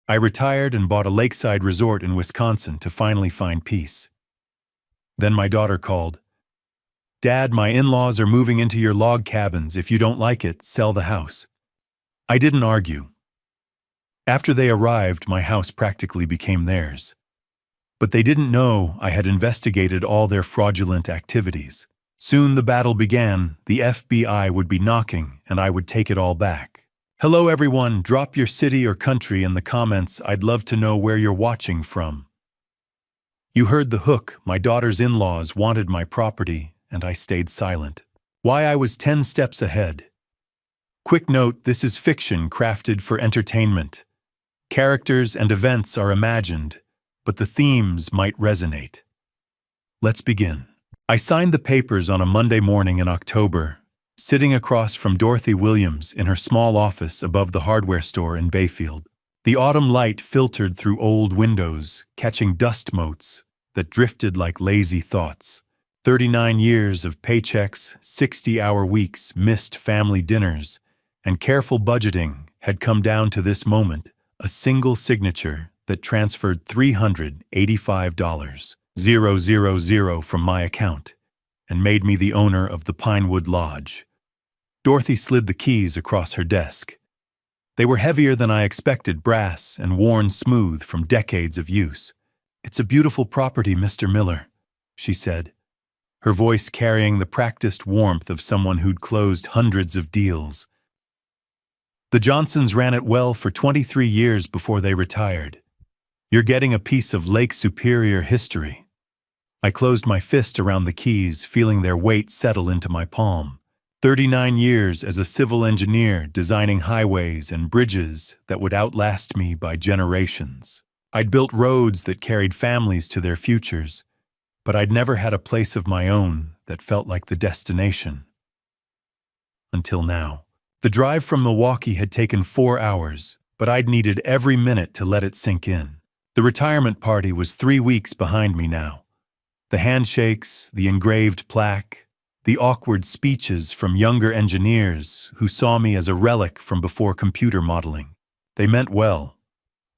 I retired and bought a lakeside resort in Wisconsin to finally find peace. Then my daughter called. "Dad, my in-laws are moving into your log cabins. If you don't like it, sell the house." I didn't argue. After they arrived, my house practically became theirs. But they didn't know I had investigated all their fraudulent activities. Soon the battle began. The FBI would be knocking, and I would take it all back. Hello everyone, drop your city or country in the comments. I'd love to know where you're watching from. You heard the hook. My daughter's in-laws wanted my property, and I stayed silent. Why I was 10 steps ahead. Quick note, this is fiction crafted for entertainment. Characters and events are imagined, but the themes might resonate. Let's begin. I signed the papers on a Monday morning in October, sitting across from Dorothy Williams in her small office above the hardware store in Bayfield. The autumn light filtered through old windows, catching dust motes that drifted like lazy thoughts. 39 years of paychecks, 60-hour weeks, missed family dinners, and careful budgeting had come down to this moment, a single signature that transferred $385,000 from my account and made me the owner of the Pinewood Lodge. Dorothy slid the keys across her desk. They were heavier than I expected, brass and worn smooth from decades of use. "It's a beautiful property, Mr. Miller," she said, her voice carrying the practiced warmth of someone who'd closed hundreds of deals. "The Johnsons ran it well for 23 years before they retired. You're getting a piece of Lake Superior history." I closed my fist around the keys, feeling their weight settle into my palm. 39 years as a civil engineer designing highways and bridges that would outlast me by generations. I'd built roads that carried families to their futures, but I'd never had a place of my own that felt like the destination. Until now. The drive from Milwaukee had taken 4 hours, but I'd needed every minute to let it sink in. The retirement party was 3 weeks behind me now. The handshakes, the engraved plaque, the awkward speeches from younger engineers who saw me as a relic from before computer modeling. They meant well,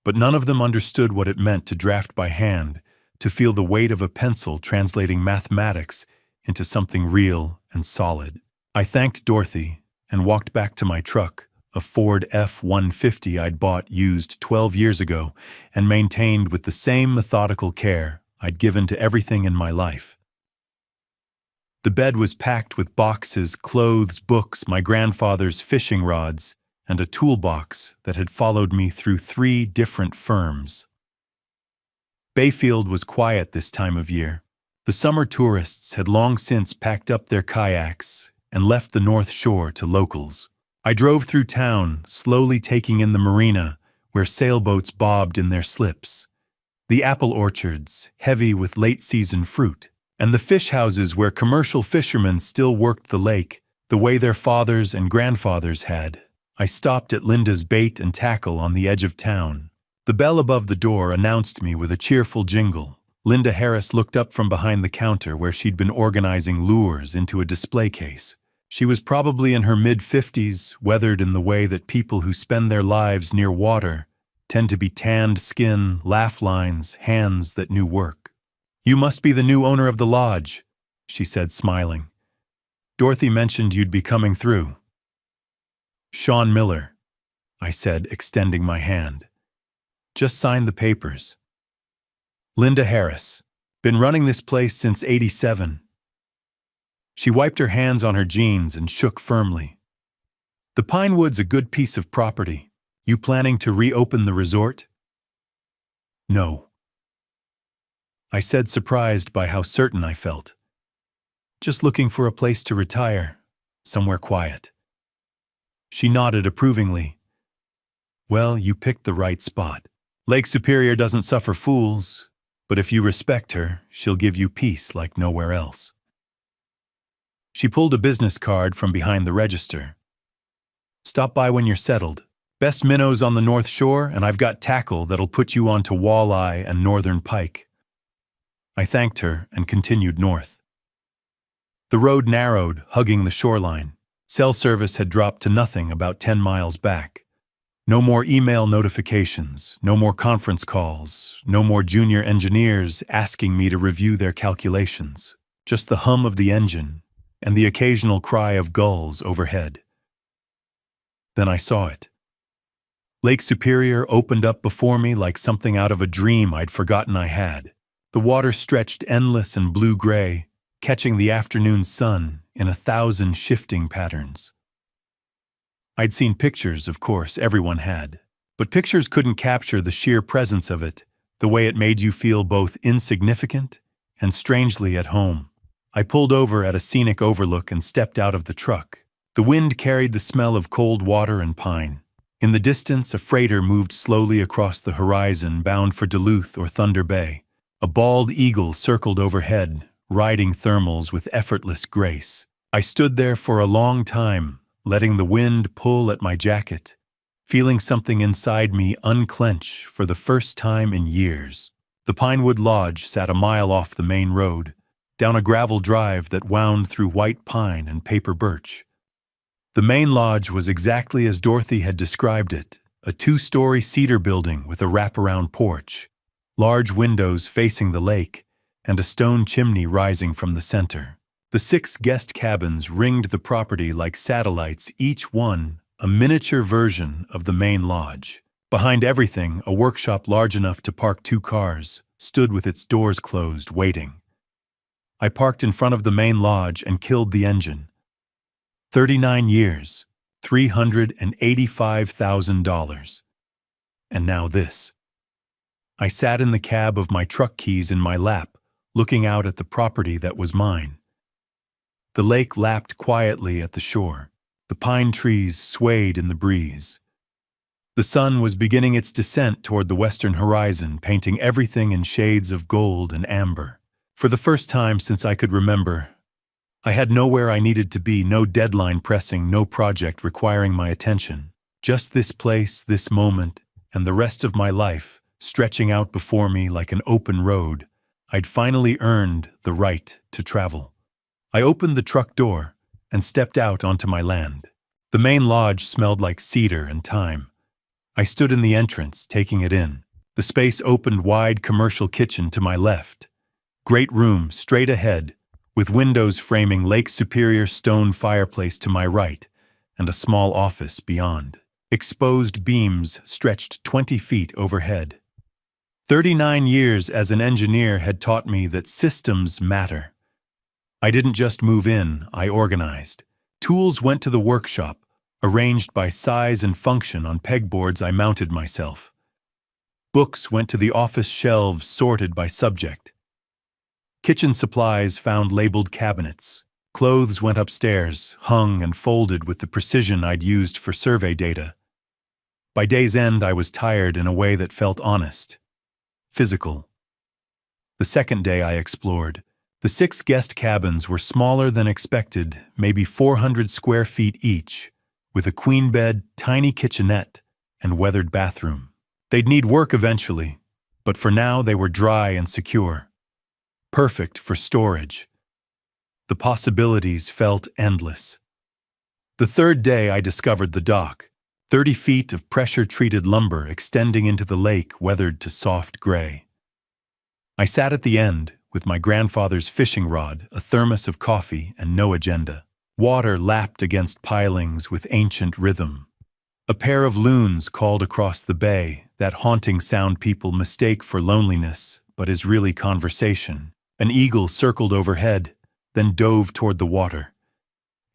but none of them understood what it meant to draft by hand, to feel the weight of a pencil translating mathematics into something real and solid. I thanked Dorothy and walked back to my truck, a Ford F-150 I'd bought used 12 years ago and maintained with the same methodical care I'd given to everything in my life. The bed was packed with boxes, clothes, books, my grandfather's fishing rods, and a toolbox that had followed me through 3 different firms. Bayfield was quiet this time of year. The summer tourists had long since packed up their kayaks and left the North Shore to locals. I drove through town, slowly taking in the marina where sailboats bobbed in their slips, the apple orchards, heavy with late-season fruit, and the fish houses where commercial fishermen still worked the lake the way their fathers and grandfathers had. I stopped at Linda's Bait and Tackle on the edge of town. The bell above the door announced me with a cheerful jingle. Linda Harris looked up from behind the counter where she'd been organizing lures into a display case. She was probably in her mid-50s, weathered in the way that people who spend their lives near water tend to be tanned skin, laugh lines, hands that knew work. "You must be the new owner of the lodge," she said, smiling. "Dorothy mentioned you'd be coming through." "Sean Miller," I said, extending my hand. "Just signed the papers." "Linda Harris. Been running this place since '87. She wiped her hands on her jeans and shook firmly. "The Pinewood's a good piece of property. You planning to reopen the resort?" "No," I said, surprised by how certain I felt. "Just looking for a place to retire, somewhere quiet." She nodded approvingly. "Well, you picked the right spot. Lake Superior doesn't suffer fools, but if you respect her, she'll give you peace like nowhere else." She pulled a business card from behind the register. "Stop by when you're settled. Best minnows on the North Shore, and I've got tackle that'll put you onto walleye and northern pike." I thanked her and continued north. The road narrowed, hugging the shoreline. Cell service had dropped to nothing about 10 miles back. No more email notifications, no more conference calls, no more junior engineers asking me to review their calculations. Just the hum of the engine and the occasional cry of gulls overhead. Then I saw it. Lake Superior opened up before me like something out of a dream I'd forgotten I had. The water stretched endless and blue-gray, catching the afternoon sun in 1,000 shifting patterns. I'd seen pictures, of course, everyone had. But pictures couldn't capture the sheer presence of it, the way it made you feel both insignificant and strangely at home. I pulled over at a scenic overlook and stepped out of the truck. The wind carried the smell of cold water and pine. In the distance, a freighter moved slowly across the horizon, bound for Duluth or Thunder Bay. A bald eagle circled overhead, riding thermals with effortless grace. I stood there for a long time, letting the wind pull at my jacket, feeling something inside me unclench for the first time in years. The Pinewood Lodge sat a mile off the main road, down a gravel drive that wound through white pine and paper birch. The main lodge was exactly as Dorothy had described it, a 2-story cedar building with a wraparound porch, large windows facing the lake, and a stone chimney rising from the center. The 6 guest cabins ringed the property like satellites, each one a miniature version of the main lodge. Behind everything, a workshop large enough to park 2 cars stood with its doors closed, waiting. I parked in front of the main lodge and killed the engine. 39 years, $385,000. And now this. I sat in the cab of my truck, keys in my lap, looking out at the property that was mine. The lake lapped quietly at the shore. The pine trees swayed in the breeze. The sun was beginning its descent toward the western horizon, painting everything in shades of gold and amber. For the first time since I could remember, I had nowhere I needed to be, no deadline pressing, no project requiring my attention. Just this place, this moment, and the rest of my life, stretching out before me like an open road. I'd finally earned the right to travel. I opened the truck door and stepped out onto my land. The main lodge smelled like cedar and thyme. I stood in the entrance, taking it in. The space opened wide commercial kitchen to my left. Great room straight ahead, with windows framing Lake Superior stone fireplace to my right, and a small office beyond. Exposed beams stretched 20 feet overhead. 39 years as an engineer had taught me that systems matter. I didn't just move in, I organized. Tools went to the workshop, arranged by size and function on pegboards I mounted myself. Books went to the office shelves, sorted by subject. Kitchen supplies found labeled cabinets. Clothes went upstairs, hung and folded with the precision I'd used for survey data. By day's end, I was tired in a way that felt honest, physical. The second day I explored. The 6 guest cabins were smaller than expected, maybe 400 square feet each, with a queen bed, tiny kitchenette, and weathered bathroom. They'd need work eventually, but for now they were dry and secure. Perfect for storage. The possibilities felt endless. The third day I discovered the dock, 30 feet of pressure-treated lumber extending into the lake weathered to soft gray. I sat at the end with my grandfather's fishing rod, a thermos of coffee, and no agenda. Water lapped against pilings with ancient rhythm. A pair of loons called across the bay, that haunting sound people mistake for loneliness, but is really conversation. An eagle circled overhead, then dove toward the water.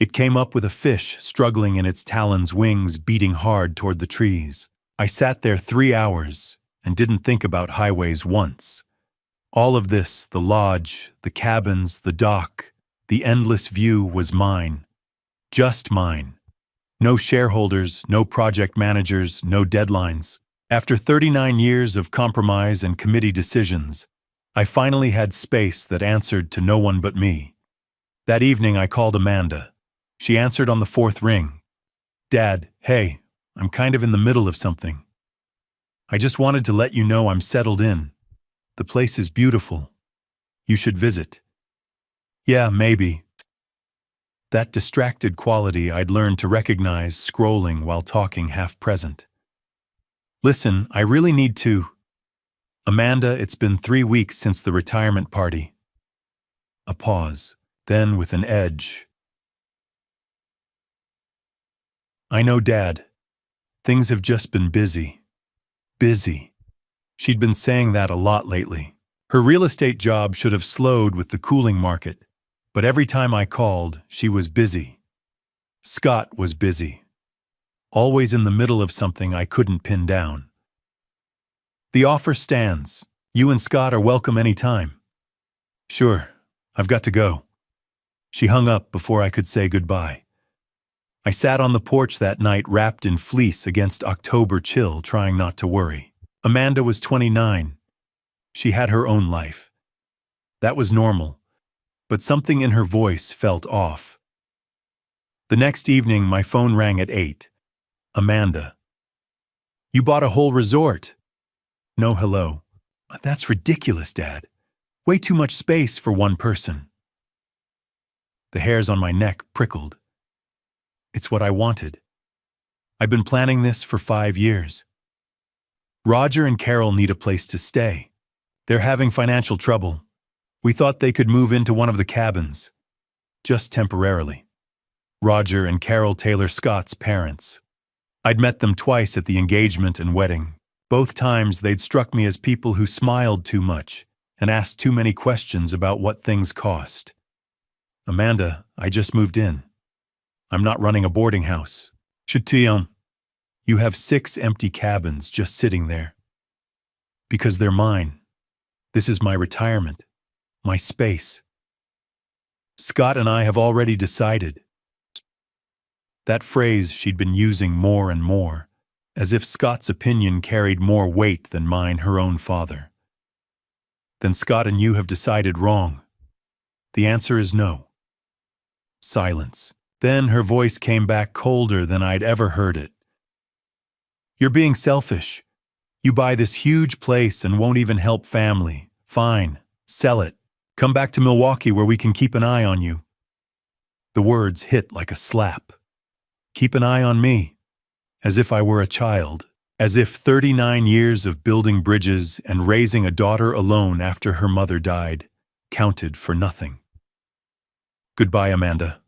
It came up with a fish struggling in its talons, wings beating hard toward the trees. I sat there 3 hours and didn't think about highways once. All of this, the lodge, the cabins, the dock, the endless view was mine. Just mine. No shareholders, no project managers, no deadlines. After 39 years of compromise and committee decisions, I finally had space that answered to no one but me. That evening I called Amanda. She answered on the 4th ring. "Dad, hey, I'm kind of in the middle of something. I just wanted to let you know I'm settled in. The place is beautiful. You should visit." "Yeah, maybe." That distracted quality I'd learned to recognize scrolling while talking half present. Listen, I really need to. Amanda, it's been 3 weeks since the retirement party. A pause, then with an edge. I know, Dad. Things have just been busy. Busy. She'd been saying that a lot lately. Her real estate job should have slowed with the cooling market, but every time I called, she was busy. Scott was busy. Always in the middle of something I couldn't pin down. The offer stands. You and Scott are welcome anytime. Sure, I've got to go. She hung up before I could say goodbye. I sat on the porch that night wrapped in fleece against October chill, trying not to worry. Amanda was 29. She had her own life. That was normal, but something in her voice felt off. The next evening, my phone rang at 8. Amanda. You bought a whole resort. No hello. That's ridiculous, Dad. Way too much space for one person. The hairs on my neck prickled. It's what I wanted. I've been planning this for 5 years. Roger and Carol need a place to stay. They're having financial trouble. We thought they could move into one of the cabins. Just temporarily. Roger and Carol Taylor Scott's parents. I'd met them twice at the engagement and wedding. Both times they'd struck me as people who smiled too much and asked too many questions about what things cost. Amanda, I just moved in. I'm not running a boarding house. You have 6 empty cabins just sitting there. Because they're mine. This is my retirement. My space. Scott and I have already decided. That phrase she'd been using more and more, as if Scott's opinion carried more weight than mine, her own father. Then Scott and you have decided wrong. The answer is no. Silence. Then her voice came back colder than I'd ever heard it. You're being selfish. You buy this huge place and won't even help family. Fine, sell it. Come back to Milwaukee where we can keep an eye on you. The words hit like a slap. Keep an eye on me. As if I were a child. As if 39 years of building bridges and raising a daughter alone after her mother died counted for nothing. Goodbye, Amanda.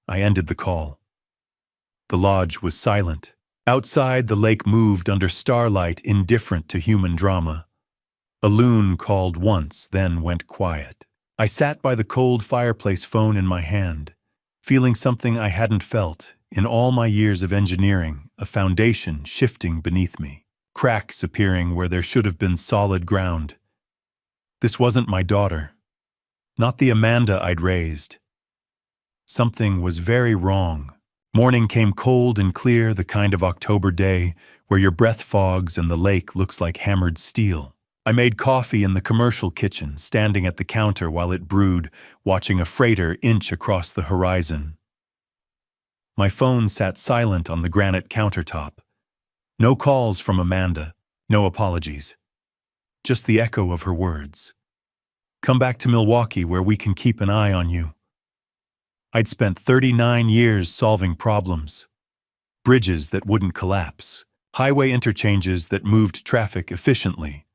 I ended the call. The lodge was silent. Outside, the lake moved under starlight, indifferent to human drama. A loon called once, then went quiet. I sat by the cold fireplace, phone in my hand, feeling something I hadn't felt in all my years of engineering, a foundation shifting beneath me, cracks appearing where there should have been solid ground. This wasn't my daughter, not the Amanda I'd raised. Something was very wrong. Morning came cold and clear, the kind of October day where your breath fogs and the lake looks like hammered steel. I made coffee in the commercial kitchen, standing at the counter while it brewed, watching a freighter inch across the horizon. My phone sat silent on the granite countertop. No calls from Amanda, no apologies. Just the echo of her words. Come back to Milwaukee where we can keep an eye on you. I'd spent 39 years solving problems. Bridges that wouldn't collapse, highway interchanges that moved traffic efficiently,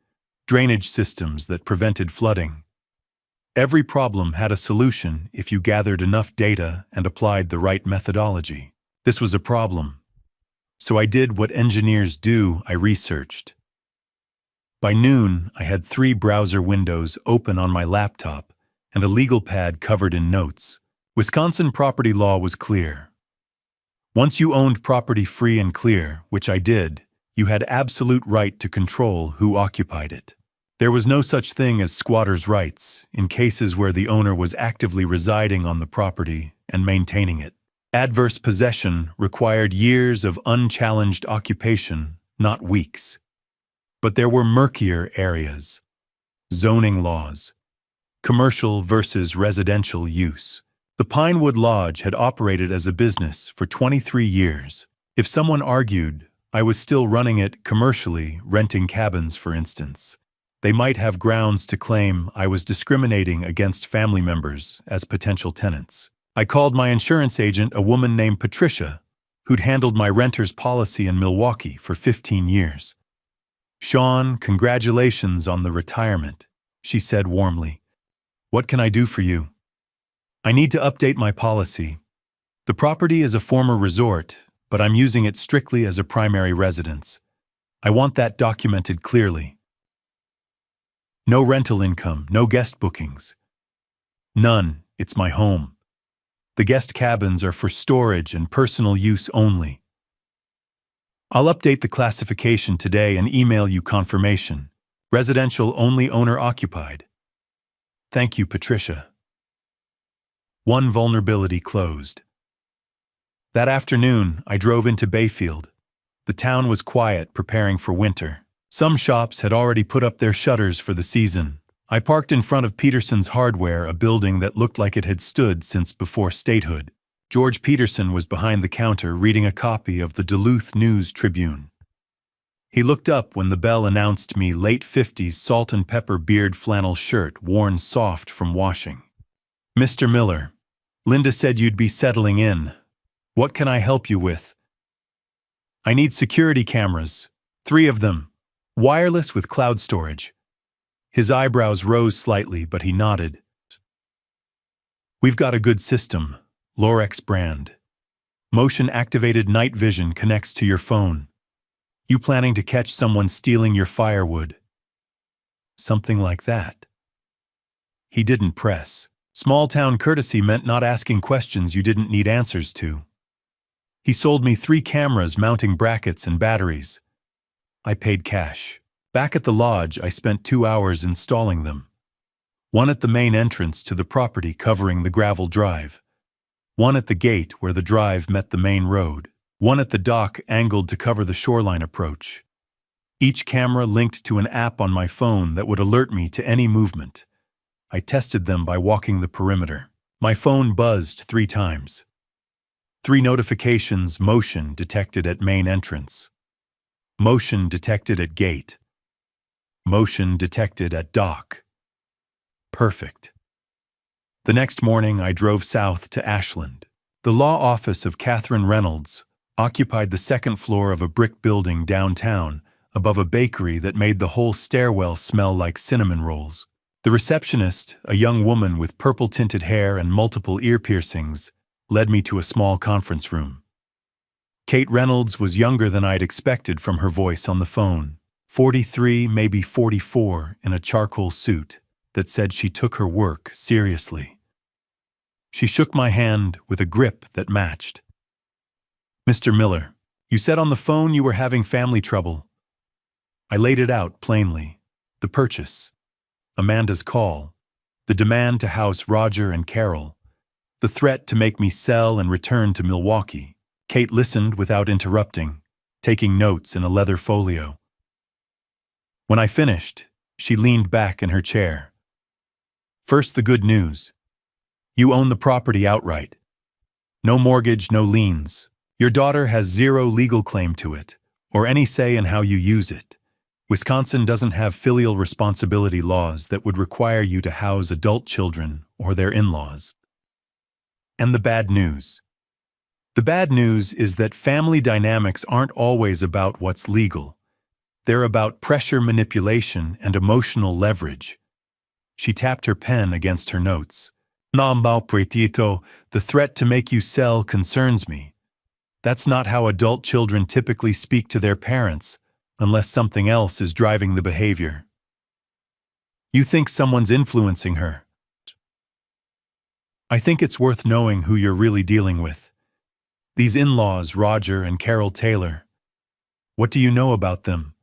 drainage systems that prevented flooding. Every problem had a solution if you gathered enough data and applied the right methodology. This was a problem. So I did what engineers do, I researched. By noon, I had 3 browser windows open on my laptop and a legal pad covered in notes. Wisconsin property law was clear. Once you owned property free and clear, which I did, you had absolute right to control who occupied it. There was no such thing as squatters' rights in cases where the owner was actively residing on the property and maintaining it. Adverse possession required years of unchallenged occupation, not weeks. But there were murkier areas. Zoning laws. Commercial versus residential use. The Pinewood Lodge had operated as a business for 23 years. If someone argued, I was still running it commercially, renting cabins, for instance. They might have grounds to claim I was discriminating against family members as potential tenants. I called my insurance agent, a woman named Patricia, who'd handled my renter's policy in Milwaukee for 15 years. "Sean, congratulations on the retirement," she said warmly. "What can I do for you?" "I need to update my policy. The property is a former resort, but I'm using it strictly as a primary residence. I want that documented clearly. No rental income, no guest bookings. None, it's my home. The guest cabins are for storage and personal use only. I'll update the classification today and email you confirmation. Residential only owner occupied. Thank you, Patricia." One vulnerability closed. That afternoon, I drove into Bayfield. The town was quiet, preparing for winter. Some shops had already put up their shutters for the season. I parked in front of Peterson's Hardware, a building that looked like it had stood since before statehood. George Peterson was behind the counter reading a copy of the Duluth News-Tribune. He looked up when the bell announced me late 50s salt and pepper beard flannel shirt worn soft from washing. "Mr. Miller, Linda said you'd be settling in. What can I help you with?" "I need security cameras. 3 of them. Wireless with cloud storage." His eyebrows rose slightly, but he nodded. "We've got a good system. Lorex brand. Motion-activated night vision connects to your phone. You planning to catch someone stealing your firewood?" "Something like that." He didn't press. Small-town courtesy meant not asking questions you didn't need answers to. He sold me 3 cameras mounting brackets and batteries. I paid cash. Back at the lodge, I spent 2 hours installing them. One at the main entrance to the property covering the gravel drive. One at the gate where the drive met the main road. One at the dock angled to cover the shoreline approach. Each camera linked to an app on my phone that would alert me to any movement. I tested them by walking the perimeter. My phone buzzed 3 times. 3 notifications: motion detected at main entrance. Motion detected at gate. Motion detected at dock. Perfect. The next morning, I drove south to Ashland. The law office of Catherine Reynolds occupied the 2nd floor of a brick building downtown, above a bakery that made the whole stairwell smell like cinnamon rolls. The receptionist, a young woman with purple-tinted hair and multiple ear piercings, led me to a small conference room. Kate Reynolds was younger than I'd expected from her voice on the phone. 43, maybe 44, in a charcoal suit that said she took her work seriously. She shook my hand with a grip that matched. "Mr. Miller, you said on the phone you were having family trouble." I laid it out plainly. The purchase. Amanda's call. The demand to house Roger and Carol. The threat to make me sell and return to Milwaukee. Kate listened without interrupting, taking notes in a leather folio. When I finished, she leaned back in her chair. "First, the good news. You own the property outright. No mortgage, no liens. Your daughter has 0 legal claim to it, or any say in how you use it. Wisconsin doesn't have filial responsibility laws that would require you to house adult children or their in-laws." And the bad news. The bad news is that family dynamics aren't always about what's legal. They're about pressure manipulation and emotional leverage. She tapped her pen against her notes. "No, pretito, the threat to make you sell concerns me. That's not how adult children typically speak to their parents, unless something else is driving the behavior. You think someone's influencing her. I think it's worth knowing who you're really dealing with. These in-laws, Roger and Carol Taylor. What do you know about them?"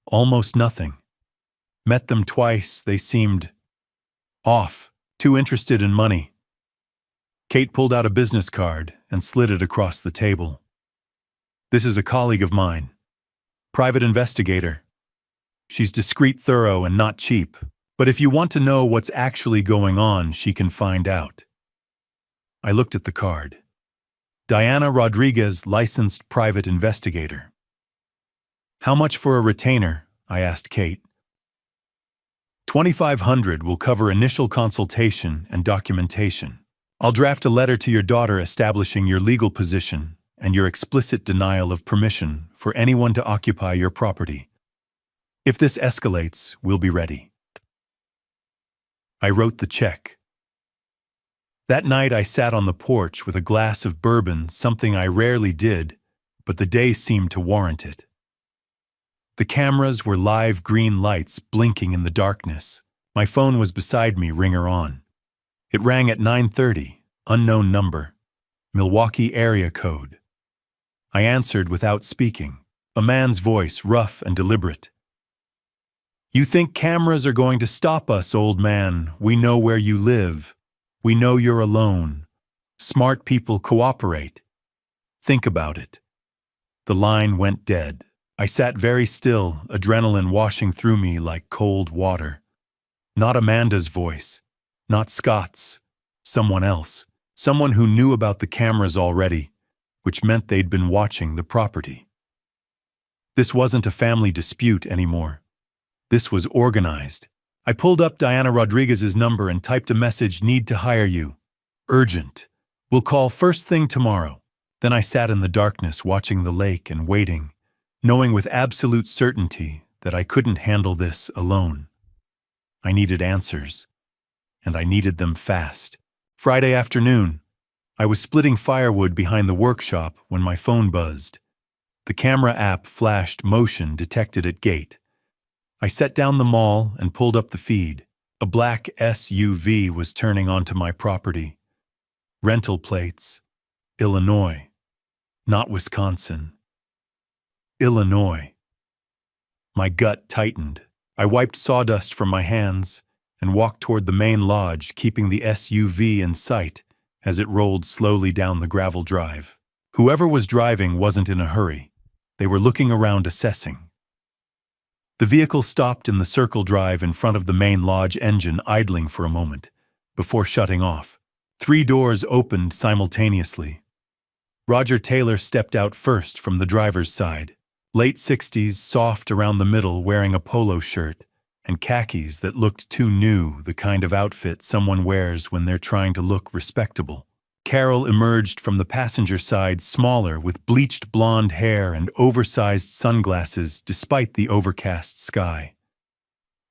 "Almost nothing. Met them twice, they seemed off, too interested in money." Kate pulled out a business card and slid it across the table. "This is a colleague of mine. Private investigator. She's discreet, thorough, and not cheap. But if you want to know what's actually going on, she can find out." I looked at the card. Diana Rodriguez, licensed private investigator. "How much for a retainer?" I asked Kate. $2,500 will cover initial consultation and documentation. I'll draft a letter to your daughter establishing your legal position and your explicit denial of permission for anyone to occupy your property. If this escalates, we'll be ready. I wrote the check. That night I sat on the porch with a glass of bourbon, something I rarely did, but the day seemed to warrant it. The cameras were live green lights blinking in the darkness. My phone was beside me, ringer on. It rang at 9:30, unknown number, Milwaukee area code. I answered without speaking, a man's voice, rough and deliberate. "You think cameras are going to stop us, old man? We know where you live. We know you're alone. Smart people cooperate. Think about it." The line went dead. I sat very still, adrenaline washing through me like cold water. Not Amanda's voice, not Scott's, someone else, someone who knew about the cameras already, which meant they'd been watching the property. This wasn't a family dispute anymore. This was organized. I pulled up Diana Rodriguez's number and typed a message, "Need to hire you. Urgent. We'll call first thing tomorrow." Then I sat in the darkness watching the lake and waiting, knowing with absolute certainty that I couldn't handle this alone. I needed answers, and I needed them fast. Friday afternoon, I was splitting firewood behind the workshop when my phone buzzed. The camera app flashed motion detected at gate. I set down the maul and pulled up the feed. A black SUV was turning onto my property. Rental plates. Illinois. Not Wisconsin. Illinois. My gut tightened. I wiped sawdust from my hands and walked toward the main lodge, keeping the SUV in sight as it rolled slowly down the gravel drive. Whoever was driving wasn't in a hurry. They were looking around, assessing. The vehicle stopped in the circle drive in front of the main lodge, engine idling for a moment before shutting off. 3 doors opened simultaneously. Roger Taylor stepped out first from the driver's side. Late 60s, soft around the middle, wearing a polo shirt and khakis that looked too new, the kind of outfit someone wears when they're trying to look respectable. Carol emerged from the passenger side, smaller, with bleached blonde hair and oversized sunglasses despite the overcast sky.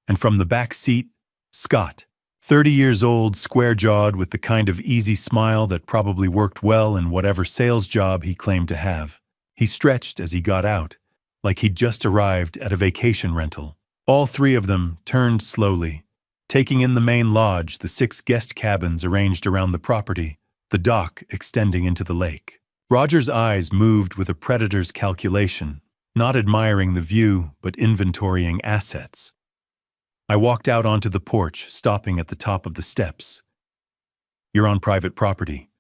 And from the back seat, Scott, 30 years old, square-jawed, with the kind of easy smile that probably worked well in whatever sales job he claimed to have. He stretched as he got out, like he'd just arrived at a vacation rental. All 3 of them turned slowly, taking in the main lodge, the 6 guest cabins arranged around the property, the dock extending into the lake. Roger's eyes moved with a predator's calculation, not admiring the view, but inventorying assets. I walked out onto the porch, stopping at the top of the steps. "You're on private property."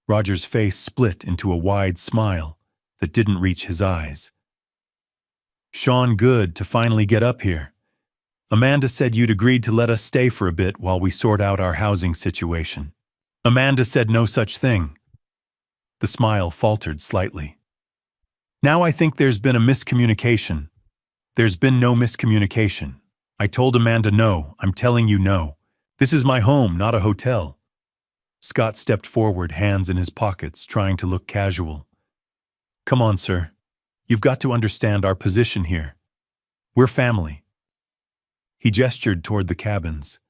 Roger's face split into a wide smile that didn't reach his eyes. "Sean, good to finally get up here. Amanda said you'd agreed to let us stay for a bit while we sort out our housing situation." "Amanda said no such thing." The smile faltered slightly. "Now I think there's been a miscommunication." "There's been no miscommunication. I told Amanda no. I'm telling you no. This is my home, not a hotel." Scott stepped forward, hands in his pockets, trying to look casual. "Come on, sir. You've got to understand our position here. We're family." He gestured toward the cabins.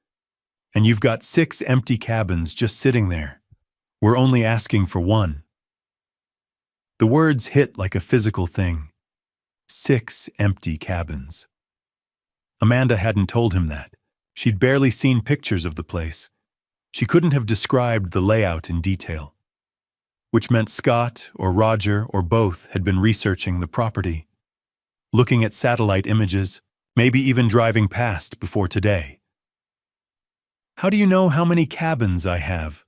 "And you've got 6 empty cabins just sitting there. We're only asking for 1. The words hit like a physical thing. 6 empty cabins. Amanda hadn't told him that. She'd barely seen pictures of the place. She couldn't have described the layout in detail. Which meant Scott or Roger or both had been researching the property, looking at satellite images, maybe even driving past before today. "How do you know how many cabins I have?"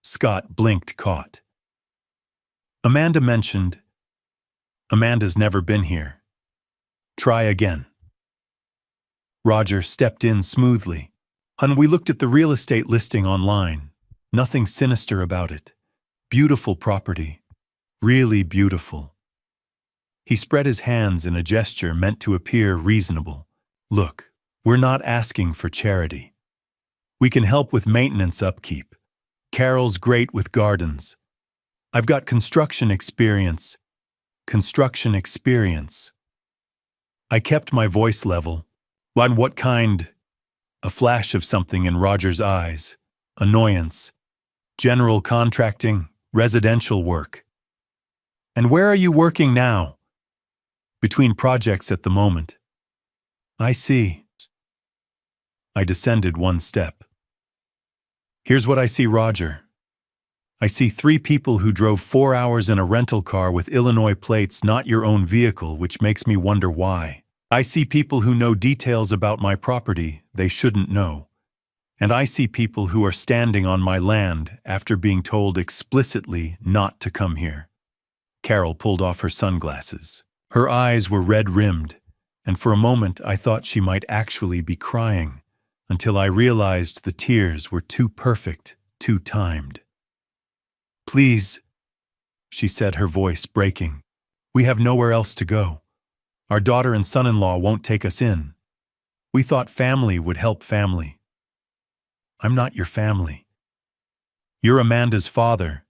Scott blinked, caught. "Amanda mentioned." "Amanda's never been here. Try again." Roger stepped in smoothly. "Hun, we looked at the real estate listing online. Nothing sinister about it. Beautiful property. Really beautiful." He spread his hands in a gesture meant to appear reasonable. "Look, we're not asking for charity. We can help with maintenance upkeep. Carol's great with gardens. I've got construction experience. Construction experience. I kept my voice level. On what kind? A flash of something in Roger's eyes. Annoyance. General contracting, residential work. And where are you working now? Between projects at the moment. I see. I descended one step. Here's what I see, Roger. I see 3 people who drove 4 hours in a rental car with Illinois plates, not your own vehicle, which makes me wonder why. I see people who know details about my property they shouldn't know. And I see people who are standing on my land after being told explicitly not to come here. Carol pulled off her sunglasses. Her eyes were red-rimmed, and for a moment I thought she might actually be crying, until I realized the tears were too perfect, too timed. Please, she said, her voice breaking. We have nowhere else to go. Our daughter and son-in-law won't take us in. We thought family would help family. I'm not your family. You're Amanda's father.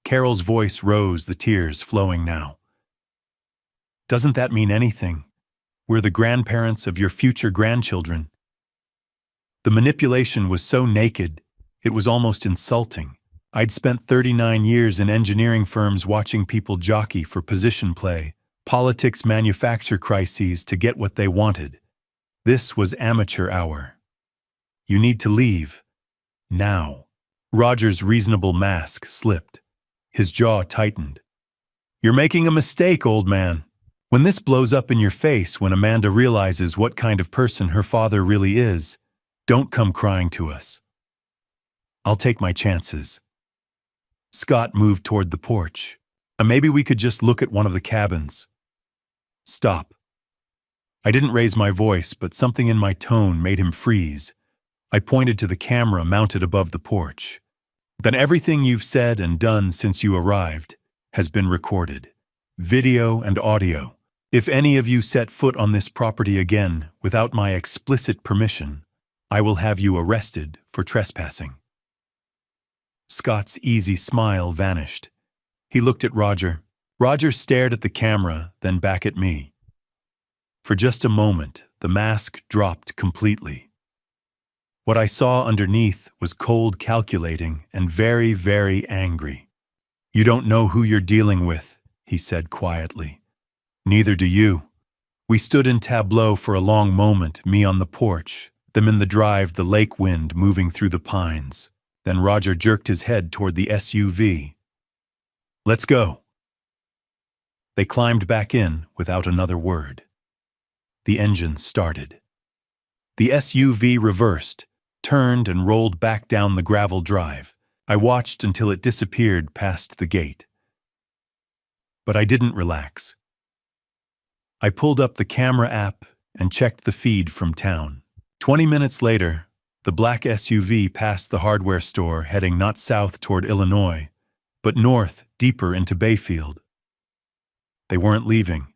Carol's voice rose, the tears flowing now. Doesn't that mean anything? We're the grandparents of your future grandchildren. The manipulation was so naked, it was almost insulting. I'd spent 39 years in engineering firms watching people jockey for position play, politics manufacture crises to get what they wanted. This was amateur hour. You need to leave. Now. Roger's reasonable mask slipped. His jaw tightened. You're making a mistake, old man. When this blows up in your face, when Amanda realizes what kind of person her father really is, don't come crying to us. I'll take my chances. Scott moved toward the porch. Maybe we could just look at one of the cabins. Stop. I didn't raise my voice, but something in my tone made him freeze. I pointed to the camera mounted above the porch. Then everything you've said and done since you arrived has been recorded. Video and audio. If any of you set foot on this property again without my explicit permission, I will have you arrested for trespassing. Scott's easy smile vanished. He looked at Roger. Roger stared at the camera, then back at me. For just a moment, the mask dropped completely. What I saw underneath was cold, calculating, and very, very angry. You don't know who you're dealing with, he said quietly. Neither do you. We stood in tableau for a long moment, me on the porch, them in the drive, the lake wind moving through the pines. Then Roger jerked his head toward the SUV. Let's go. They climbed back in without another word. The engine started. The SUV reversed, turned and rolled back down the gravel drive. I watched until it disappeared past the gate. But I didn't relax. I pulled up the camera app and checked the feed from town. 20 minutes later, the black SUV passed the hardware store, heading not south toward Illinois, but north, deeper into Bayfield. They weren't leaving.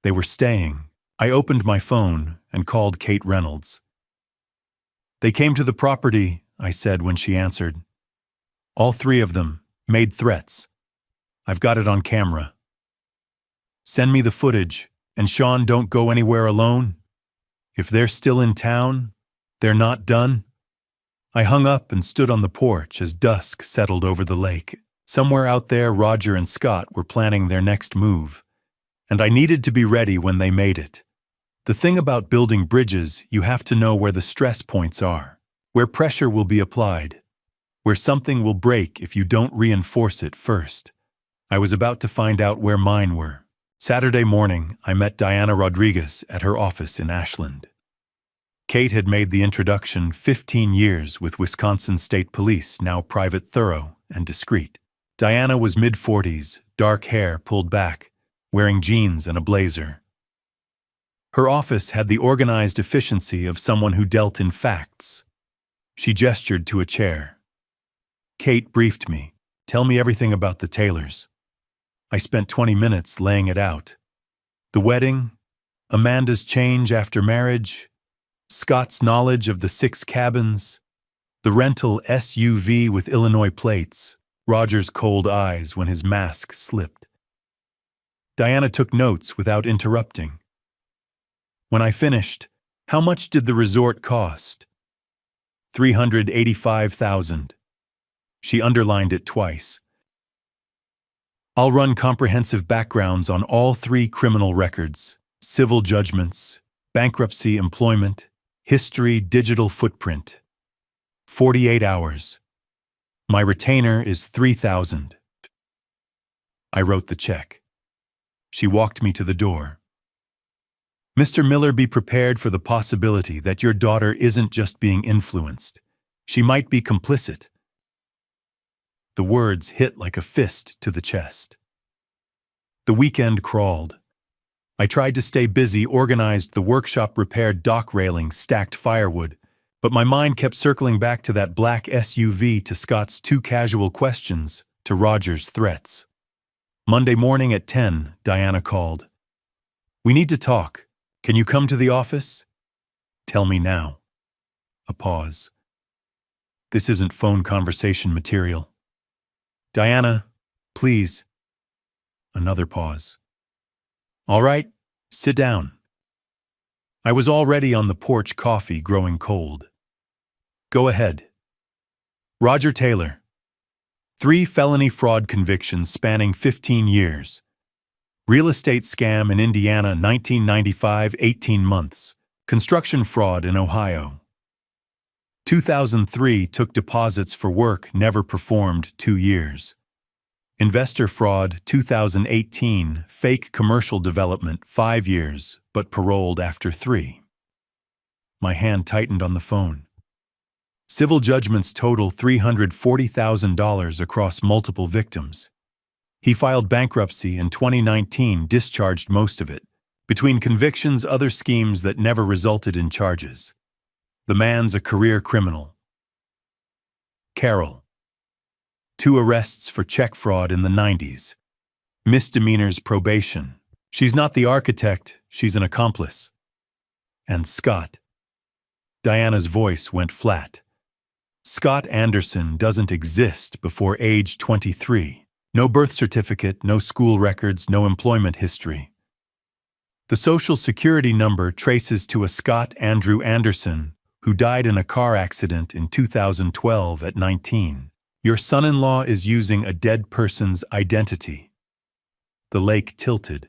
They were staying. I opened my phone and called Kate Reynolds. They came to the property, I said when she answered. All 3 of them made threats. I've got it on camera. Send me the footage, and Sean, don't go anywhere alone. If they're still in town, they're not done. I hung up and stood on the porch as dusk settled over the lake. Somewhere out there, Roger and Scott were planning their next move, and I needed to be ready when they made it. The thing about building bridges, you have to know where the stress points are, where pressure will be applied, where something will break if you don't reinforce it first. I was about to find out where mine were. Saturday morning, I met Diana Rodriguez at her office in Ashland. Kate had made the introduction, 15 years with Wisconsin State Police, now private, thorough, and discreet. Diana was mid-40s, dark hair pulled back, wearing jeans and a blazer. Her office had the organized efficiency of someone who dealt in facts. She gestured to a chair. Kate briefed me. Tell me everything about the Taylors. I spent 20 minutes laying it out. The wedding, Amanda's change after marriage, Scott's knowledge of the 6 cabins, the rental SUV with Illinois plates. Roger's cold eyes when his mask slipped. Diana took notes without interrupting. When I finished, how much did the resort cost? $385,000. She underlined it twice. I'll run comprehensive backgrounds on all 3 criminal records, civil judgments, bankruptcy, employment, history, digital footprint. 48 hours. My retainer is $3,000. I wrote the check. She walked me to the door. Mr. Miller, be prepared for the possibility that your daughter isn't just being influenced. She might be complicit. The words hit like a fist to the chest. The weekend crawled. I tried to stay busy, organized the workshop, repaired dock railing, stacked firewood, but my mind kept circling back to that black SUV, to Scott's 2 casual questions, to Roger's threats. Monday morning at 10, Diana called. We need to talk. Can you come to the office? Tell me now. A pause. This isn't phone conversation material. Diana, please. Another pause. All right, sit down. I was already on the porch, coffee growing cold. Go ahead. Roger Taylor. 3 felony fraud convictions spanning 15 years. Real estate scam in Indiana, 1995, 18 months. Construction fraud in Ohio. 2003, took deposits for work never performed, 2 years. Investor fraud, 2018, fake commercial development, 5 years, but paroled after 3. My hand tightened on the phone. Civil judgments total $340,000 across multiple victims. He filed bankruptcy in 2019, discharged most of it. Between convictions, other schemes that never resulted in charges. The man's a career criminal. Carol. 2 arrests for check fraud in the 90s. Misdemeanors, probation. She's not the architect, she's an accomplice. And Scott. Diana's voice went flat. Scott Anderson doesn't exist before age 23. No birth certificate, no school records, no employment history. The Social Security number traces to a Scott Andrew Anderson, who died in a car accident in 2012 at 19. Your son-in-law is using a dead person's identity. The lake tilted.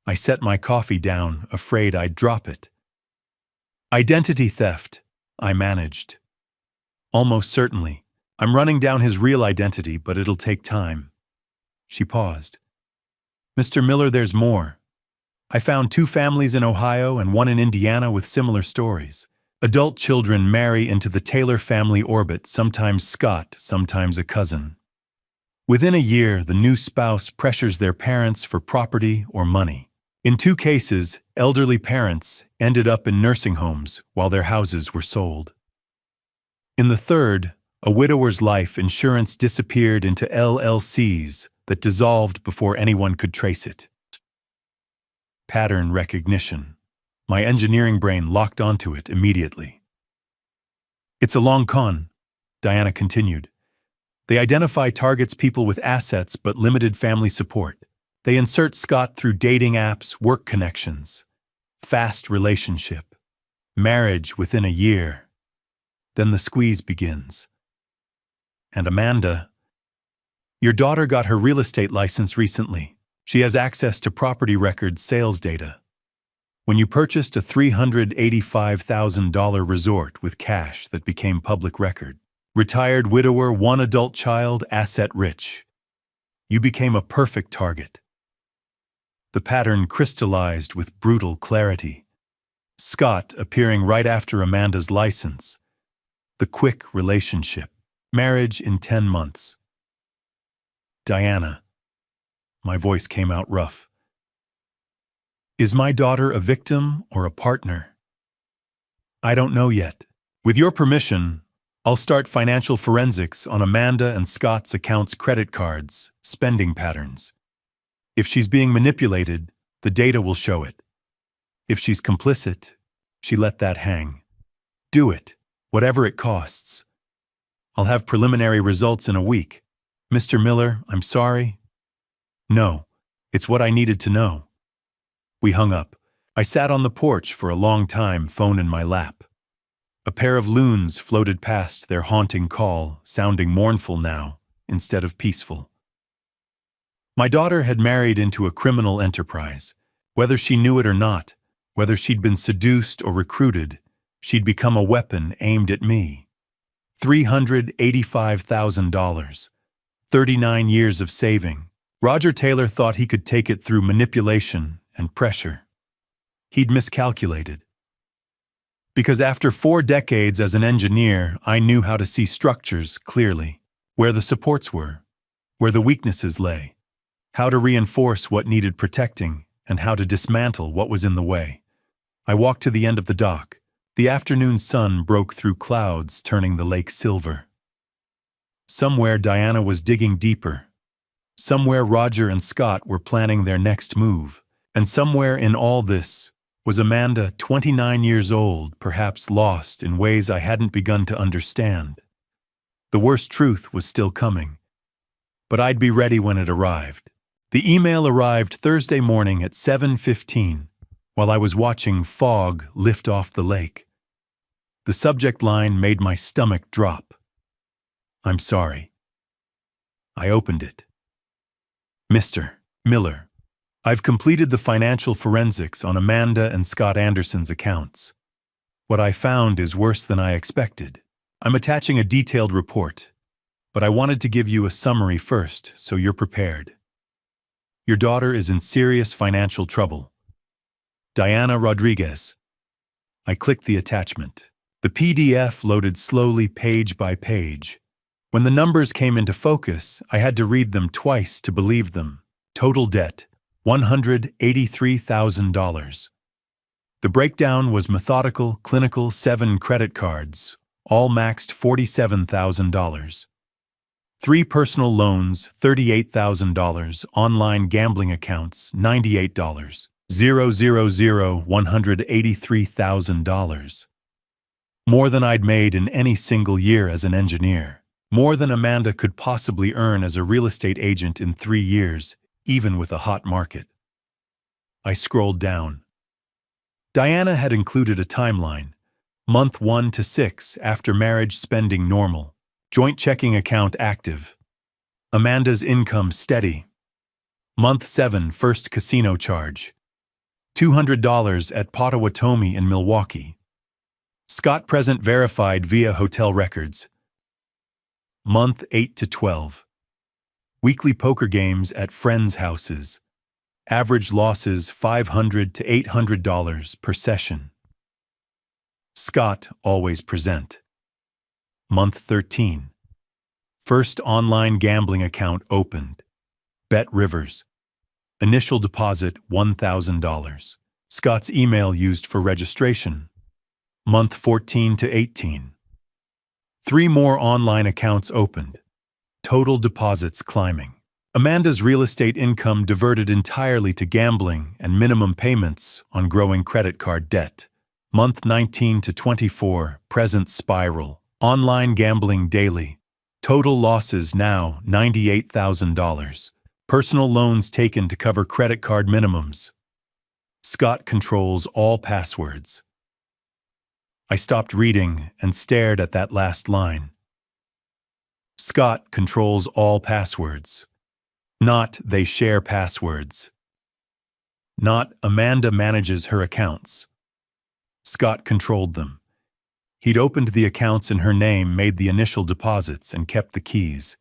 I set my coffee down, afraid I'd drop it. Identity theft, I managed. Almost certainly. I'm running down his real identity, but it'll take time. She paused. Mr. Miller, there's more. I found 2 families in Ohio and 1 in Indiana with similar stories. Adult children marry into the Taylor family orbit, sometimes Scott, sometimes a cousin. Within a year, the new spouse pressures their parents for property or money. In 2 cases, elderly parents ended up in nursing homes while their houses were sold. In the 3rd, a widower's life insurance disappeared into LLCs that dissolved before anyone could trace it. Pattern recognition. My engineering brain locked onto it immediately. It's a long con, Diana continued. They identify targets people with assets but limited family support. They insert Scott through dating apps, work connections. Fast relationship. Marriage within a year. Then the squeeze begins. And Amanda, your daughter got her real estate license recently. She has access to property records, sales data. When you purchased a $385,000 resort with cash that became public record, retired widower, 1 adult child, asset rich, you became a perfect target. The pattern crystallized with brutal clarity. Scott appearing right after Amanda's license. The quick relationship. Marriage in 10 months. Diana. My voice came out rough. Is my daughter a victim or a partner? I don't know yet. With your permission, I'll start financial forensics on Amanda and Scott's accounts, credit cards, spending patterns. If she's being manipulated, the data will show it. If she's complicit, she let that hang. Do it, whatever it costs. I'll have preliminary results in a week. Mr. Miller, I'm sorry. No, it's what I needed to know. We hung up. I sat on the porch for a long time, phone in my lap. A pair of loons floated past, their haunting call, sounding mournful now, instead of peaceful. My daughter had married into a criminal enterprise. Whether she knew it or not, whether she'd been seduced or recruited, she'd become a weapon aimed at me. $385,000. 39 years of saving. Roger Taylor thought he could take it through manipulation and pressure. He'd miscalculated. Because after 4 decades as an engineer, I knew how to see structures clearly, where the supports were, where the weaknesses lay, how to reinforce what needed protecting, and how to dismantle what was in the way. I walked to the end of the dock. The afternoon sun broke through clouds, turning the lake silver. Somewhere Diana was digging deeper. Somewhere Roger and Scott were planning their next move. And somewhere in all this was Amanda, 29 years old, perhaps lost in ways I hadn't begun to understand. The worst truth was still coming. But I'd be ready when it arrived. The email arrived Thursday morning at 7:15, while I was watching fog lift off the lake. The subject line made my stomach drop. I'm sorry. I opened it. Mr. Miller, I've completed the financial forensics on Amanda and Scott Anderson's accounts. What I found is worse than I expected. I'm attaching a detailed report, but I wanted to give you a summary first so you're prepared. Your daughter is in serious financial trouble. Diana Rodriguez. I clicked the attachment. The PDF loaded slowly page by page. When the numbers came into focus, I had to read them twice to believe them. Total debt, $183,000. The breakdown was methodical, clinical, 7 credit cards, all maxed $47,000. 3 personal loans, $38,000, online gambling accounts, $98. 183,000. More than I'd made in any single year as an engineer. More than Amanda could possibly earn as a real estate agent in 3 years, even with a hot market. I scrolled down. Diana had included a timeline. Month 1 to 6 after marriage, spending normal. Joint checking account active. Amanda's income steady. Month 7, first casino charge. $200 at Potawatomi in Milwaukee. Scott present verified via hotel records. Month 8 to 12. Weekly poker games at friends' houses. Average losses $500 to $800 per session. Scott always present. Month 13. First online gambling account opened. Bet Rivers. Initial deposit $1,000. Scott's email used for registration. Month 14 to 18. 3 more online accounts opened. Total deposits climbing. Amanda's real estate income diverted entirely to gambling and minimum payments on growing credit card debt. Month 19 to 24, present spiral. Online gambling daily. Total losses now $98,000. Personal loans taken to cover credit card minimums. Scott controls all passwords. I stopped reading and stared at that last line. Scott controls all passwords. Not they share passwords. Not Amanda manages her accounts. Scott controlled them. He'd opened the accounts in her name, made the initial deposits, and kept the keys.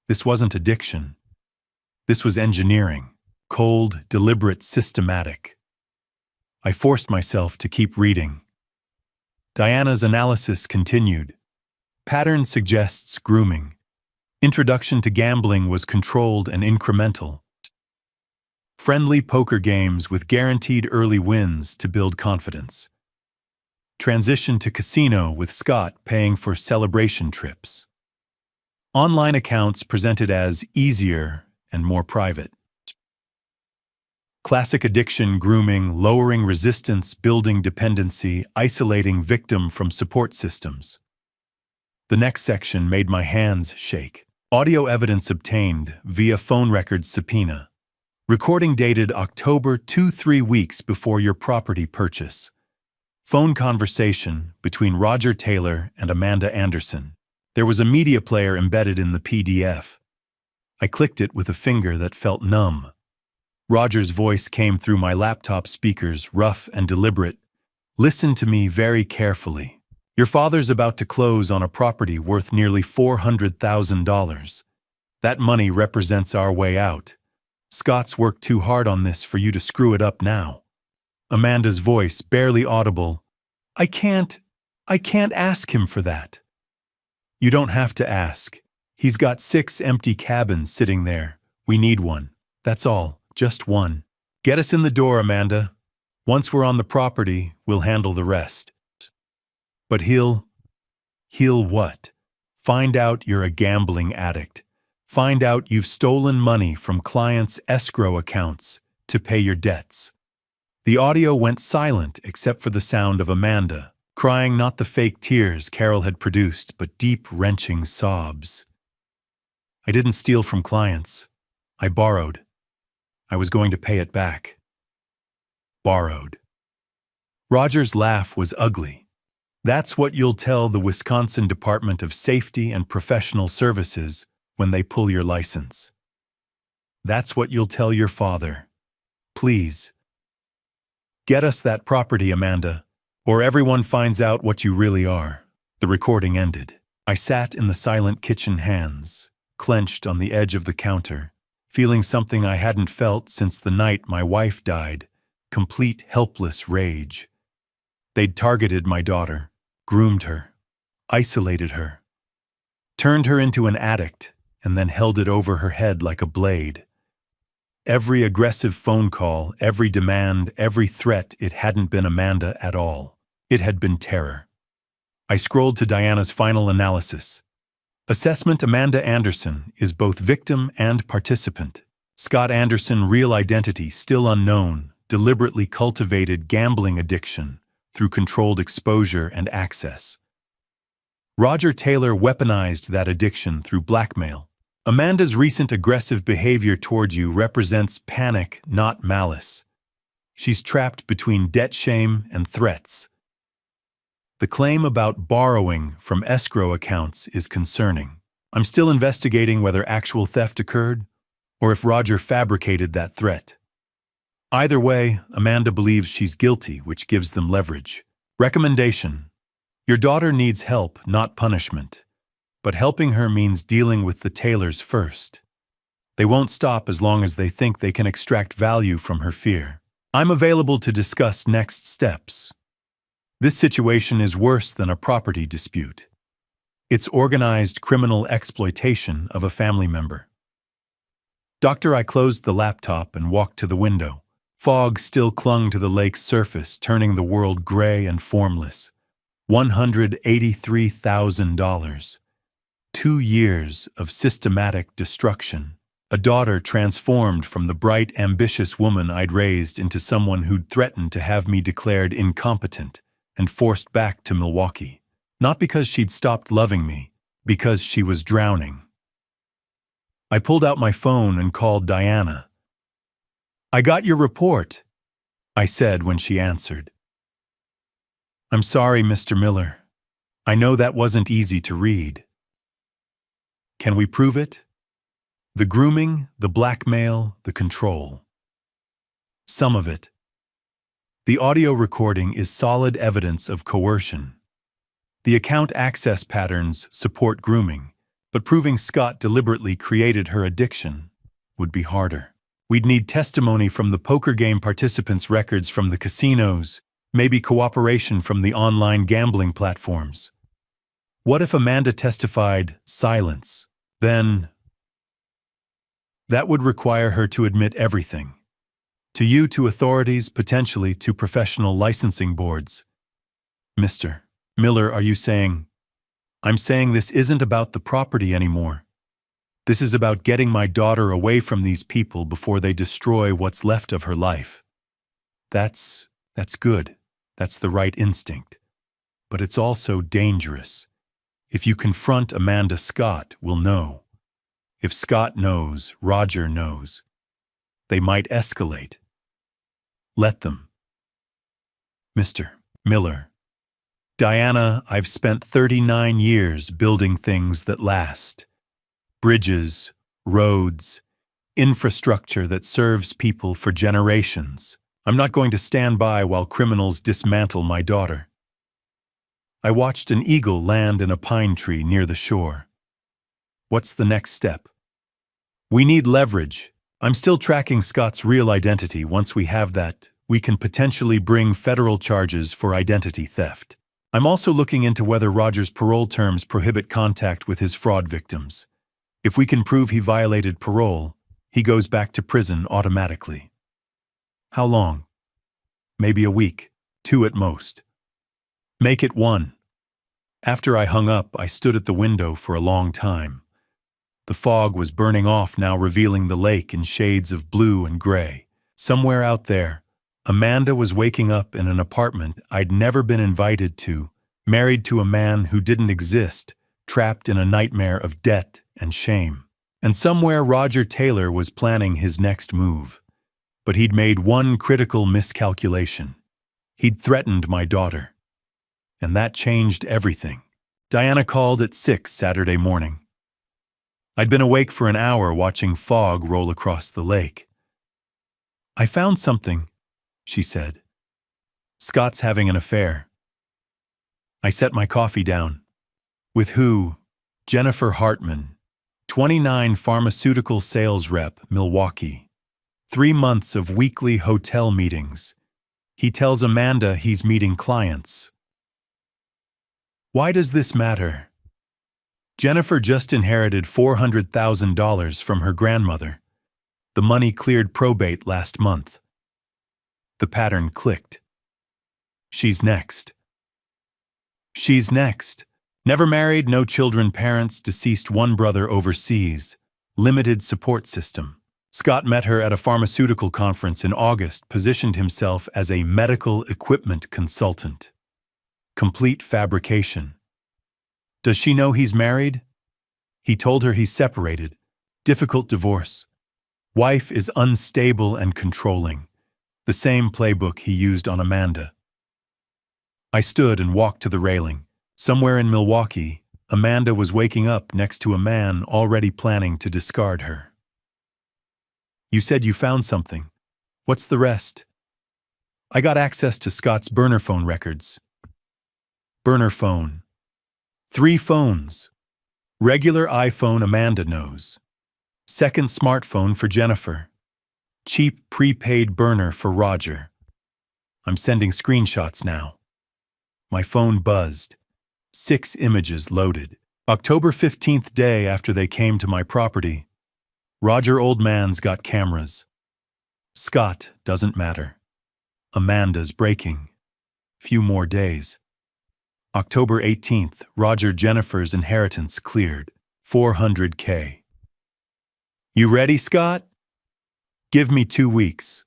This wasn't addiction. This was engineering. Cold, deliberate, systematic. I forced myself to keep reading. Diana's analysis continued. Pattern suggests grooming. Introduction to gambling was controlled and incremental. Friendly poker games with guaranteed early wins to build confidence. Transition to casino with Scott paying for celebration trips. Online accounts presented as easier and more private. Classic addiction grooming, lowering resistance, building dependency, isolating victim from support systems. The next section made my hands shake. Audio evidence obtained via phone records subpoena. Recording dated October 2-3 weeks before your property purchase. Phone conversation between Roger Taylor and Amanda Anderson. There was a media player embedded in the PDF. I clicked it with a finger that felt numb. Roger's voice came through my laptop speakers, rough and deliberate. Listen to me very carefully. Your father's about to close on a property worth nearly $400,000. That money represents our way out. Scott's worked too hard on this for you to screw it up now. Amanda's voice, barely audible. I can't ask him for that. You don't have to ask. He's got 6 empty cabins sitting there. We need one. That's all. Just one. Get us in the door, Amanda. Once we're on the property, we'll handle the rest. But he'll what? Find out you're a gambling addict. Find out you've stolen money from clients' escrow accounts to pay your debts. The audio went silent except for the sound of Amanda, crying not the fake tears Carol had produced, but deep, wrenching sobs. I didn't steal from clients. I borrowed. I was going to pay it back. Borrowed. Roger's laugh was ugly. That's what you'll tell the Wisconsin Department of Safety and Professional Services when they pull your license. That's what you'll tell your father. Please. Get us that property, Amanda, or everyone finds out what you really are. The recording ended. I sat in the silent kitchen, hands clenched on the edge of the counter, feeling something I hadn't felt since the night my wife died, complete helpless rage. They'd targeted my daughter, groomed her, isolated her, turned her into an addict, and then held it over her head like a blade. Every aggressive phone call, every demand, every threat, it hadn't been Amanda at all. It had been terror. I scrolled to Diana's final analysis. Assessment: Amanda Anderson is both victim and participant. Scott Anderson, real identity still unknown, deliberately cultivated gambling addiction through controlled exposure and access. Roger Taylor weaponized that addiction through blackmail. Amanda's recent aggressive behavior towards you represents panic, not malice. She's trapped between debt shame and threats. The claim about borrowing from escrow accounts is concerning. I'm still investigating whether actual theft occurred or if Roger fabricated that threat. Either way, Amanda believes she's guilty, which gives them leverage. Recommendation: your daughter needs help, not punishment. But helping her means dealing with the Taylors first. They won't stop as long as they think they can extract value from her fear. I'm available to discuss next steps. This situation is worse than a property dispute. It's organized criminal exploitation of a family member. Doctor, I closed the laptop and walked to the window. Fog still clung to the lake's surface, turning the world gray and formless. $183,000. 2 years of systematic destruction. A daughter transformed from the bright, ambitious woman I'd raised into someone who'd threatened to have me declared incompetent and forced back to Milwaukee. Not because she'd stopped loving me, because she was drowning. I pulled out my phone and called Diana. I got your report, I said when she answered. I'm sorry, Mr. Miller. I know that wasn't easy to read. Can we prove it? The grooming, the blackmail, the control. Some of it. The audio recording is solid evidence of coercion. The account access patterns support grooming, but proving Scott deliberately created her addiction would be harder. We'd need testimony from the poker game participants' records from the casinos, maybe cooperation from the online gambling platforms. What if Amanda testified silence? Then that would require her to admit everything. To you, to authorities, potentially to professional licensing boards. Mr. Miller, are you saying? I'm saying this isn't about the property anymore. This is about getting my daughter away from these people before they destroy what's left of her life. That's good. That's the right instinct. But it's also dangerous. If you confront Amanda, Scott will know. If Scott knows, Roger knows. They might escalate. Let them. Mr. Miller. Diana, I've spent 39 years building things that last. Bridges, roads, infrastructure that serves people for generations. I'm not going to stand by while criminals dismantle my daughter. I watched an eagle land in a pine tree near the shore. What's the next step? We need leverage. I'm still tracking Scott's real identity. Once we have that, we can potentially bring federal charges for identity theft. I'm also looking into whether Roger's parole terms prohibit contact with his fraud victims. If we can prove he violated parole, he goes back to prison automatically. How long? Maybe a week, 2 at most. Make it 1. After I hung up, I stood at the window for a long time. The fog was burning off now, revealing the lake in shades of blue and gray. Somewhere out there, Amanda was waking up in an apartment I'd never been invited to, married to a man who didn't exist, trapped in a nightmare of debt and shame. And somewhere Roger Taylor was planning his next move. But he'd made one critical miscalculation. He'd threatened my daughter. And that changed everything. Diana called at 6 Saturday morning. I'd been awake for an hour watching fog roll across the lake. I found something, she said. Scott's having an affair. I set my coffee down. With who? Jennifer Hartman, 29, pharmaceutical sales rep, Milwaukee. 3 months of weekly hotel meetings. He tells Amanda he's meeting clients. Why does this matter? Jennifer just inherited $400,000 from her grandmother. The money cleared probate last month. The pattern clicked. She's next. She's next. Never married, no children, parents, deceased, 1 brother overseas. Limited support system. Scott met her at a pharmaceutical conference in August, positioned himself as a medical equipment consultant. Complete fabrication. Does she know he's married? He told her he's separated. Difficult divorce. Wife is unstable and controlling. The same playbook he used on Amanda. I stood and walked to the railing. Somewhere in Milwaukee, Amanda was waking up next to a man already planning to discard her. You said you found something. What's the rest? I got access to Scott's burner phone records. Burner phone. 3 phones. Regular iPhone Amanda knows. Second smartphone for Jennifer. Cheap prepaid burner for Roger. I'm sending screenshots now. My phone buzzed. 6 images loaded. October 15th day after they came to my property. Roger Oldman's got cameras. Scott doesn't matter. Amanda's breaking. Few more days. October 18th, Roger Jennifer's inheritance cleared. $400K. You ready, Scott? Give me 2 weeks.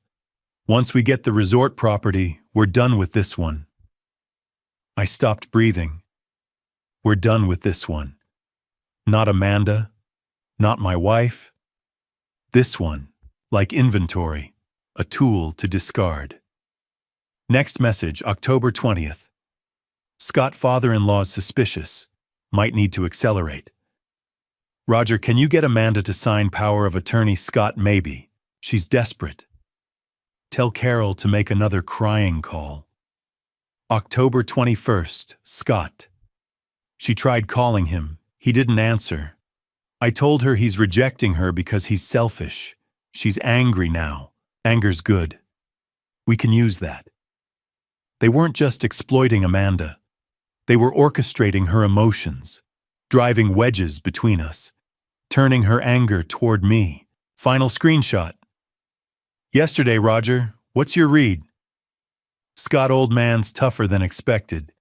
Once we get the resort property, we're done with this one. I stopped breathing. We're done with this one. Not Amanda. Not my wife. This one, like inventory, a tool to discard. Next message, October 20th. Scott father-in-law's suspicious. Might need to accelerate. Roger, can you get Amanda to sign power of attorney? Scott, maybe. She's desperate. Tell Carol to make another crying call. October 21st, Scott. She tried calling him. He didn't answer. I told her he's rejecting her because he's selfish. She's angry now. Anger's good. We can use that. They weren't just exploiting Amanda. They were orchestrating her emotions, driving wedges between us, turning her anger toward me. Final screenshot. Yesterday, Roger, what's your read? Scott Oldman's tougher than expected.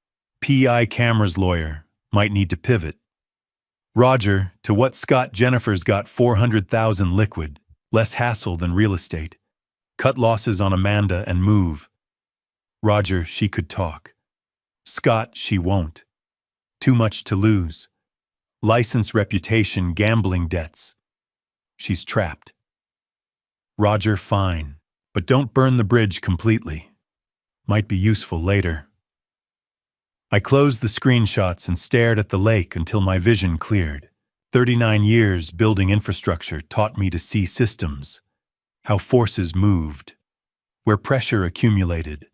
PI Cameras lawyer. Might need to pivot. Roger, to what Scott? Jennifer's got $400,000 liquid. Less hassle than real estate. Cut losses on Amanda and move. Roger, she could talk. Scott, she won't. Too much to lose. License, reputation, gambling debts. She's trapped. Roger, fine. But don't burn the bridge completely. Might be useful later. I closed the screenshots and stared at the lake until my vision cleared. 39 years building infrastructure taught me to see systems, how forces moved, where pressure accumulated,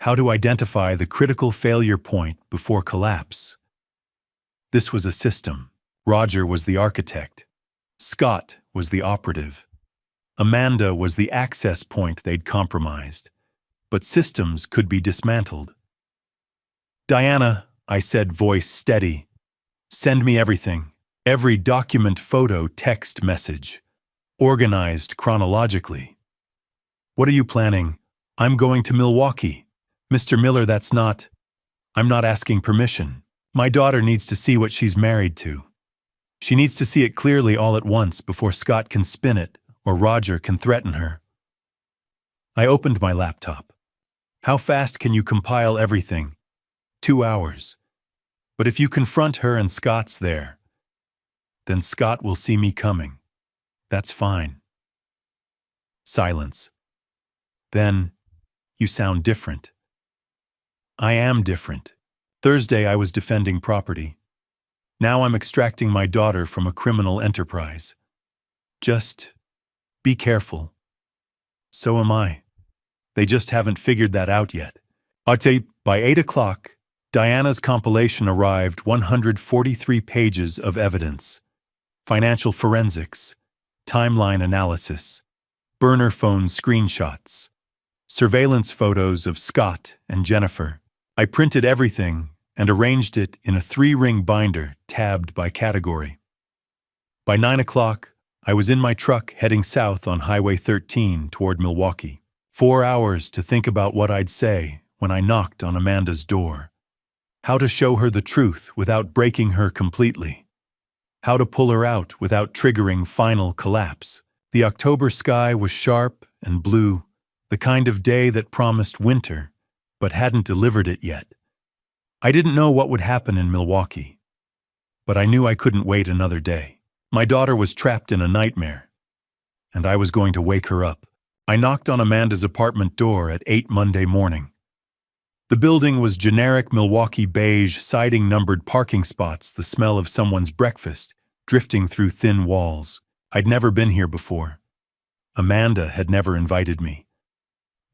how to identify the critical failure point before collapse. This was a system. Roger was the architect. Scott was the operative. Amanda was the access point they'd compromised. But systems could be dismantled. "Diana," I said, voice steady, "send me everything. Every document, photo, text, message. Organized chronologically." "What are you planning?" "I'm going to Milwaukee." "Mr. Miller, I'm not asking permission. My daughter needs to see what she's married to. She needs to see it clearly all at once before Scott can spin it or Roger can threaten her." I opened my laptop. "How fast can you compile everything?" 2 hours. "But if you confront her and Scott's there, then Scott will see me coming. That's fine." Silence. "Then, you sound different." "I am different. Thursday I was defending property. Now I'm extracting my daughter from a criminal enterprise. Just be careful." "So am I. They just haven't figured that out yet." I'd say by 8 o'clock, Diana's compilation arrived. 143 pages of evidence. Financial forensics, timeline analysis, burner phone screenshots, surveillance photos of Scott and Jennifer. I printed everything and arranged it in a 3-ring binder tabbed by category. By 9 o'clock, I was in my truck heading south on Highway 13 toward Milwaukee. 4 hours to think about what I'd say when I knocked on Amanda's door. How to show her the truth without breaking her completely. How to pull her out without triggering final collapse. The October sky was sharp and blue, the kind of day that promised winter, but hadn't delivered it yet. I didn't know what would happen in Milwaukee, but I knew I couldn't wait another day. My daughter was trapped in a nightmare, and I was going to wake her up. I knocked on Amanda's apartment door at 8 Monday morning. The building was generic Milwaukee beige, siding-numbered parking spots, the smell of someone's breakfast drifting through thin walls. I'd never been here before. Amanda had never invited me.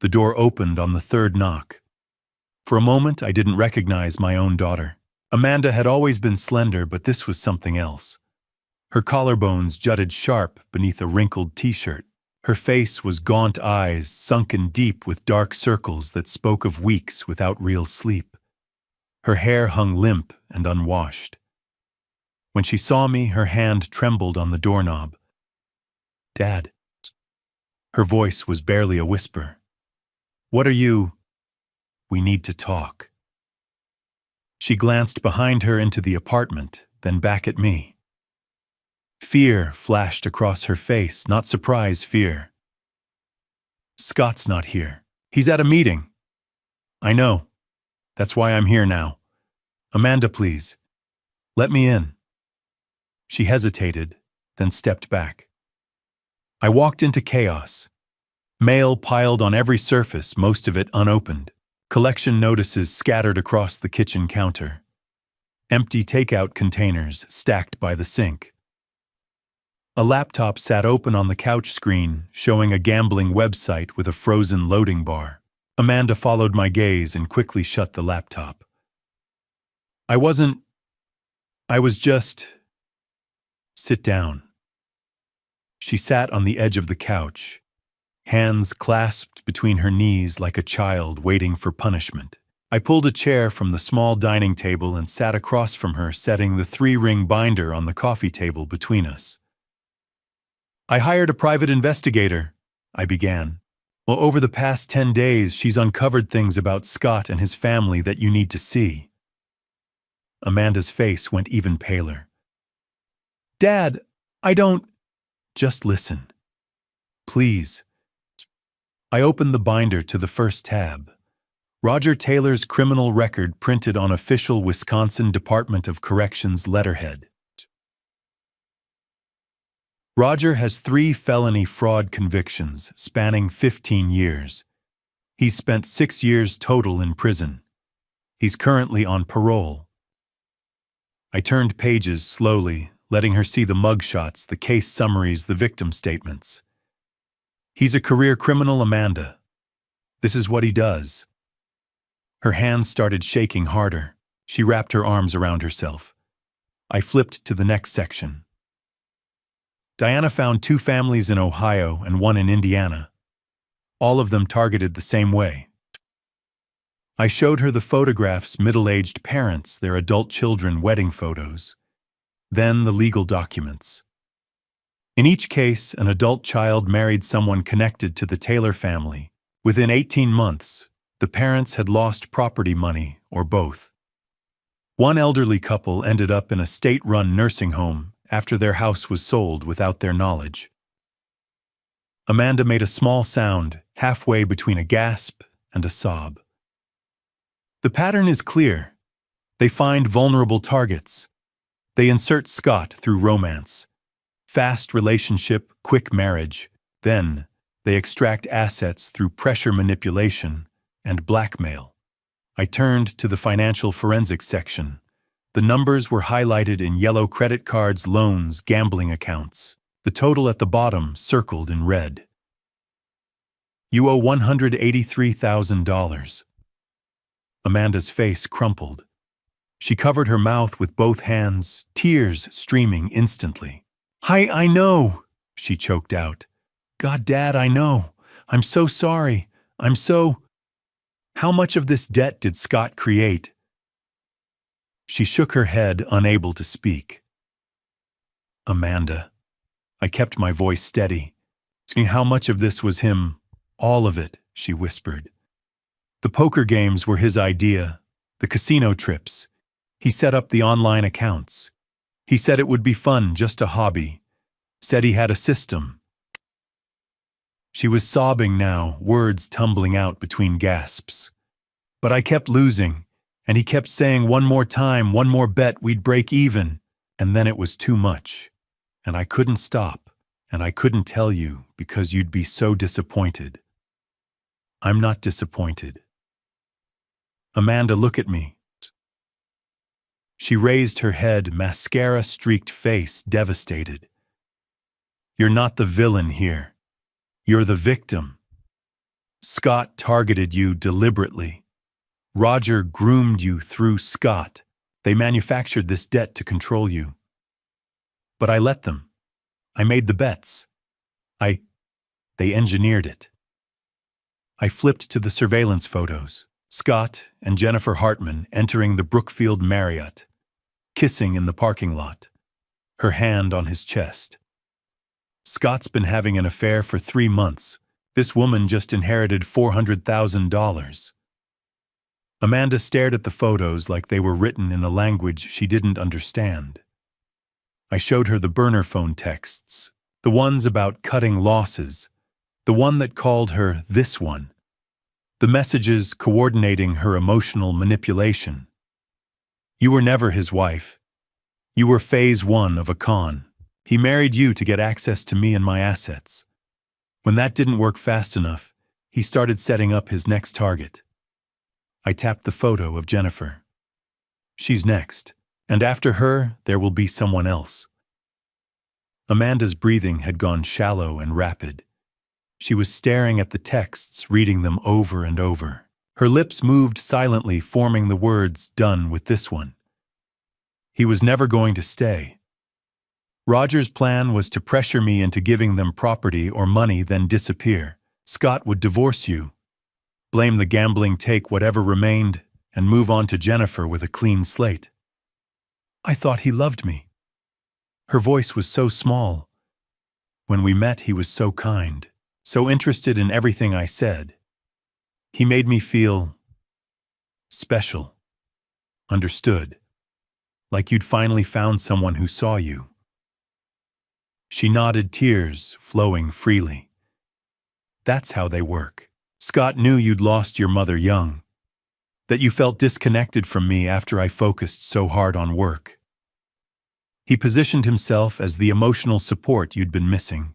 The door opened on the 3rd knock. For a moment, I didn't recognize my own daughter. Amanda had always been slender, but this was something else. Her collarbones jutted sharp beneath a wrinkled t-shirt. Her face was gaunt eyes sunken deep with dark circles that spoke of weeks without real sleep. Her hair hung limp and unwashed. When she saw me, her hand trembled on the doorknob. "Dad." Her voice was barely a whisper. "What are you?" "We need to talk." She glanced behind her into the apartment, then back at me. Fear flashed across her face, not surprise, fear. "Scott's not here. He's at a meeting." "I know. That's why I'm here now. Amanda, please. Let me in." She hesitated, then stepped back. I walked into chaos. Mail piled on every surface, most of it unopened. Collection notices scattered across the kitchen counter. Empty takeout containers stacked by the sink. A laptop sat open on the couch screen, showing a gambling website with a frozen loading bar. Amanda followed my gaze and quickly shut the laptop. I was just... "Sit down." She sat on the edge of the couch, hands clasped between her knees like a child waiting for punishment. I pulled a chair from the small dining table and sat across from her, setting the 3-ring binder on the coffee table between us. "I hired a private investigator," I began. "Well, over the past 10 days, she's uncovered things about Scott and his family that you need to see." Amanda's face went even paler. "Dad, I don't..." "Just listen. Please." I opened the binder to the first tab. Roger Taylor's criminal record printed on official Wisconsin Department of Corrections letterhead. Roger has 3 felony fraud convictions spanning 15 years. He's spent 6 years total in prison. He's currently on parole. I turned pages slowly, letting her see the mugshots, the case summaries, the victim statements. He's a career criminal, Amanda. This is what he does. Her hands started shaking harder. She wrapped her arms around herself. I flipped to the next section. Diana found 2 families in Ohio and 1 in Indiana. All of them targeted the same way. I showed her the photographs, middle-aged parents, their adult children, wedding photos. Then the legal documents. In each case, an adult child married someone connected to the Taylor family. Within 18 months, the parents had lost property money, or both. One elderly couple ended up in a state-run nursing home after their house was sold without their knowledge. Amanda made a small sound, halfway between a gasp and a sob. The pattern is clear. They find vulnerable targets. They insert Scott through romance. Fast relationship, quick marriage. Then, they extract assets through pressure manipulation and blackmail. I turned to the financial forensics section. The numbers were highlighted in yellow: credit cards, loans, gambling accounts. The total at the bottom circled in red. You owe $183,000. Amanda's face crumpled. She covered her mouth with both hands, tears streaming instantly. I know, she choked out. God, Dad, I know. I'm so sorry. How much of this debt did Scott create? She shook her head, unable to speak. Amanda. I kept my voice steady. Asking how much of this was him. All of it, she whispered. The poker games were his idea, the casino trips. He set up the online accounts. He said it would be fun, just a hobby. Said he had a system. She was sobbing now, words tumbling out between gasps. But I kept losing, and he kept saying one more time, one more bet, we'd break even. And then it was too much. And I couldn't stop, and I couldn't tell you because you'd be so disappointed. I'm not disappointed. Amanda, look at me. She raised her head, mascara-streaked face, devastated. You're not the villain here. You're the victim. Scott targeted you deliberately. Roger groomed you through Scott. They manufactured this debt to control you. But I let them. I made the bets. They engineered it. I flipped to the surveillance photos. Scott and Jennifer Hartman entering the Brookfield Marriott, kissing in the parking lot, her hand on his chest. Scott's been having an affair for 3 months. This woman just inherited $400,000. Amanda stared at the photos like they were written in a language she didn't understand. I showed her the burner phone texts, the ones about cutting losses, the one that called her this one, the messages coordinating her emotional manipulation. You were never his wife. You were phase 1 of a con. He married you to get access to me and my assets. When that didn't work fast enough, he started setting up his next target. I tapped the photo of Jennifer. She's next, and after her, there will be someone else. Amanda's breathing had gone shallow and rapid. She was staring at the texts, reading them over and over. Her lips moved silently, forming the words, done with this one. He was never going to stay. Roger's plan was to pressure me into giving them property or money, then disappear. Scott would divorce you, blame the gambling, take whatever remained, and move on to Jennifer with a clean slate. I thought he loved me. Her voice was so small. When we met, he was so kind, so interested in everything I said. He made me feel special, understood, like you'd finally found someone who saw you. She nodded, tears flowing freely. That's how they work. Scott knew you'd lost your mother young, that you felt disconnected from me after I focused so hard on work. He positioned himself as the emotional support you'd been missing.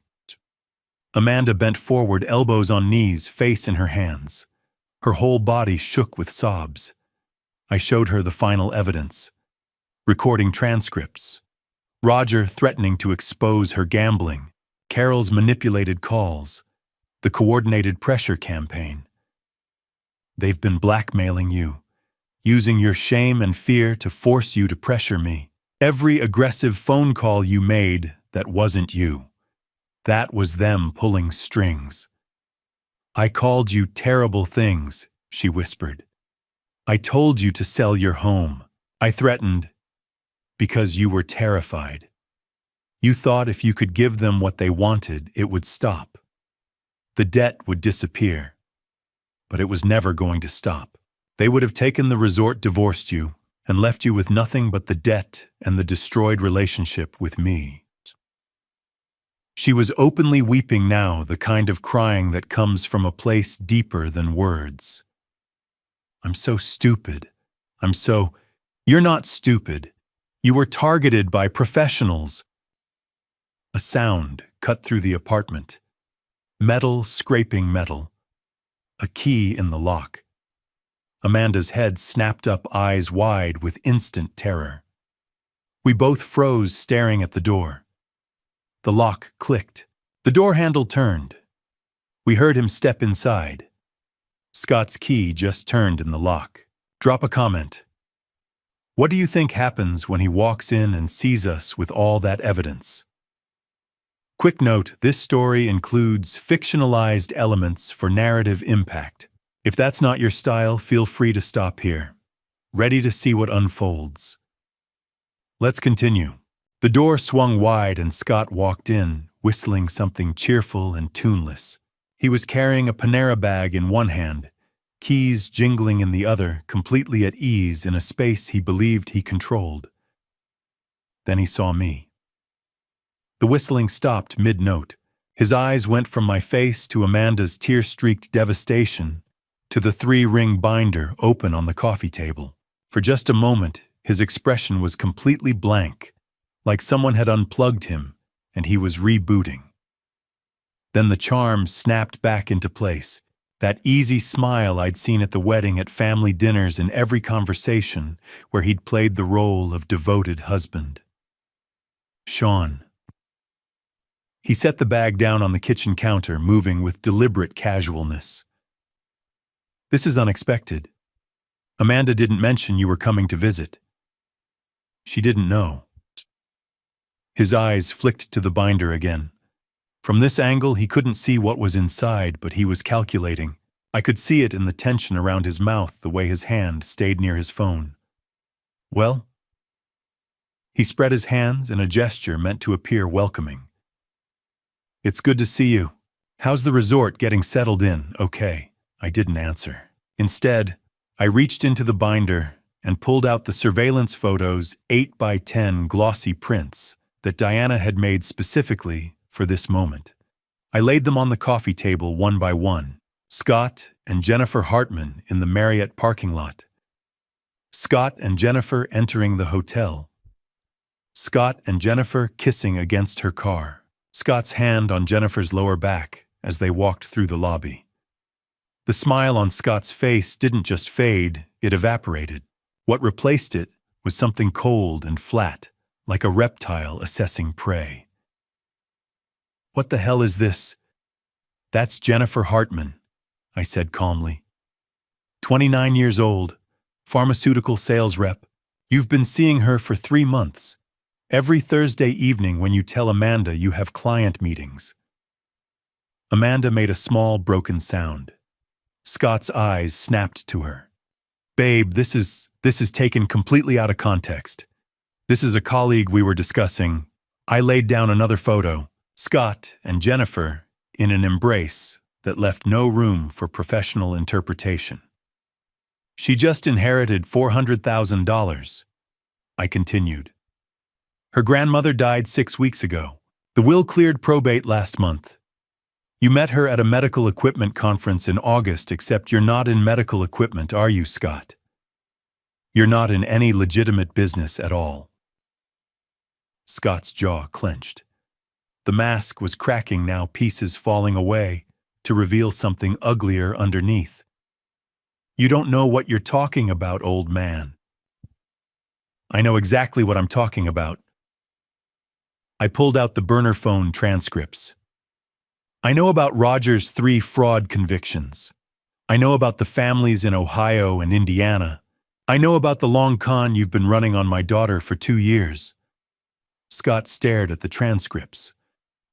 Amanda bent forward, elbows on knees, face in her hands. Her whole body shook with sobs. I showed her the final evidence. Recording transcripts. Roger threatening to expose her gambling. Carol's manipulated calls. The coordinated pressure campaign. They've been blackmailing you, using your shame and fear to force you to pressure me. Every aggressive phone call you made that wasn't you. That was them pulling strings. I called you terrible things, she whispered. I told you to sell your home. I threatened because you were terrified. You thought if you could give them what they wanted, it would stop. The debt would disappear. But it was never going to stop. They would have taken the resort, divorced you, and left you with nothing but the debt and the destroyed relationship with me. She was openly weeping now, the kind of crying that comes from a place deeper than words. I'm so stupid. You're not stupid. You were targeted by professionals. A sound cut through the apartment. Metal scraping metal. A key in the lock. Amanda's head snapped up, eyes wide with instant terror. We both froze, staring at the door. The lock clicked. The door handle turned. We heard him step inside. Scott's key just turned in the lock. Drop a comment. What do you think happens when he walks in and sees us with all that evidence? Quick note, this story includes fictionalized elements for narrative impact. If that's not your style, feel free to stop here. Ready to see what unfolds. Let's continue. The door swung wide and Scott walked in, whistling something cheerful and tuneless. He was carrying a Panera bag in one hand, keys jingling in the other, completely at ease in a space he believed he controlled. Then he saw me. The whistling stopped mid-note. His eyes went from my face to Amanda's tear-streaked devastation to the 3-ring binder open on the coffee table. For just a moment, his expression was completely blank, like someone had unplugged him and he was rebooting. Then the charm snapped back into place. That easy smile I'd seen at the wedding, at family dinners, in every conversation where he'd played the role of devoted husband. Sean. He set the bag down on the kitchen counter, moving with deliberate casualness. This is unexpected. Amanda didn't mention you were coming to visit. She didn't know. His eyes flicked to the binder again. From this angle, he couldn't see what was inside, but he was calculating. I could see it in the tension around his mouth, the way his hand stayed near his phone. Well? He spread his hands in a gesture meant to appear welcoming. It's good to see you. How's the resort getting settled in? Okay. I didn't answer. Instead, I reached into the binder and pulled out the surveillance photos, 8x10 glossy prints that Diana had made specifically for this moment. I laid them on the coffee table one by one. Scott and Jennifer Hartman in the Marriott parking lot. Scott and Jennifer entering the hotel. Scott and Jennifer kissing against her car. Scott's hand on Jennifer's lower back as they walked through the lobby. The smile on Scott's face didn't just fade, it evaporated. What replaced it was something cold and flat, like a reptile assessing prey. What the hell is this? That's Jennifer Hartman, I said calmly. 29 years old, pharmaceutical sales rep. You've been seeing her for 3 months. Every Thursday evening when you tell Amanda you have client meetings. Amanda made a small, broken sound. Scott's eyes snapped to her. Babe, this is taken completely out of context. This is a colleague we were discussing. I laid down another photo, Scott and Jennifer, in an embrace that left no room for professional interpretation. She just inherited $400,000, I continued. Her grandmother died 6 weeks ago. The will cleared probate last month. You met her at a medical equipment conference in August, except you're not in medical equipment, are you, Scott? You're not in any legitimate business at all. Scott's jaw clenched. The mask was cracking now, pieces falling away, to reveal something uglier underneath. You don't know what you're talking about, old man. I know exactly what I'm talking about. I pulled out the burner phone transcripts. I know about Roger's 3 fraud convictions. I know about the families in Ohio and Indiana. I know about the long con you've been running on my daughter for 2 years. Scott stared at the transcripts,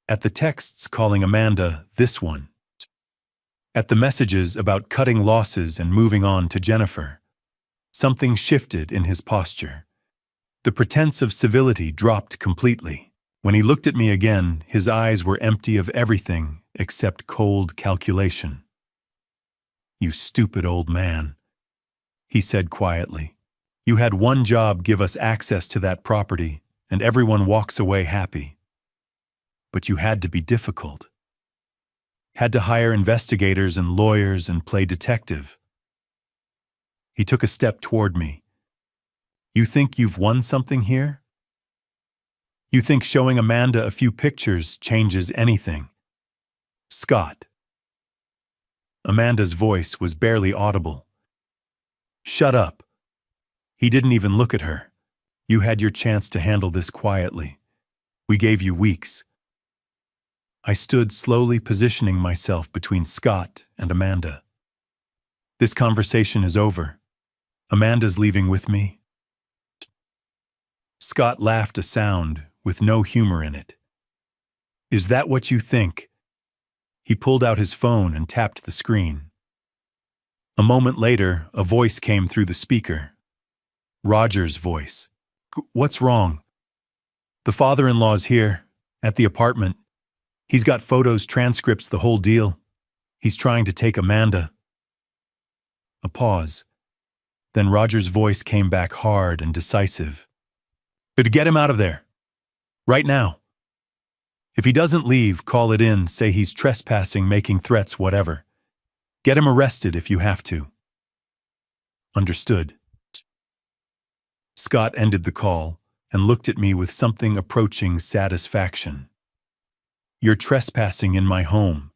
at the texts calling Amanda this one, at the messages about cutting losses and moving on to Jennifer. Something shifted in his posture. The pretense of civility dropped completely. When he looked at me again, his eyes were empty of everything except cold calculation. You stupid old man, he said quietly. You had one job: give us access to that property, and everyone walks away happy. But you had to be difficult. Had to hire investigators and lawyers and play detective. He took a step toward me. You think you've won something here? You think showing Amanda a few pictures changes anything? Scott. Amanda's voice was barely audible. Shut up. He didn't even look at her. You had your chance to handle this quietly. We gave you weeks. I stood slowly positioning myself between Scott and Amanda. This conversation is over. Amanda's leaving with me. Scott laughed a sound with no humor in it. Is that what you think? He pulled out his phone and tapped the screen. A moment later, a voice came through the speaker. Roger's voice. What's wrong? The father-in-law's here, at the apartment. He's got photos, transcripts, the whole deal. He's trying to take Amanda. A pause. Then Roger's voice came back hard and decisive. But get him out of there. Right now. If he doesn't leave, call it in, say he's trespassing, making threats, whatever. Get him arrested if you have to. Understood. Scott ended the call and looked at me with something approaching satisfaction. You're trespassing in my home.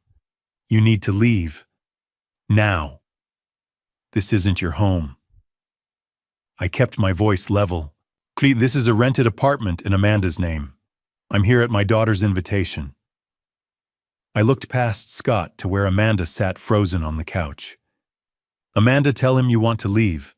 You need to leave. Now. This isn't your home. I kept my voice level. This is a rented apartment in Amanda's name. I'm here at my daughter's invitation. I looked past Scott to where Amanda sat frozen on the couch. Amanda, tell him you want to leave.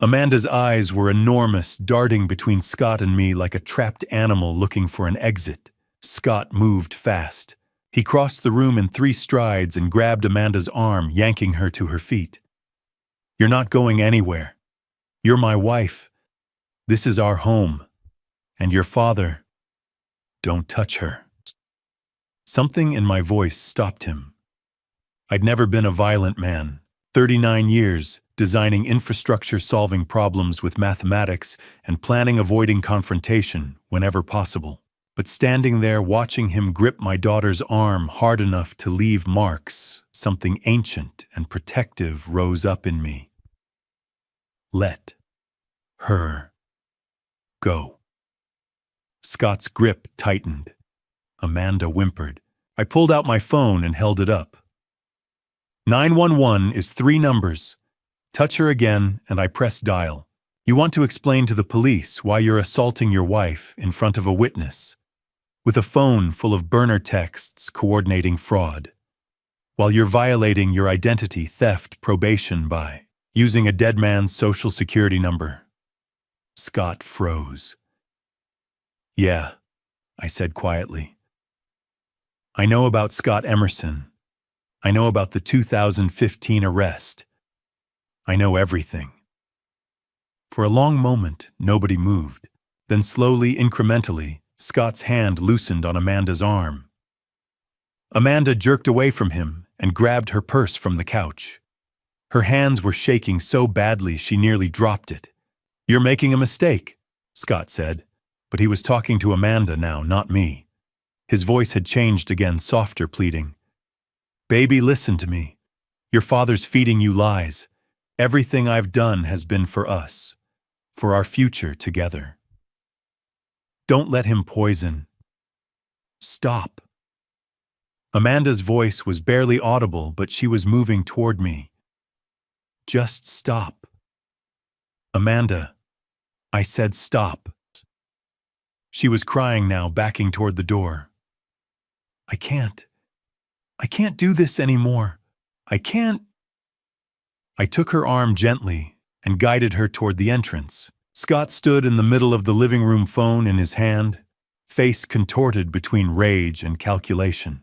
Amanda's eyes were enormous, darting between Scott and me like a trapped animal looking for an exit. Scott moved fast. He crossed the room in 3 strides and grabbed Amanda's arm, yanking her to her feet. You're not going anywhere. You're my wife. This is our home. And your father. Don't touch her. Something in my voice stopped him. I'd never been a violent man. 39 years, designing infrastructure, solving problems with mathematics, and planning avoiding confrontation whenever possible. But standing there watching him grip my daughter's arm hard enough to leave marks, something ancient and protective rose up in me. Let her go. Scott's grip tightened. Amanda whimpered. I pulled out my phone and held it up. 911 is 3 numbers. Touch her again, and I press dial. You want to explain to the police why you're assaulting your wife in front of a witness, with a phone full of burner texts coordinating fraud, while you're violating your identity theft probation by using a dead man's social security number. Scott froze. Yeah, I said quietly. I know about Scott Emerson. I know about the 2015 arrest. I know everything. For a long moment, nobody moved. Then slowly, incrementally, Scott's hand loosened on Amanda's arm. Amanda jerked away from him and grabbed her purse from the couch. Her hands were shaking so badly she nearly dropped it. You're making a mistake, Scott said, but he was talking to Amanda now, not me. His voice had changed again, softer, pleading. Baby, listen to me. Your father's feeding you lies. Everything I've done has been for us, for our future together. Don't let him poison. Stop. Amanda's voice was barely audible, but she was moving toward me. Just stop. Amanda. I said stop. She was crying now, backing toward the door. I can't do this anymore. I can't. I took her arm gently and guided her toward the entrance. Scott stood in the middle of the living room, phone in his hand, face contorted between rage and calculation.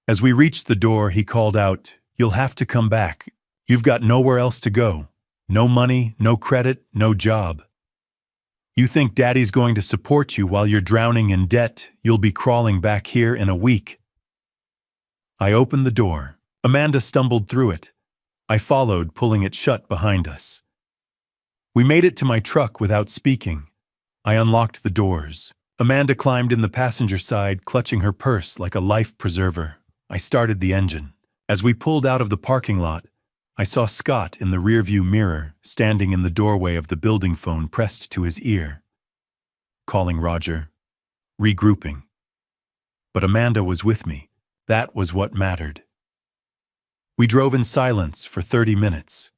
As we reached the door, he called out, "You'll have to come back. You've got nowhere else to go. No money, no credit, no job. You think Daddy's going to support you while you're drowning in debt? You'll be crawling back here in a week." I opened the door. Amanda stumbled through it. I followed, pulling it shut behind us. We made it to my truck without speaking. I unlocked the doors. Amanda climbed in the passenger side, clutching her purse like a life preserver. I started the engine. As we pulled out of the parking lot, I saw Scott in the rearview mirror, standing in the doorway of the building, phone pressed to his ear. Calling Roger. Regrouping. But Amanda was with me. That was what mattered. We drove in silence for 30 minutes.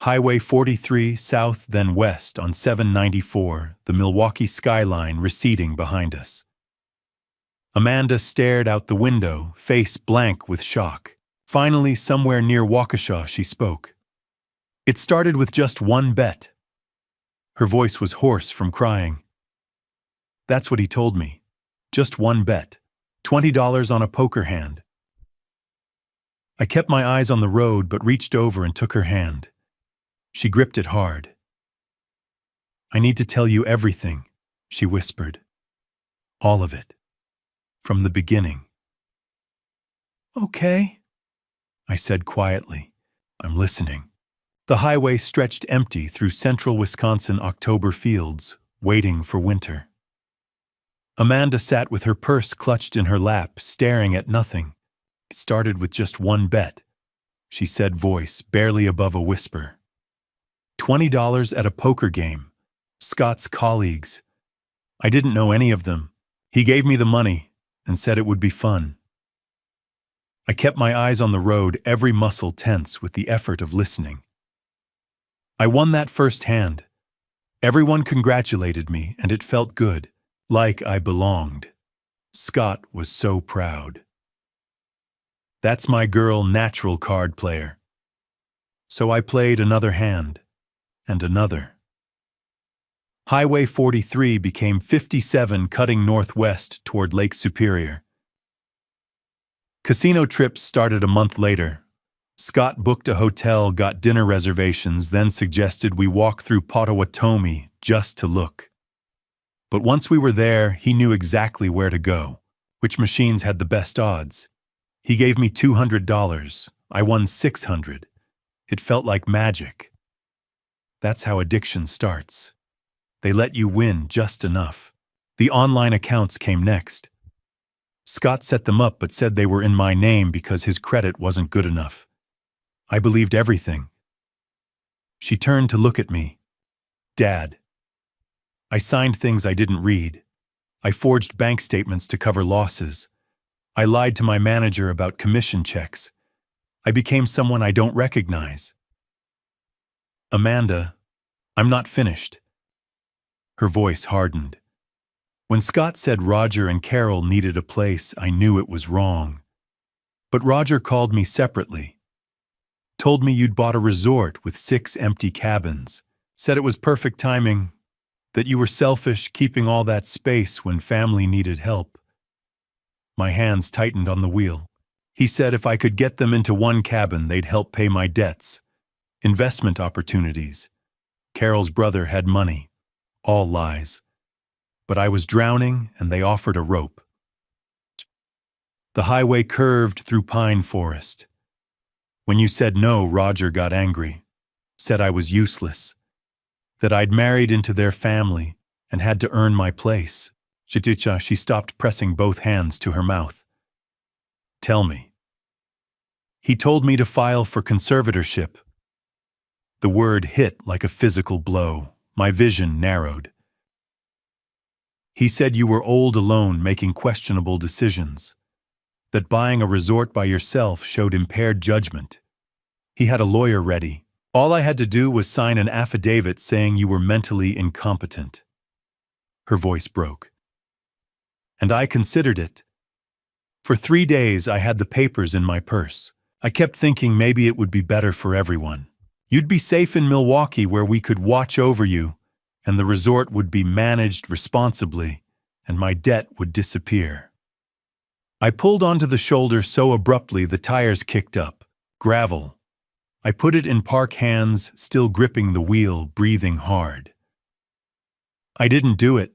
Highway 43 south then west on 794, the Milwaukee skyline receding behind us. Amanda stared out the window, face blank with shock. Finally, somewhere near Waukesha, she spoke. It started with just one bet. Her voice was hoarse from crying. That's what he told me. Just one bet. $20 on a poker hand. I kept my eyes on the road but reached over and took her hand. She gripped it hard. I need to tell you everything, she whispered. All of it. From the beginning. Okay, I said quietly. I'm listening. The highway stretched empty through central Wisconsin October fields, waiting for winter. Amanda sat with her purse clutched in her lap, staring at nothing. It started with just one bet, she said, voice barely above a whisper. $20 at a poker game. Scott's colleagues. I didn't know any of them. He gave me the money and said it would be fun. I kept my eyes on the road, every muscle tense with the effort of listening. I won that first hand. Everyone congratulated me, and it felt good, like I belonged. Scott was so proud. That's my girl, natural card player. So I played another hand, and another. Highway 43 became 57, cutting northwest toward Lake Superior. Casino trips started a month later. Scott booked a hotel, got dinner reservations, then suggested we walk through Potawatomi just to look. But once we were there, he knew exactly where to go, which machines had the best odds. He gave me $200. I won $600. It felt like magic. That's how addiction starts. They let you win just enough. The online accounts came next. Scott set them up but said they were in my name because his credit wasn't good enough. I believed everything. She turned to look at me. Dad. I signed things I didn't read. I forged bank statements to cover losses. I lied to my manager about commission checks. I became someone I don't recognize. Amanda, I'm not finished. Her voice hardened. When Scott said Roger and Carol needed a place, I knew it was wrong. But Roger called me separately. Told me you'd bought a resort with 6 empty cabins. Said it was perfect timing. That you were selfish, keeping all that space when family needed help. My hands tightened on the wheel. He said if I could get them into one cabin, they'd help pay my debts. Investment opportunities. Carol's brother had money. All lies. But I was drowning, and they offered a rope. The highway curved through pine forest. When you said no, Roger got angry. Said I was useless. That I'd married into their family and had to earn my place. She stopped, pressing both hands to her mouth. Tell me. He told me to file for conservatorship. The word hit like a physical blow. My vision narrowed. He said you were old alone making questionable decisions, that buying a resort by yourself showed impaired judgment. He had a lawyer ready. All I had to do was sign an affidavit saying you were mentally incompetent. Her voice broke. And I considered it. For 3 days I had the papers in my purse. I kept thinking maybe it would be better for everyone. You'd be safe in Milwaukee where we could watch over you, and the resort would be managed responsibly, and my debt would disappear. I pulled onto the shoulder so abruptly the tires kicked up. Gravel. I put it in park hands, still gripping the wheel, breathing hard. I didn't do it,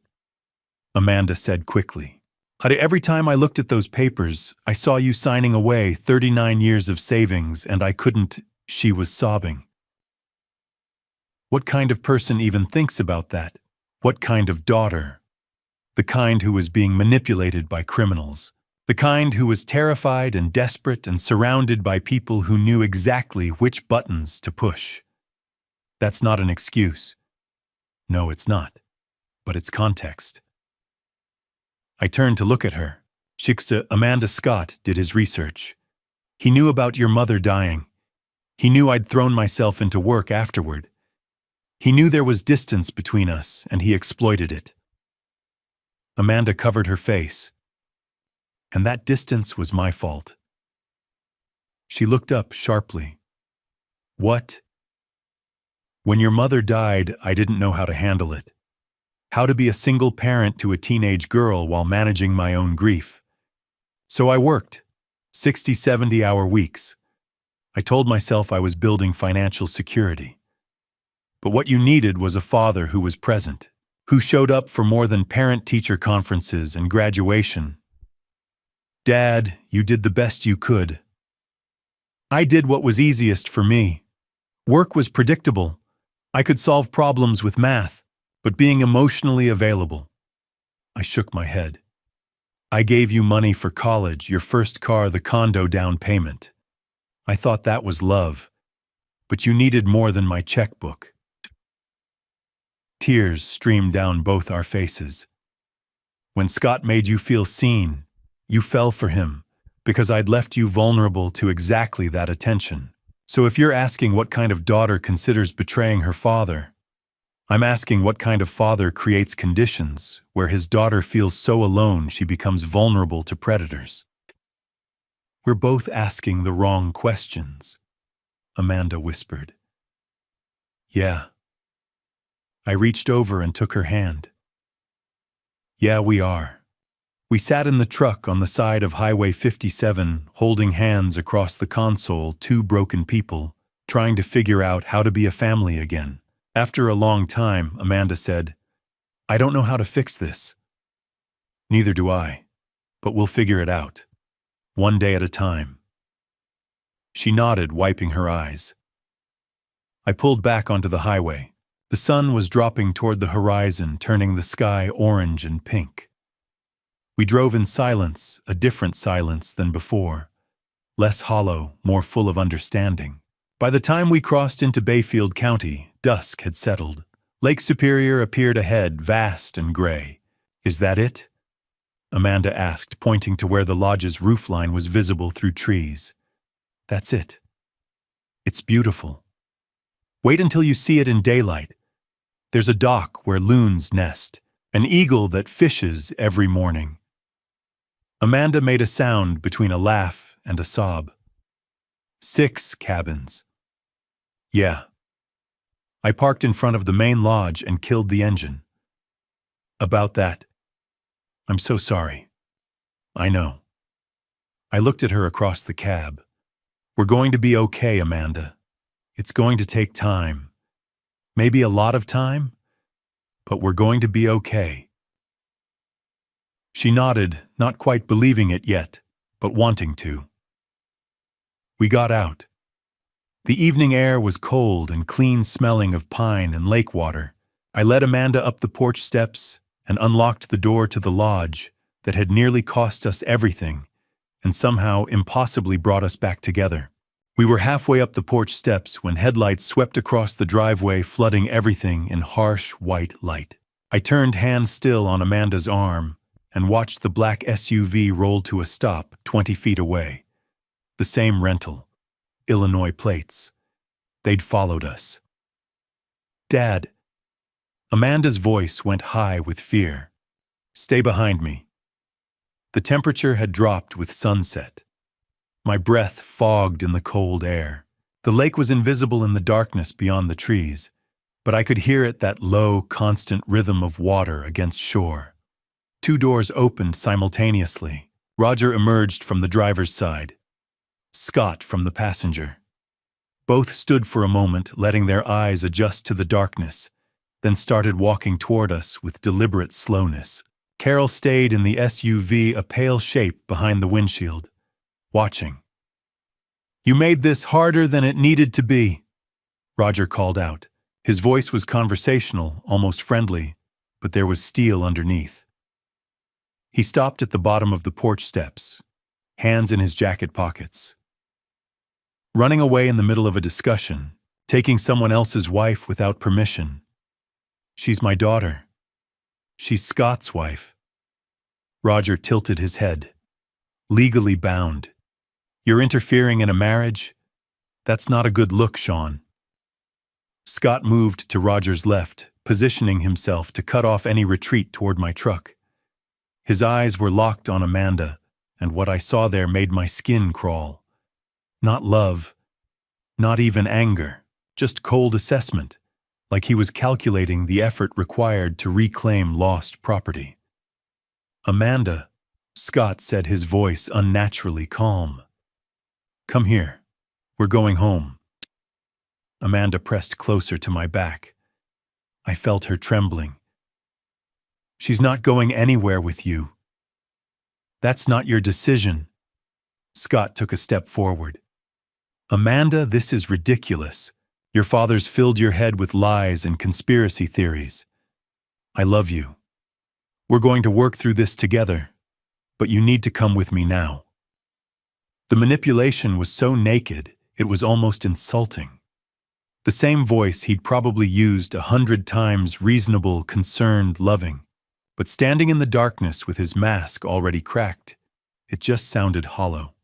Amanda said quickly. Every time I looked at those papers, I saw you signing away 39 years of savings, and I couldn't. She was sobbing. What kind of person even thinks about that? What kind of daughter? The kind who was being manipulated by criminals. The kind who was terrified and desperate and surrounded by people who knew exactly which buttons to push. That's not an excuse. No, it's not. But it's context. I turned to look at her. Amanda Scott did his research. He knew about your mother dying. He knew I'd thrown myself into work afterward. He knew there was distance between us, and he exploited it. Amanda covered her face. And that distance was my fault. She looked up sharply. What? When your mother died, I didn't know how to handle it. How to be a single parent to a teenage girl while managing my own grief. So I worked, 60, 70-hour weeks. I told myself I was building financial security. But what you needed was a father who was present, who showed up for more than parent-teacher conferences and graduation. Dad, you did the best you could. I did what was easiest for me. Work was predictable. I could solve problems with math. But being emotionally available. I shook my head. I gave you money for college, your first car, the condo down payment. I thought that was love. But you needed more than my checkbook. Tears streamed down both our faces. When Scott made you feel seen, you fell for him, because I'd left you vulnerable to exactly that attention. So if you're asking what kind of daughter considers betraying her father, I'm asking what kind of father creates conditions where his daughter feels so alone she becomes vulnerable to predators. We're both asking the wrong questions, Amanda whispered. Yeah. I reached over and took her hand. Yeah, we are. We sat in the truck on the side of Highway 57, holding hands across the console, two broken people, trying to figure out how to be a family again. After a long time, Amanda said, I don't know how to fix this. Neither do I, but we'll figure it out, one day at a time. She nodded, wiping her eyes. I pulled back onto the highway. The sun was dropping toward the horizon, turning the sky orange and pink. We drove in silence, a different silence than before, less hollow, more full of understanding. By the time we crossed into Bayfield County, dusk had settled. Lake Superior appeared ahead, vast and gray. Is that it? Amanda asked, pointing to where the lodge's roofline was visible through trees. That's it. It's beautiful. Wait until you see it in daylight. There's a dock where loons nest, an eagle that fishes every morning. Amanda made a sound between a laugh and a sob. 6 cabins. Yeah. I parked in front of the main lodge and killed the engine. About that. I'm so sorry. I know. I looked at her across the cab. We're going to be okay, Amanda. It's going to take time. Maybe a lot of time, but we're going to be okay. She nodded, not quite believing it yet, but wanting to. We got out. The evening air was cold and clean, smelling of pine and lake water. I led Amanda up the porch steps and unlocked the door to the lodge that had nearly cost us everything and somehow impossibly brought us back together. We were halfway up the porch steps when headlights swept across the driveway, flooding everything in harsh white light. I turned hand still on Amanda's arm and watched the black SUV roll to a stop 20 feet away. The same rental, Illinois plates. They'd followed us. Dad. Amanda's voice went high with fear. Stay behind me. The temperature had dropped with sunset. My breath fogged in the cold air. The lake was invisible in the darkness beyond the trees, but I could hear it, that low, constant rhythm of water against shore. 2 doors opened simultaneously. Roger emerged from the driver's side. Scott from the passenger. Both stood for a moment, letting their eyes adjust to the darkness, then started walking toward us with deliberate slowness. Carol stayed in the SUV, a pale shape behind the windshield, watching. You made this harder than it needed to be, Roger called out. His voice was conversational, almost friendly, but there was steel underneath. He stopped at the bottom of the porch steps, hands in his jacket pockets. Running away in the middle of a discussion, taking someone else's wife without permission. She's my daughter. She's Scott's wife. Roger tilted his head. Legally bound. You're interfering in a marriage? That's not a good look, Sean. Scott moved to Roger's left, positioning himself to cut off any retreat toward my truck. His eyes were locked on Amanda, and what I saw there made my skin crawl. Not love, not even anger, just cold assessment, like he was calculating the effort required to reclaim lost property. Amanda, Scott said, his voice unnaturally calm. Come here. We're going home. Amanda pressed closer to my back. I felt her trembling. She's not going anywhere with you. That's not your decision. Scott took a step forward. Amanda, this is ridiculous. Your father's filled your head with lies and conspiracy theories. I love you. We're going to work through this together, but you need to come with me now. The manipulation was so naked, it was almost insulting. The same voice he'd probably used 100 times, reasonable, concerned, loving. But standing in the darkness with his mask already cracked, it just sounded hollow.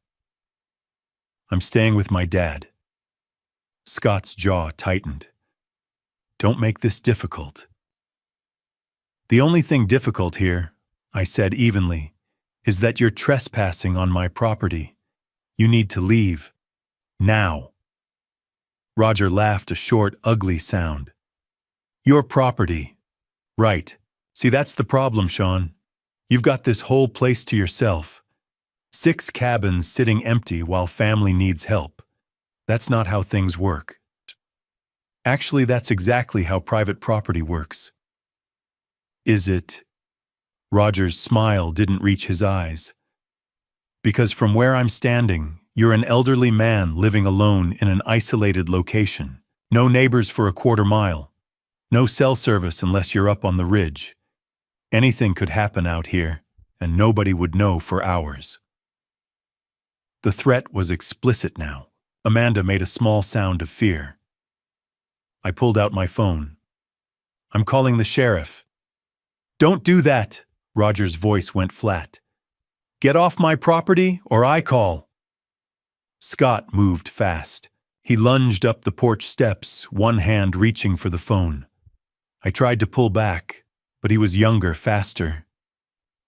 I'm staying with my dad. Scott's jaw tightened. Don't make this difficult. The only thing difficult here, I said evenly, is that you're trespassing on my property. You need to leave. Now. Roger laughed, a short, ugly sound. Your property. Right. See, that's the problem, Sean. You've got this whole place to yourself. 6 cabins sitting empty while family needs help. That's not how things work. Actually, that's exactly how private property works. Is it? Roger's smile didn't reach his eyes. Because from where I'm standing, you're an elderly man living alone in an isolated location. No neighbors for a quarter mile. No cell service unless you're up on the ridge. Anything could happen out here, and nobody would know for hours. The threat was explicit now. Amanda made a small sound of fear. I pulled out my phone. I'm calling the sheriff. Don't do that, Roger's voice went flat. Get off my property or I call. Scott moved fast. He lunged up the porch steps, one hand reaching for the phone. I tried to pull back, but he was younger, faster.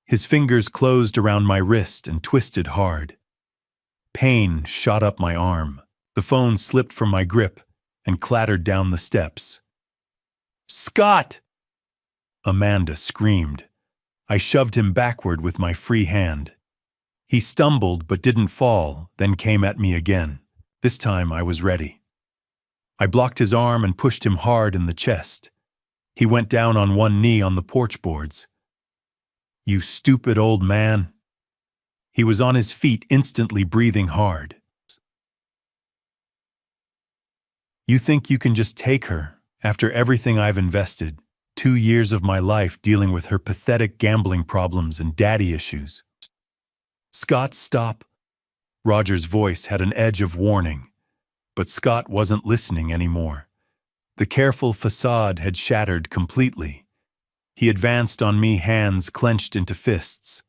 His fingers closed around my wrist and twisted hard. Pain shot up my arm. The phone slipped from my grip and clattered down the steps. Scott! Amanda screamed. I shoved him backward with my free hand. He stumbled but didn't fall, then came at me again. This time I was ready. I blocked his arm and pushed him hard in the chest. He went down on one knee on the porch boards. You stupid old man. He was on his feet, instantly breathing hard. You think you can just take her after everything I've invested, 2 years of my life dealing with her pathetic gambling problems and daddy issues. Scott, stop. Roger's voice had an edge of warning, but Scott wasn't listening anymore. The careful facade had shattered completely. He advanced on me, hands clenched into fists.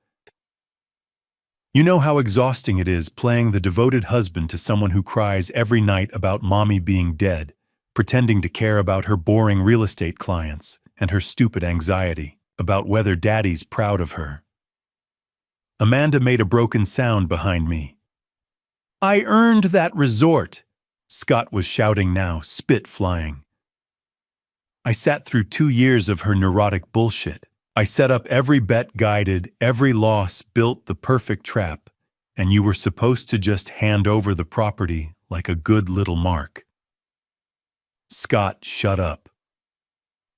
You know how exhausting it is playing the devoted husband to someone who cries every night about mommy being dead, pretending to care about her boring real estate clients and her stupid anxiety about whether daddy's proud of her. Amanda made a broken sound behind me. I earned that resort, Scott was shouting now, spit flying. I sat through 2 years of her neurotic bullshit. I set up every bet, guided every loss, built the perfect trap, and you were supposed to just hand over the property like a good little mark. Scott, shut up.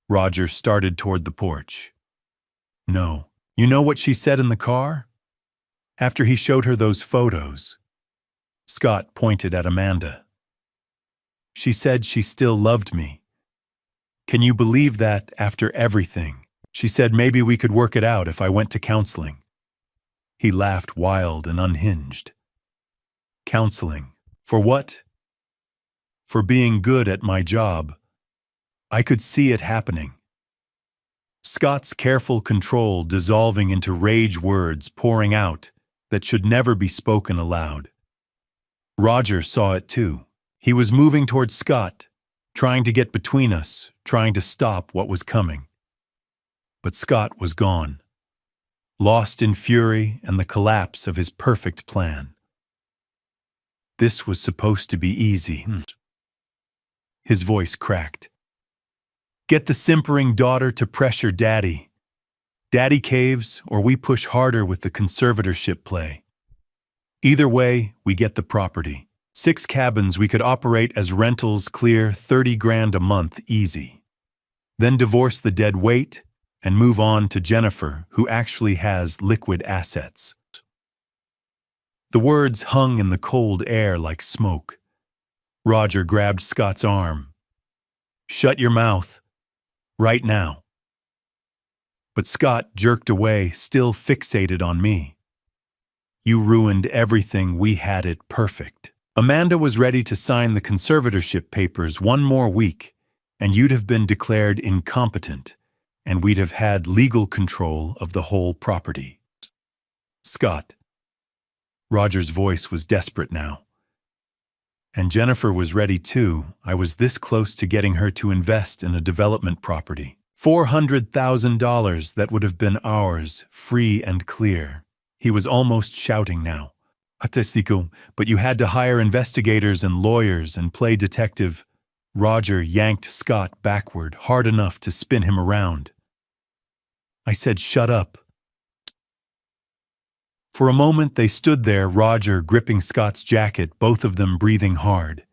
Roger started toward the porch. No. You know what she said in the car? After he showed her those photos. Scott pointed at Amanda. She said she still loved me. Can you believe that after everything? She said maybe we could work it out if I went to counseling. He laughed, wild and unhinged. Counseling? For what? For being good at my job. I could see it happening. Scott's careful control dissolving into rage, words pouring out that should never be spoken aloud. Roger saw it too. He was moving towards Scott, trying to get between us, trying to stop what was coming. But Scott was gone, lost in fury and the collapse of his perfect plan. This was supposed to be easy. His voice cracked. Get the simpering daughter to pressure daddy. Daddy caves, or we push harder with the conservatorship play. Either way, we get the property. 6 cabins we could operate as rentals, clear 30 grand a month, easy. Then divorce the dead weight and move on to Jennifer, who actually has liquid assets. The words hung in the cold air like smoke. Roger grabbed Scott's arm. Shut your mouth. Right now. But Scott jerked away, still fixated on me. You ruined everything. We had it perfect. Amanda was ready to sign the conservatorship papers 1 more week, and you'd have been declared incompetent, and we'd have had legal control of the whole property. Scott. Roger's voice was desperate now. And Jennifer was ready too. I was this close to getting her to invest in a development property. $400,000 that would have been ours, free and clear. He was almost shouting now. But you had to hire investigators and lawyers and play detective. Roger yanked Scott backward, hard enough to spin him around. I said, shut up. For a moment they stood there, Roger gripping Scott's jacket, both of them breathing hard.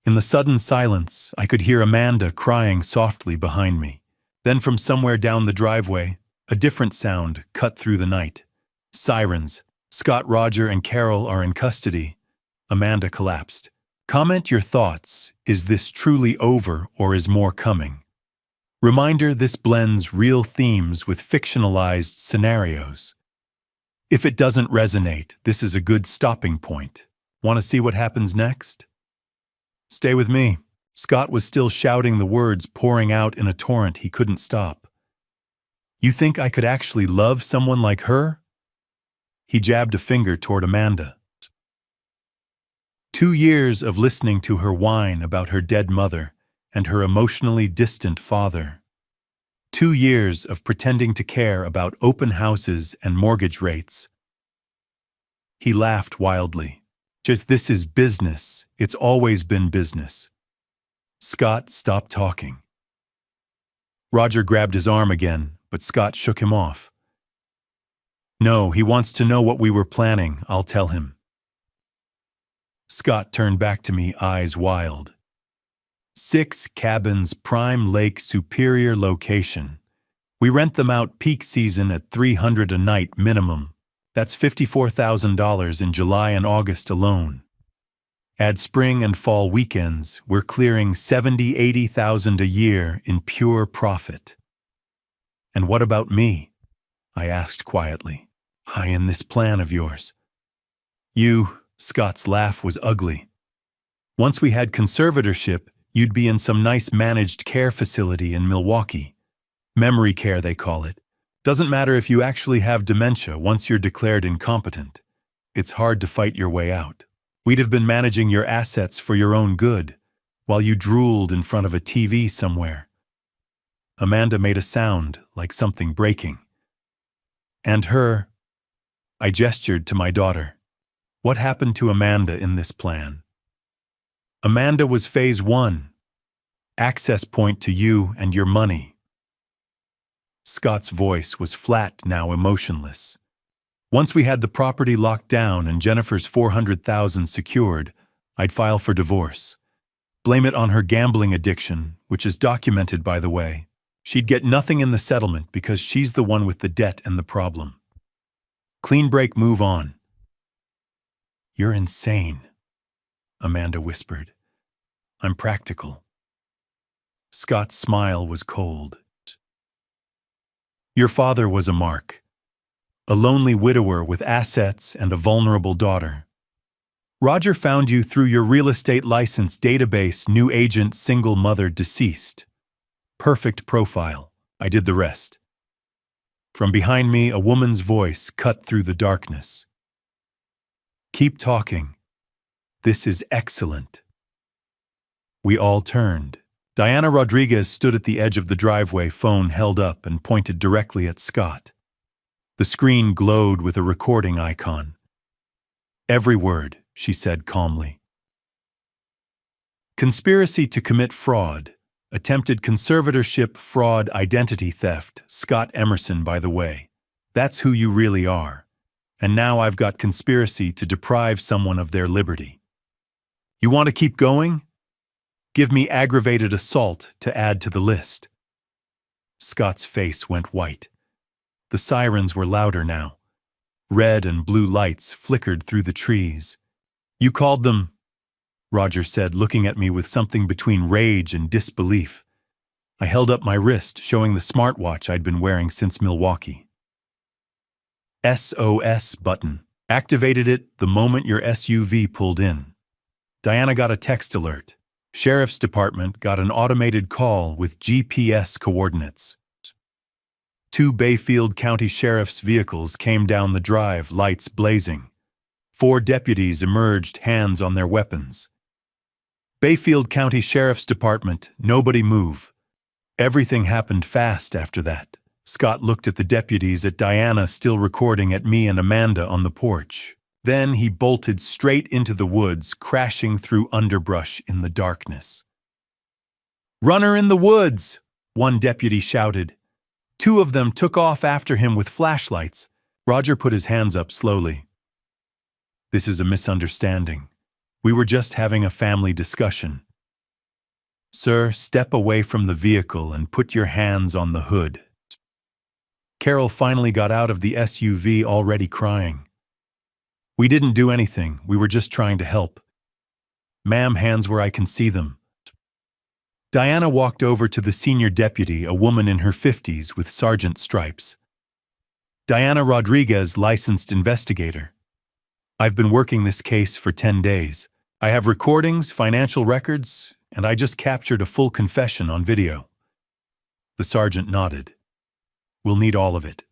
In the sudden silence, I could hear Amanda crying softly behind me. Then from somewhere down the driveway, a different sound cut through the night. Sirens. Scott, Roger, and Carol are in custody. Amanda collapsed. Comment your thoughts. Is this truly over or is more coming? Reminder, this blends real themes with fictionalized scenarios. If it doesn't resonate, this is a good stopping point. Want to see what happens next? Stay with me. Scott was still shouting, the words pouring out in a torrent he couldn't stop. You think I could actually love someone like her? He jabbed a finger toward Amanda. 2 years of listening to her whine about her dead mother and her emotionally distant father. 2 years of pretending to care about open houses and mortgage rates. He laughed wildly. Just this is business. It's always been business. Scott stopped talking. Roger grabbed his arm again, but Scott shook him off. No, he wants to know what we were planning. I'll tell him. Scott turned back to me, eyes wild. 6 cabins, prime lake, superior location. We rent them out peak season at $300 a night minimum. That's $54,000 in July and August alone. Add spring and fall weekends, we're clearing $70,000, $80,000 a year in pure profit. And what about me? I asked quietly. High in this plan of yours. Scott's laugh was ugly. Once we had conservatorship, you'd be in some nice managed care facility in Milwaukee. Memory care, they call it. Doesn't matter if you actually have dementia once you're declared incompetent. It's hard to fight your way out. We'd have been managing your assets for your own good, while you drooled in front of a TV somewhere. Amanda made a sound like something breaking. And her, I gestured to my daughter. What happened to Amanda in this plan? Amanda was phase 1, access point to you and your money. Scott's voice was flat, now emotionless. Once we had the property locked down and Jennifer's $400,000 secured, I'd file for divorce. Blame it on her gambling addiction, which is documented, by the way. She'd get nothing in the settlement because she's the one with the debt and the problem. Clean break, move on. You're insane, Amanda whispered. I'm practical. Scott's smile was cold. Your father was a mark. A lonely widower with assets and a vulnerable daughter. Roger found you through your real estate license database, new agent, single mother, deceased. Perfect profile. I did the rest. From behind me, a woman's voice cut through the darkness. Keep talking. This is excellent. We all turned. Diana Rodriguez stood at the edge of the driveway, phone held up and pointed directly at Scott. The screen glowed with a recording icon. Every word, she said calmly. Conspiracy to commit fraud, attempted conservatorship, fraud, identity theft, Scott Emerson, by the way. That's who you really are. And now I've got conspiracy to deprive someone of their liberty. You want to keep going? Give me aggravated assault to add to the list. Scott's face went white. The sirens were louder now. Red and blue lights flickered through the trees. You called them, Roger said, looking at me with something between rage and disbelief. I held up my wrist, showing the smartwatch I'd been wearing since Milwaukee. SOS button. Activated it the moment your SUV pulled in. Diana got a text alert. Sheriff's Department got an automated call with GPS coordinates. 2 Bayfield County Sheriff's vehicles came down the drive, lights blazing. 4 deputies emerged, hands on their weapons. Bayfield County Sheriff's Department, nobody move. Everything happened fast after that. Scott looked at the deputies, at Diana still recording, at me and Amanda on the porch. Then he bolted straight into the woods, crashing through underbrush in the darkness. "Runner in the woods!" one deputy shouted. 2 of them took off after him with flashlights. Roger put his hands up slowly. This is a misunderstanding. We were just having a family discussion. Sir, step away from the vehicle and put your hands on the hood. Carol finally got out of the SUV, already crying. We didn't do anything. We were just trying to help. Ma'am, hands where I can see them. Diana walked over to the senior deputy, a woman in her 50s with sergeant stripes. Diana Rodriguez, licensed investigator. I've been working this case for 10 days. I have recordings, financial records, and I just captured a full confession on video. The sergeant nodded. We'll need all of it.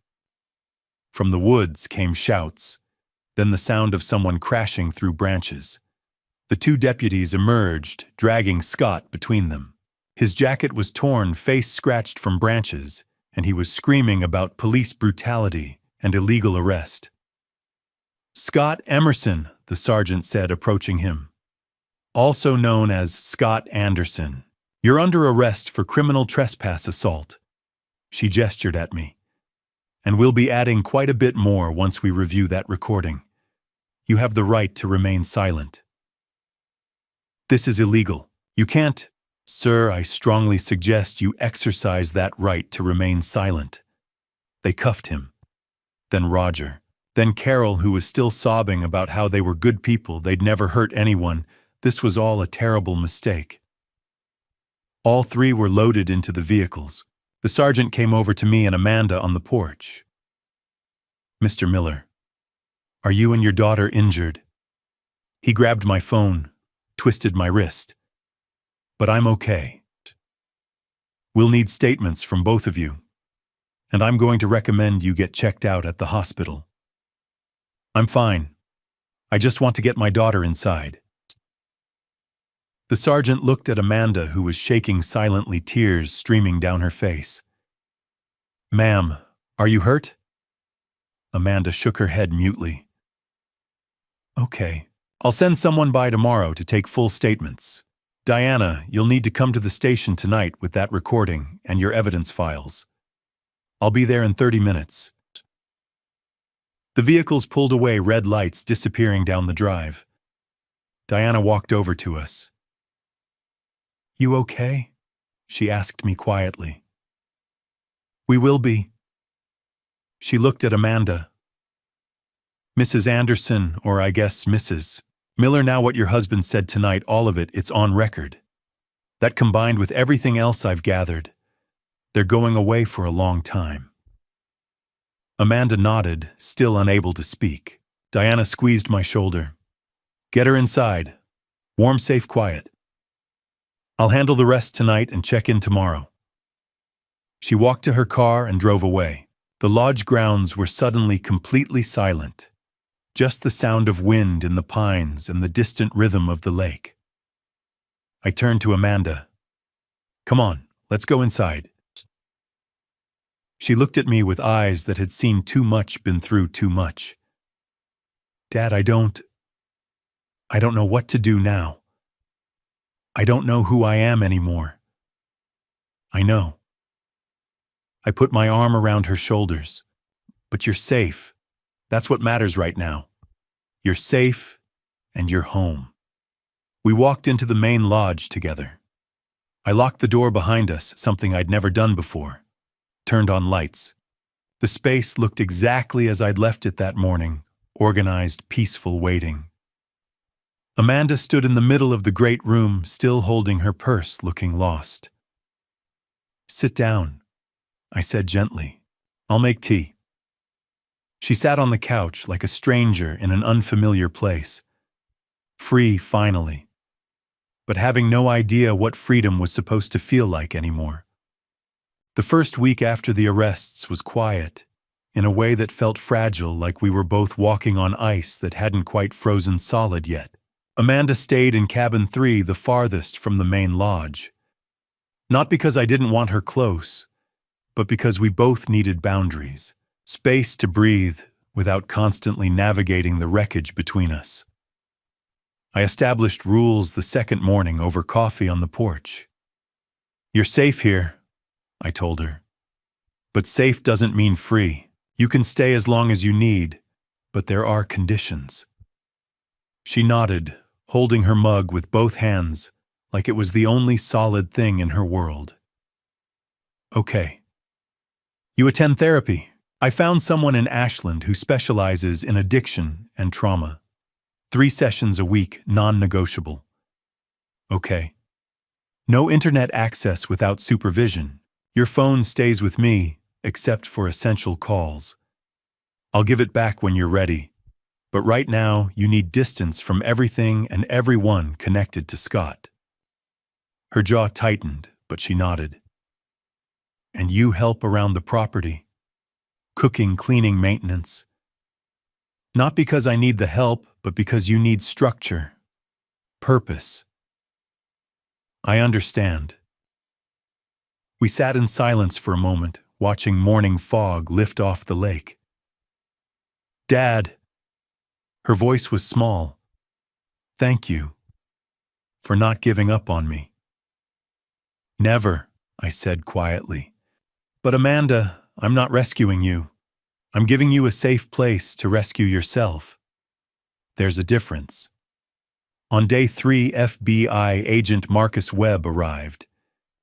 From the woods came shouts, then the sound of someone crashing through branches. The 2 deputies emerged, dragging Scott between them. His jacket was torn, face scratched from branches, and he was screaming about police brutality and illegal arrest. Scott Emerson, the sergeant said, approaching him. Also known as Scott Anderson. You're under arrest for criminal trespass assault. She gestured at me. And we'll be adding quite a bit more once we review that recording. You have the right to remain silent. This is illegal. You can't. Sir, I strongly suggest you exercise that right to remain silent. They cuffed him. Then Roger. Then Carol, who was still sobbing about how they were good people, they'd never hurt anyone. This was all a terrible mistake. All 3 were loaded into the vehicles. The sergeant came over to me and Amanda on the porch. Mr. Miller, are you and your daughter injured? He grabbed my phone, twisted my wrist. But I'm okay. We'll need statements from both of you. and I'm going to recommend you get checked out at the hospital. I'm fine. I just want to get my daughter inside. The sergeant looked at Amanda, who was shaking silently, tears streaming down her face. Ma'am, are you hurt? Amanda shook her head mutely. Okay. I'll send someone by tomorrow to take full statements. Diana, you'll need to come to the station tonight with that recording and your evidence files. I'll be there in 30 minutes. The vehicles pulled away, red lights disappearing down the drive. Diana walked over to us. You okay? She asked me quietly. We will be. She looked at Amanda. Mrs. Anderson, or I guess Mrs. Miller, now what your husband said tonight, all of it, it's on record. That combined with everything else I've gathered, they're going away for a long time. Amanda nodded, still unable to speak. Diana squeezed my shoulder. Get her inside. Warm, safe, quiet. I'll handle the rest tonight and check in tomorrow. She walked to her car and drove away. The lodge grounds were suddenly completely silent. Just the sound of wind in the pines and the distant rhythm of the lake. I turned to Amanda. Come on, let's go inside. She looked at me with eyes that had seen too much, been through too much. Dad, I don't know what to do now. I don't know who I am anymore. I know. I put my arm around her shoulders. But you're safe. That's what matters right now. You're safe, and you're home. We walked into the main lodge together. I locked the door behind us, something I'd never done before. Turned on lights. The space looked exactly as I'd left it that morning, organized, peaceful, waiting. Amanda stood in the middle of the great room, still holding her purse, looking lost. Sit down, I said gently. I'll make tea. She sat on the couch like a stranger in an unfamiliar place. Free, finally. But having no idea what freedom was supposed to feel like anymore. The first week after the arrests was quiet, in a way that felt fragile, like we were both walking on ice that hadn't quite frozen solid yet. Amanda stayed in cabin 3, the farthest from the main lodge. Not because I didn't want her close, but because we both needed boundaries. Space to breathe without constantly navigating the wreckage between us. I established rules the second morning over coffee on the porch. You're safe here, I told her. But safe doesn't mean free. You can stay as long as you need, but there are conditions. She nodded, holding her mug with both hands, like it was the only solid thing in her world. Okay. You attend therapy. I found someone in Ashland who specializes in addiction and trauma. 3 sessions a week, non-negotiable. Okay. No internet access without supervision. Your phone stays with me, except for essential calls. I'll give it back when you're ready. But right now, you need distance from everything and everyone connected to Scott. Her jaw tightened, but she nodded. And you help around the property. Cooking, cleaning, maintenance. Not because I need the help, but because you need structure. Purpose. I understand. We sat in silence for a moment, watching morning fog lift off the lake. Dad. Her voice was small. Thank you. For not giving up on me. Never, I said quietly. But Amanda, I'm not rescuing you. I'm giving you a safe place to rescue yourself. There's a difference. On day 3, FBI agent Marcus Webb arrived.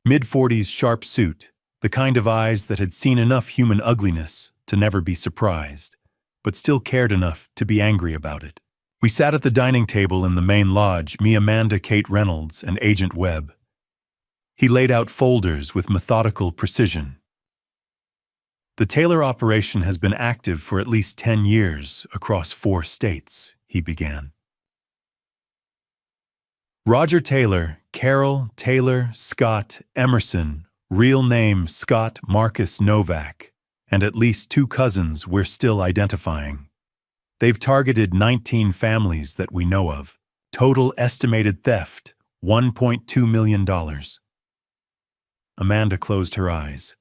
Mid-40s, sharp suit, the kind of eyes that had seen enough human ugliness to never be surprised, but still cared enough to be angry about it. We sat at the dining table in the main lodge, me, Amanda, Kate Reynolds, and Agent Webb. He laid out folders with methodical precision. The Taylor operation has been active for at least 10 years across 4 states, he began. Roger Taylor, Carol, Taylor, Scott, Emerson, real name Scott Marcus Novak, and at least 2 cousins we're still identifying. They've targeted 19 families that we know of. Total estimated theft, $1.2 million. Amanda closed her eyes.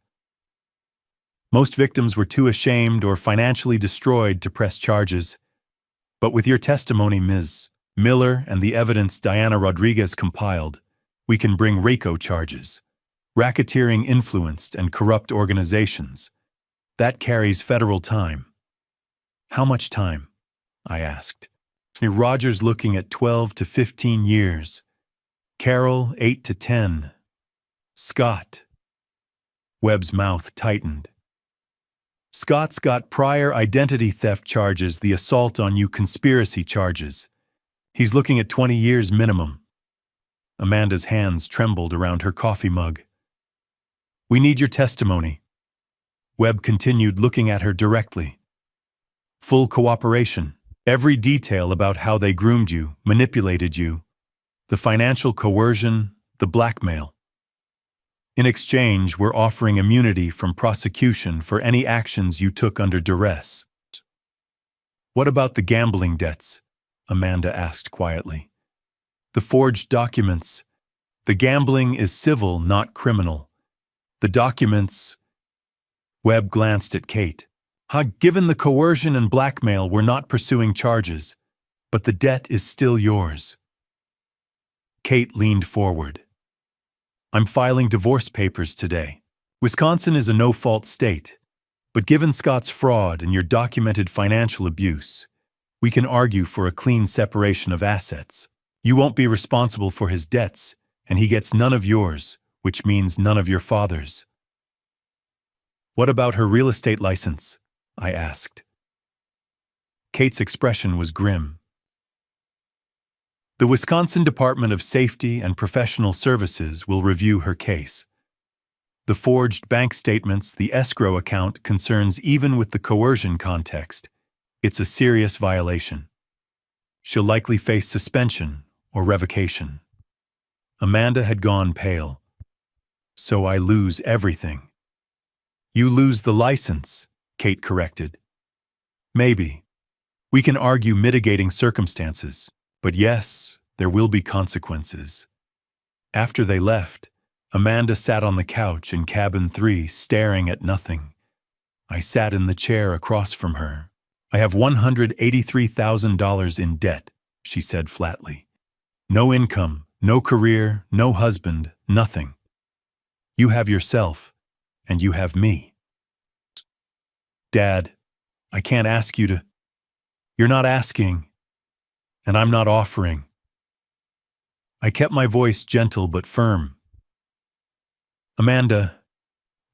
Most victims were too ashamed or financially destroyed to press charges. But with your testimony, Ms. Miller, and the evidence Diana Rodriguez compiled, we can bring RICO charges. Racketeering influenced and corrupt organizations. That carries federal time. How much time? I asked. Rogers looking at 12 to 15 years. Carroll, 8 to 10. Scott. Webb's mouth tightened. Scott's got prior identity theft charges, the assault on you conspiracy charges. He's looking at 20 years minimum. Amanda's hands trembled around her coffee mug. We need your testimony. Webb continued, looking at her directly. Full cooperation. Every detail about how they groomed you, manipulated you. The financial coercion, the blackmail. In exchange, we're offering immunity from prosecution for any actions you took under duress. What about the gambling debts? Amanda asked quietly. The forged documents. The gambling is civil, not criminal. The documents. Webb glanced at Kate. Given the coercion and blackmail, we're not pursuing charges, but the debt is still yours. Kate leaned forward. I'm filing divorce papers today. Wisconsin is a no-fault state, but given Scott's fraud and your documented financial abuse, we can argue for a clean separation of assets. You won't be responsible for his debts, and he gets none of yours, which means none of your father's. What about her real estate license? I asked. Kate's expression was grim. The Wisconsin Department of Safety and Professional Services will review her case. The forged bank statements, the escrow account concerns even with the coercion context. It's a serious violation. She'll likely face suspension or revocation. Amanda had gone pale. So I lose everything. You lose the license, Kate corrected. Maybe. We can argue mitigating circumstances, but yes, there will be consequences. After they left, Amanda sat on the couch in cabin 3, staring at nothing. I sat in the chair across from her. I have $183,000 in debt, she said flatly. No income, no career, no husband, nothing. You have yourself, and you have me. Dad, I can't ask you to. You're not asking, and I'm not offering. I kept my voice gentle but firm. Amanda,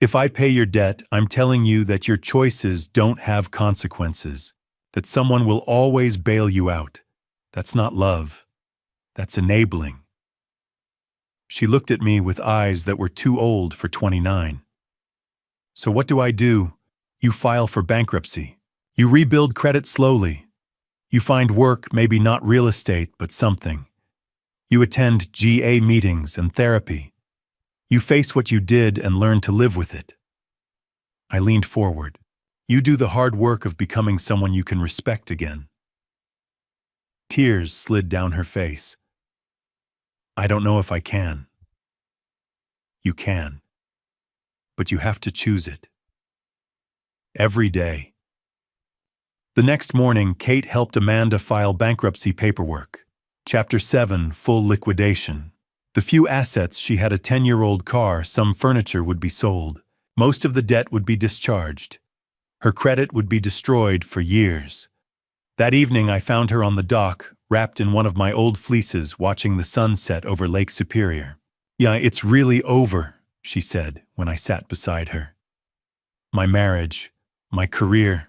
if I pay your debt, I'm telling you that your choices don't have consequences, that someone will always bail you out. That's not love. That's enabling. She looked at me with eyes that were too old for 29. So what do? You file for bankruptcy. You rebuild credit slowly. You find work, maybe not real estate, but something. You attend GA meetings and therapy. You face what you did and learn to live with it. I leaned forward. You do the hard work of becoming someone you can respect again. Tears slid down her face. I don't know if I can. You can. But you have to choose it. Every day. The next morning, Kate helped Amanda file bankruptcy paperwork. Chapter 7, Full Liquidation. The few assets, she had a 10-year-old car, some furniture would be sold. Most of the debt would be discharged. Her credit would be destroyed for years. That evening, I found her on the dock, wrapped in one of my old fleeces, watching the sunset over Lake Superior. Yeah, it's really over, she said when I sat beside her. My marriage, my career,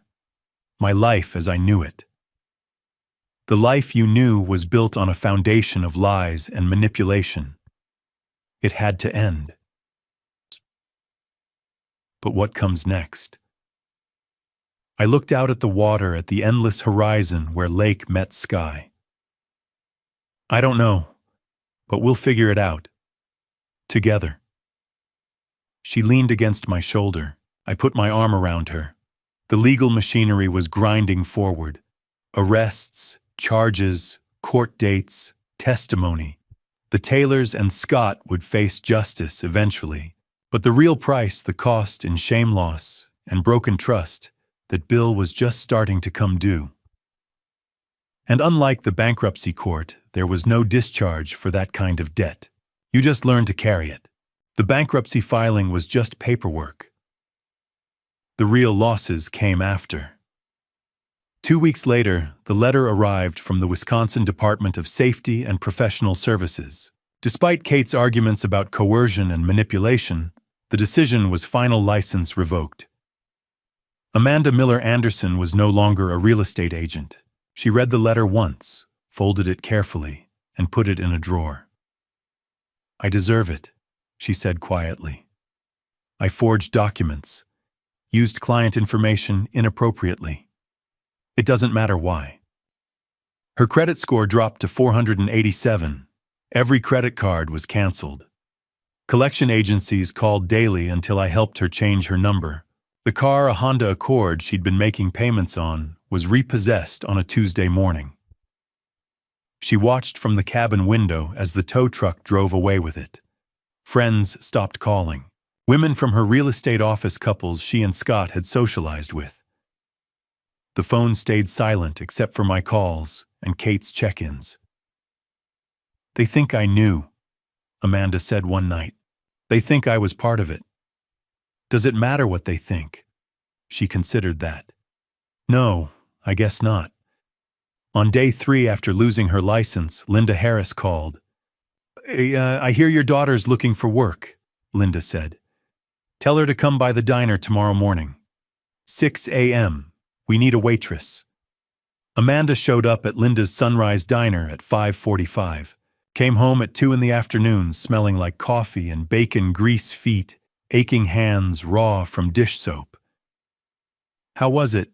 my life as I knew it. The life you knew was built on a foundation of lies and manipulation. It had to end. But what comes next? I looked out at the water, at the endless horizon where lake met sky. I don't know, but we'll figure it out. Together. She leaned against my shoulder. I put my arm around her. The legal machinery was grinding forward. Arrests, charges, court dates, testimony. The Taylors and Scott would face justice eventually, but the real price, the cost in shame loss and broken trust, that bill was just starting to come due. And unlike the bankruptcy court, there was no discharge for that kind of debt. You just learned to carry it. The bankruptcy filing was just paperwork. The real losses came after. 2 weeks later, the letter arrived from the Wisconsin Department of Safety and Professional Services. Despite Kate's arguments about coercion and manipulation, the decision was final license revoked. Amanda Miller Anderson was no longer a real estate agent. She read the letter once, folded it carefully, and put it in a drawer. "I deserve it," she said quietly. "I forged documents, used client information inappropriately. It doesn't matter why." Her credit score dropped to 487. Every credit card was canceled. Collection agencies called daily until I helped her change her number. The car, a Honda Accord she'd been making payments on, was repossessed on a Tuesday morning. She watched from the cabin window as the tow truck drove away with it. Friends stopped calling. Women from her real estate office couples she and Scott had socialized with. The phone stayed silent except for my calls and Kate's check-ins. "They think I knew," Amanda said one night. "They think I was part of it." "Does it matter what they think?" She considered that. "No, I guess not." On day 3 after losing her license, Linda Harris called. I hear your daughter's looking for work," Linda said. "Tell her to come by the diner tomorrow morning. 6 a.m. We need a waitress." Amanda showed up at Linda's Sunrise Diner at 5:45, came home at 2 in the afternoon smelling like coffee and bacon grease feet, aching hands raw from dish soap. "How was it?"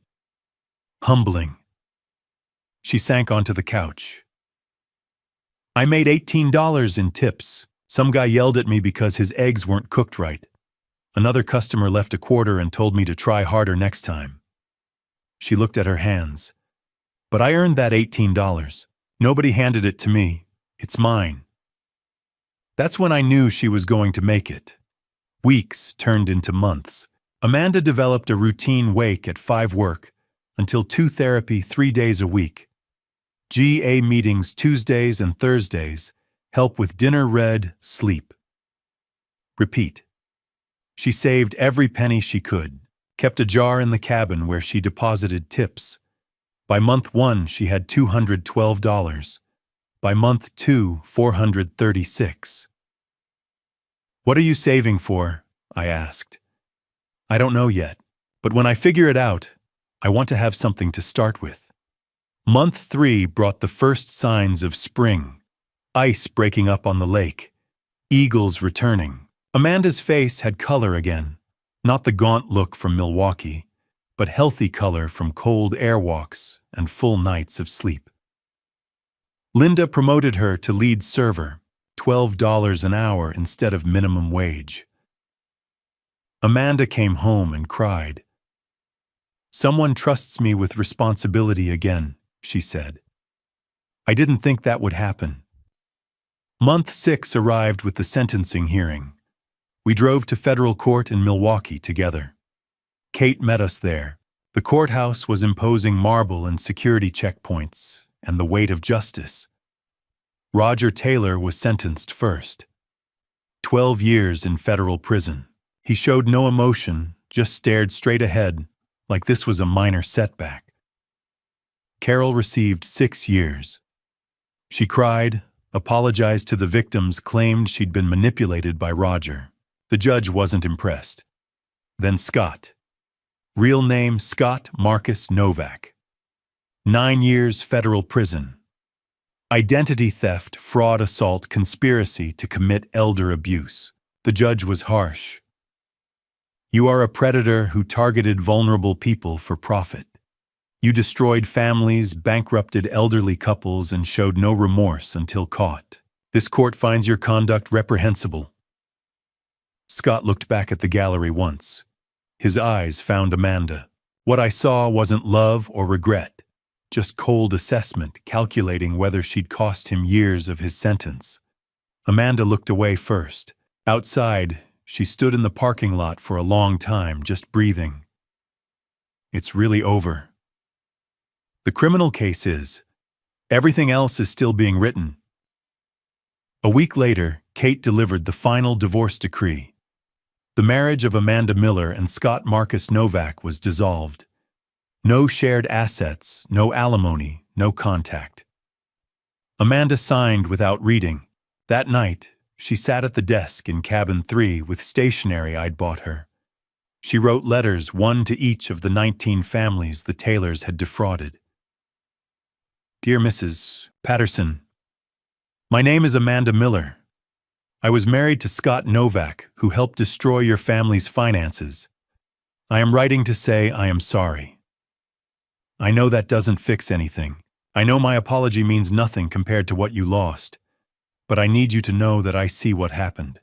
"Humbling." She sank onto the couch. "I made $18 in tips. Some guy yelled at me because his eggs weren't cooked right. Another customer left a quarter and told me to try harder next time." She looked at her hands. "But I earned that $18. Nobody handed it to me. It's mine." That's when I knew she was going to make it. Weeks turned into months. Amanda developed a routine wake at 5 work, until 2 therapy 3 days a week. GA meetings Tuesdays and Thursdays, help with dinner, read, sleep. Repeat. She saved every penny she could, kept a jar in the cabin where she deposited tips. By month 1, she had $212. By month 2, $436. "What are you saving for?" I asked. "I don't know yet, but when I figure it out, I want to have something to start with." Month 3 brought the first signs of spring. Ice breaking up on the lake. Eagles returning. Amanda's face had color again. Not the gaunt look from Milwaukee, but healthy color from cold airwalks and full nights of sleep. Linda promoted her to lead server, $12 an hour instead of minimum wage. Amanda came home and cried. "Someone trusts me with responsibility again," she said. "I didn't think that would happen." Month 6 arrived with the sentencing hearing. We drove to federal court in Milwaukee together. Kate met us there. The courthouse was imposing marble and security checkpoints and the weight of justice. Roger Taylor was sentenced first. 12 years in federal prison. He showed no emotion, just stared straight ahead, like this was a minor setback. Carol received 6 years. She cried, apologized to the victims, claimed she'd been manipulated by Roger. The judge wasn't impressed. Then Scott. Real name Scott Marcus Novak. 9 years federal prison. Identity theft, fraud, assault, conspiracy to commit elder abuse. The judge was harsh. "You are a predator who targeted vulnerable people for profit. You destroyed families, bankrupted elderly couples, and showed no remorse until caught. This court finds your conduct reprehensible." Scott looked back at the gallery once. His eyes found Amanda. What I saw wasn't love or regret, just cold assessment, calculating whether she'd cost him years of his sentence. Amanda looked away first. Outside, she stood in the parking lot for a long time, just breathing. It's really over. The criminal case is. Everything else is still being written. A week later, Kate delivered the final divorce decree. The marriage of Amanda Miller and Scott Marcus Novak was dissolved. No shared assets, no alimony, no contact. Amanda signed without reading. That night, she sat at the desk in cabin 3 with stationery I'd bought her. She wrote letters, one to each of the 19 families the Taylors had defrauded. Dear Mrs. Patterson, my name is Amanda Miller. I was married to Scott Novak, who helped destroy your family's finances. I am writing to say I am sorry. I know that doesn't fix anything. I know my apology means nothing compared to what you lost. But I need you to know that I see what happened.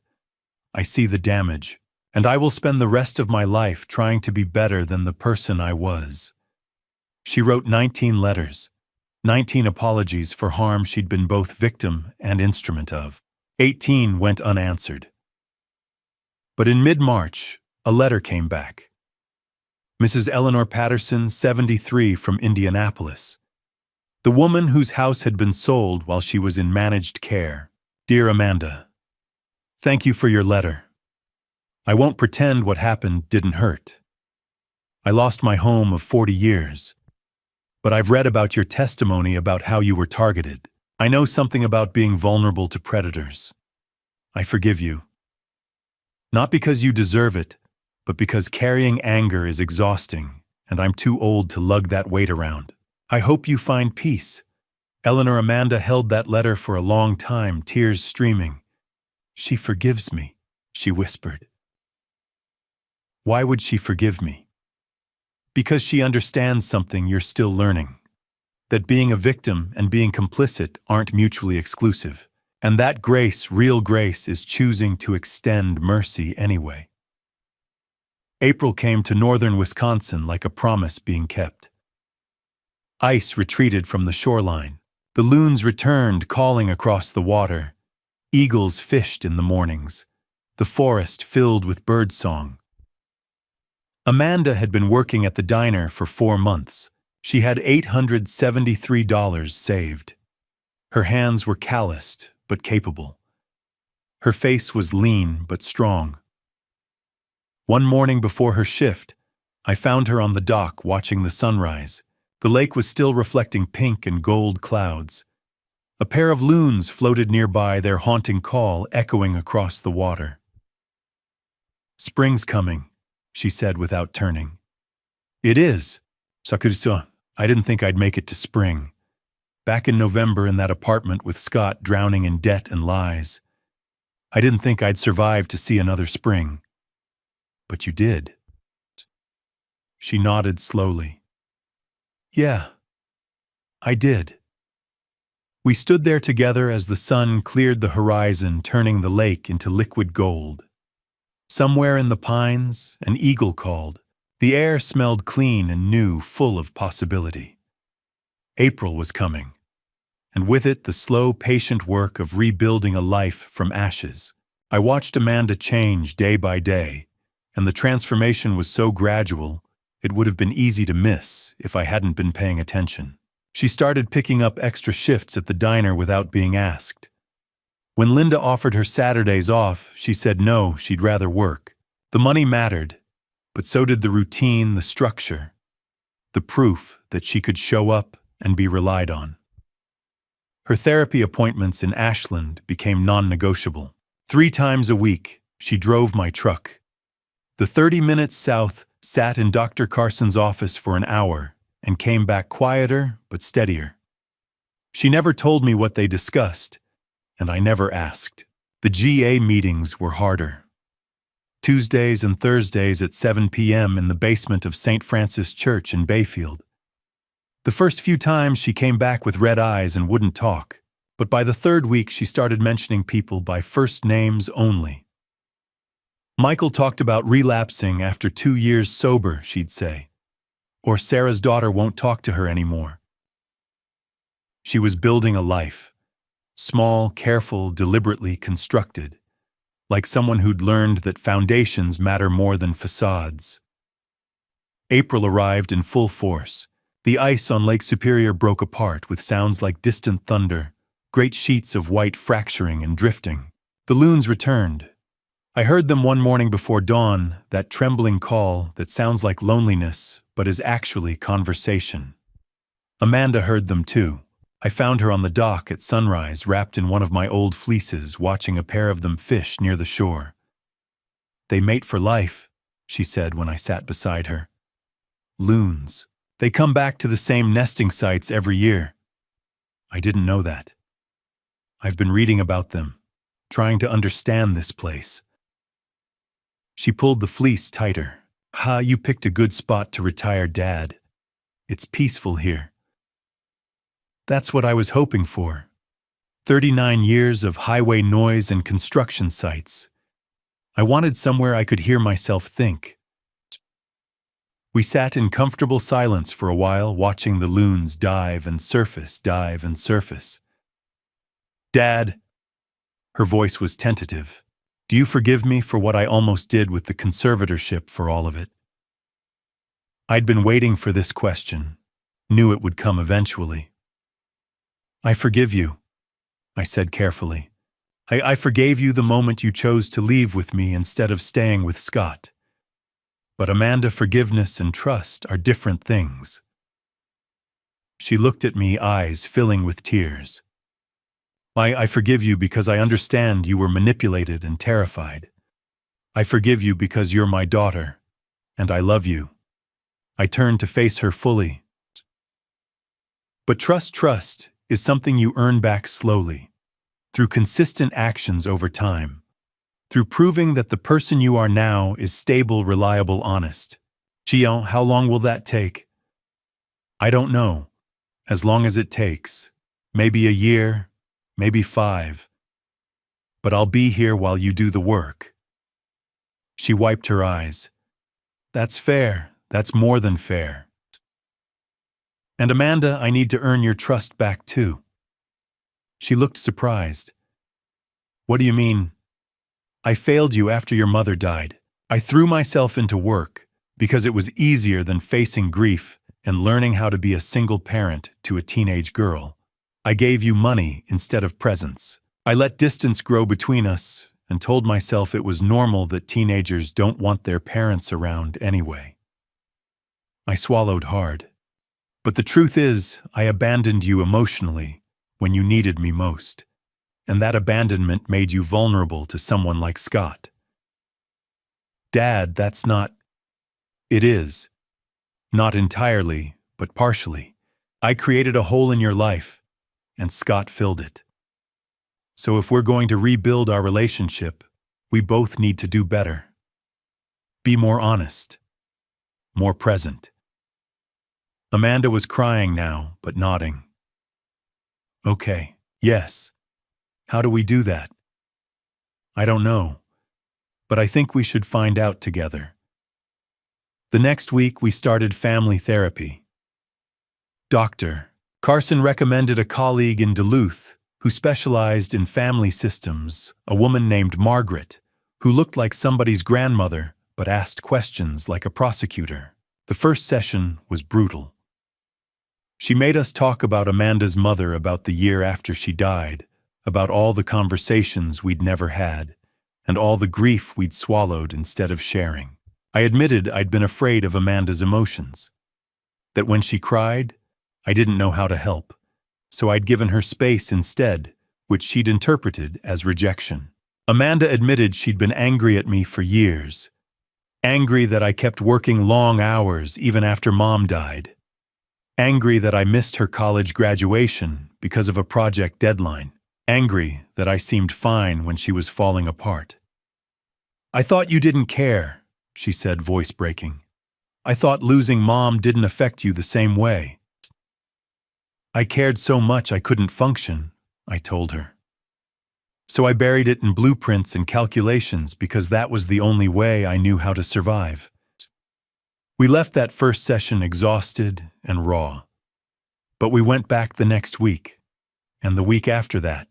I see the damage, and I will spend the rest of my life trying to be better than the person I was. She wrote 19 letters, 19 apologies for harm she'd been both victim and instrument of. 18 went unanswered. But in mid-March, a letter came back. Mrs. Eleanor Patterson, 73, from Indianapolis. The woman whose house had been sold while she was in managed care. Dear Amanda, thank you for your letter. I won't pretend what happened didn't hurt. I lost my home of 40 years. But I've read about your testimony about how you were targeted. I know something about being vulnerable to predators. I forgive you. Not because you deserve it, but because carrying anger is exhausting, and I'm too old to lug that weight around. I hope you find peace. Eleanor Amanda held that letter for a long time, tears streaming. She forgives me, she whispered. Why would she forgive me? Because she understands something you're still learning. That being a victim and being complicit aren't mutually exclusive, and that grace, real grace, is choosing to extend mercy anyway. April came to northern Wisconsin like a promise being kept. Ice retreated from the shoreline. The loons returned, calling across the water. Eagles fished in the mornings. The forest filled with birdsong. Amanda had been working at the diner for 4 months. She had $873 saved. Her hands were calloused, but capable. Her face was lean, but strong. One morning before her shift, I found her on the dock watching the sunrise. The lake was still reflecting pink and gold clouds. A pair of loons floated nearby, their haunting call echoing across the water. Spring's coming, she said without turning. It is. Sakurisa, I didn't think I'd make it to spring. Back in November in that apartment with Scott drowning in debt and lies. I didn't think I'd survive to see another spring. But you did. She nodded slowly. Yeah, I did. We stood there together as the sun cleared the horizon, turning the lake into liquid gold. Somewhere in the pines, an eagle called. The air smelled clean and new, full of possibility. April was coming, and with it the slow, patient work of rebuilding a life from ashes. I watched Amanda change day by day, and the transformation was so gradual, it would have been easy to miss if I hadn't been paying attention. She started picking up extra shifts at the diner without being asked. When Linda offered her Saturdays off, she said no, she'd rather work. The money mattered, but so did the routine, the structure, the proof that she could show up and be relied on. Her therapy appointments in Ashland became non-negotiable. 3 times a week, she drove my truck. The 30 minutes south, sat in Dr. Carson's office for an hour and came back quieter but steadier. She never told me what they discussed, and I never asked. The GA meetings were harder. Tuesdays and Thursdays at 7 p.m. in the basement of St. Francis Church in Bayfield. The first few times she came back with red eyes and wouldn't talk, but by the 3rd week she started mentioning people by first names only. Michael talked about relapsing after 2 years sober, she'd say. Or Sarah's daughter won't talk to her anymore. She was building a life. Small, careful, deliberately constructed. Like someone who'd learned that foundations matter more than facades. April arrived in full force. The ice on Lake Superior broke apart with sounds like distant thunder, great sheets of white fracturing and drifting. The loons returned. I heard them one morning before dawn, that trembling call that sounds like loneliness but is actually conversation. Amanda heard them too. I found her on the dock at sunrise, wrapped in one of my old fleeces, watching a pair of them fish near the shore. "They mate for life," she said when I sat beside her. "Loons. They come back to the same nesting sites every year." I didn't know that. I've been reading about them, trying to understand this place. She pulled the fleece tighter. "Ha, you picked a good spot to retire, Dad. It's peaceful here." That's what I was hoping for. 39 years of highway noise and construction sites. I wanted somewhere I could hear myself think. We sat in comfortable silence for a while, watching the loons dive and surface, dive and surface. "Dad," her voice was tentative, "do you forgive me for what I almost did with the conservatorship for all of it?" I'd been waiting for this question, knew it would come eventually. "I forgive you," I said carefully. I forgave you the moment you chose to leave with me instead of staying with Scott. But Amanda, forgiveness and trust are different things." She looked at me, eyes filling with tears. I forgive you because I understand you were manipulated and terrified. I forgive you because you're my daughter, and I love you." I turned to face her fully. "But trust is something you earn back slowly, through consistent actions over time, through proving that the person you are now is stable, reliable, honest." "Chion, how long will that take?" "I don't know. As long as it takes. Maybe a year, maybe 5. But I'll be here while you do the work." She wiped her eyes. "That's fair. That's more than fair. And Amanda, I need to earn your trust back too." She looked surprised. "What do you mean?" "I failed you after your mother died. I threw myself into work because it was easier than facing grief and learning how to be a single parent to a teenage girl. I gave you money instead of presents. I let distance grow between us and told myself it was normal that teenagers don't want their parents around anyway." I swallowed hard. "But the truth is, I abandoned you emotionally when you needed me most. And that abandonment made you vulnerable to someone like Scott." "Dad, that's not—" "It is. Not entirely, but partially. I created a hole in your life, and Scott filled it. So if we're going to rebuild our relationship, we both need to do better. Be more honest. More present." Amanda was crying now, but nodding. "Okay, yes. How do we do that?" "I don't know. But I think we should find out together." The next week, we started family therapy. Dr. Carson recommended a colleague in Duluth who specialized in family systems, a woman named Margaret, who looked like somebody's grandmother but asked questions like a prosecutor. The first session was brutal. She made us talk about Amanda's mother, about the year after she died, about all the conversations we'd never had, and all the grief we'd swallowed instead of sharing. I admitted I'd been afraid of Amanda's emotions. That when she cried, I didn't know how to help, so I'd given her space instead, which she'd interpreted as rejection. Amanda admitted she'd been angry at me for years. Angry that I kept working long hours even after Mom died. Angry that I missed her college graduation because of a project deadline. Angry that I seemed fine when she was falling apart. "I thought you didn't care," she said, voice breaking. "I thought losing Mom didn't affect you the same way." "I cared so much I couldn't function," I told her. So I buried it in blueprints and calculations because that was the only way I knew how to survive. We left that first session exhausted and raw. But we went back the next week, and the week after that.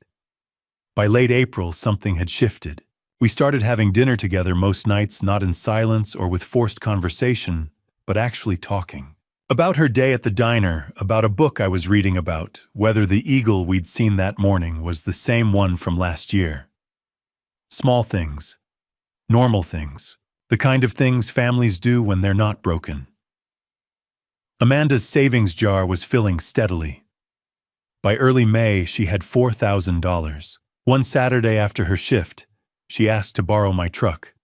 By late April, something had shifted. We started having dinner together most nights, not in silence or with forced conversation, but actually talking. About her day at the diner, about a book I was reading about, whether the eagle we'd seen that morning was the same one from last year. Small things. Normal things. The kind of things families do when they're not broken. Amanda's savings jar was filling steadily. By early May, she had $4,000. One Saturday after her shift, she asked to borrow my truck.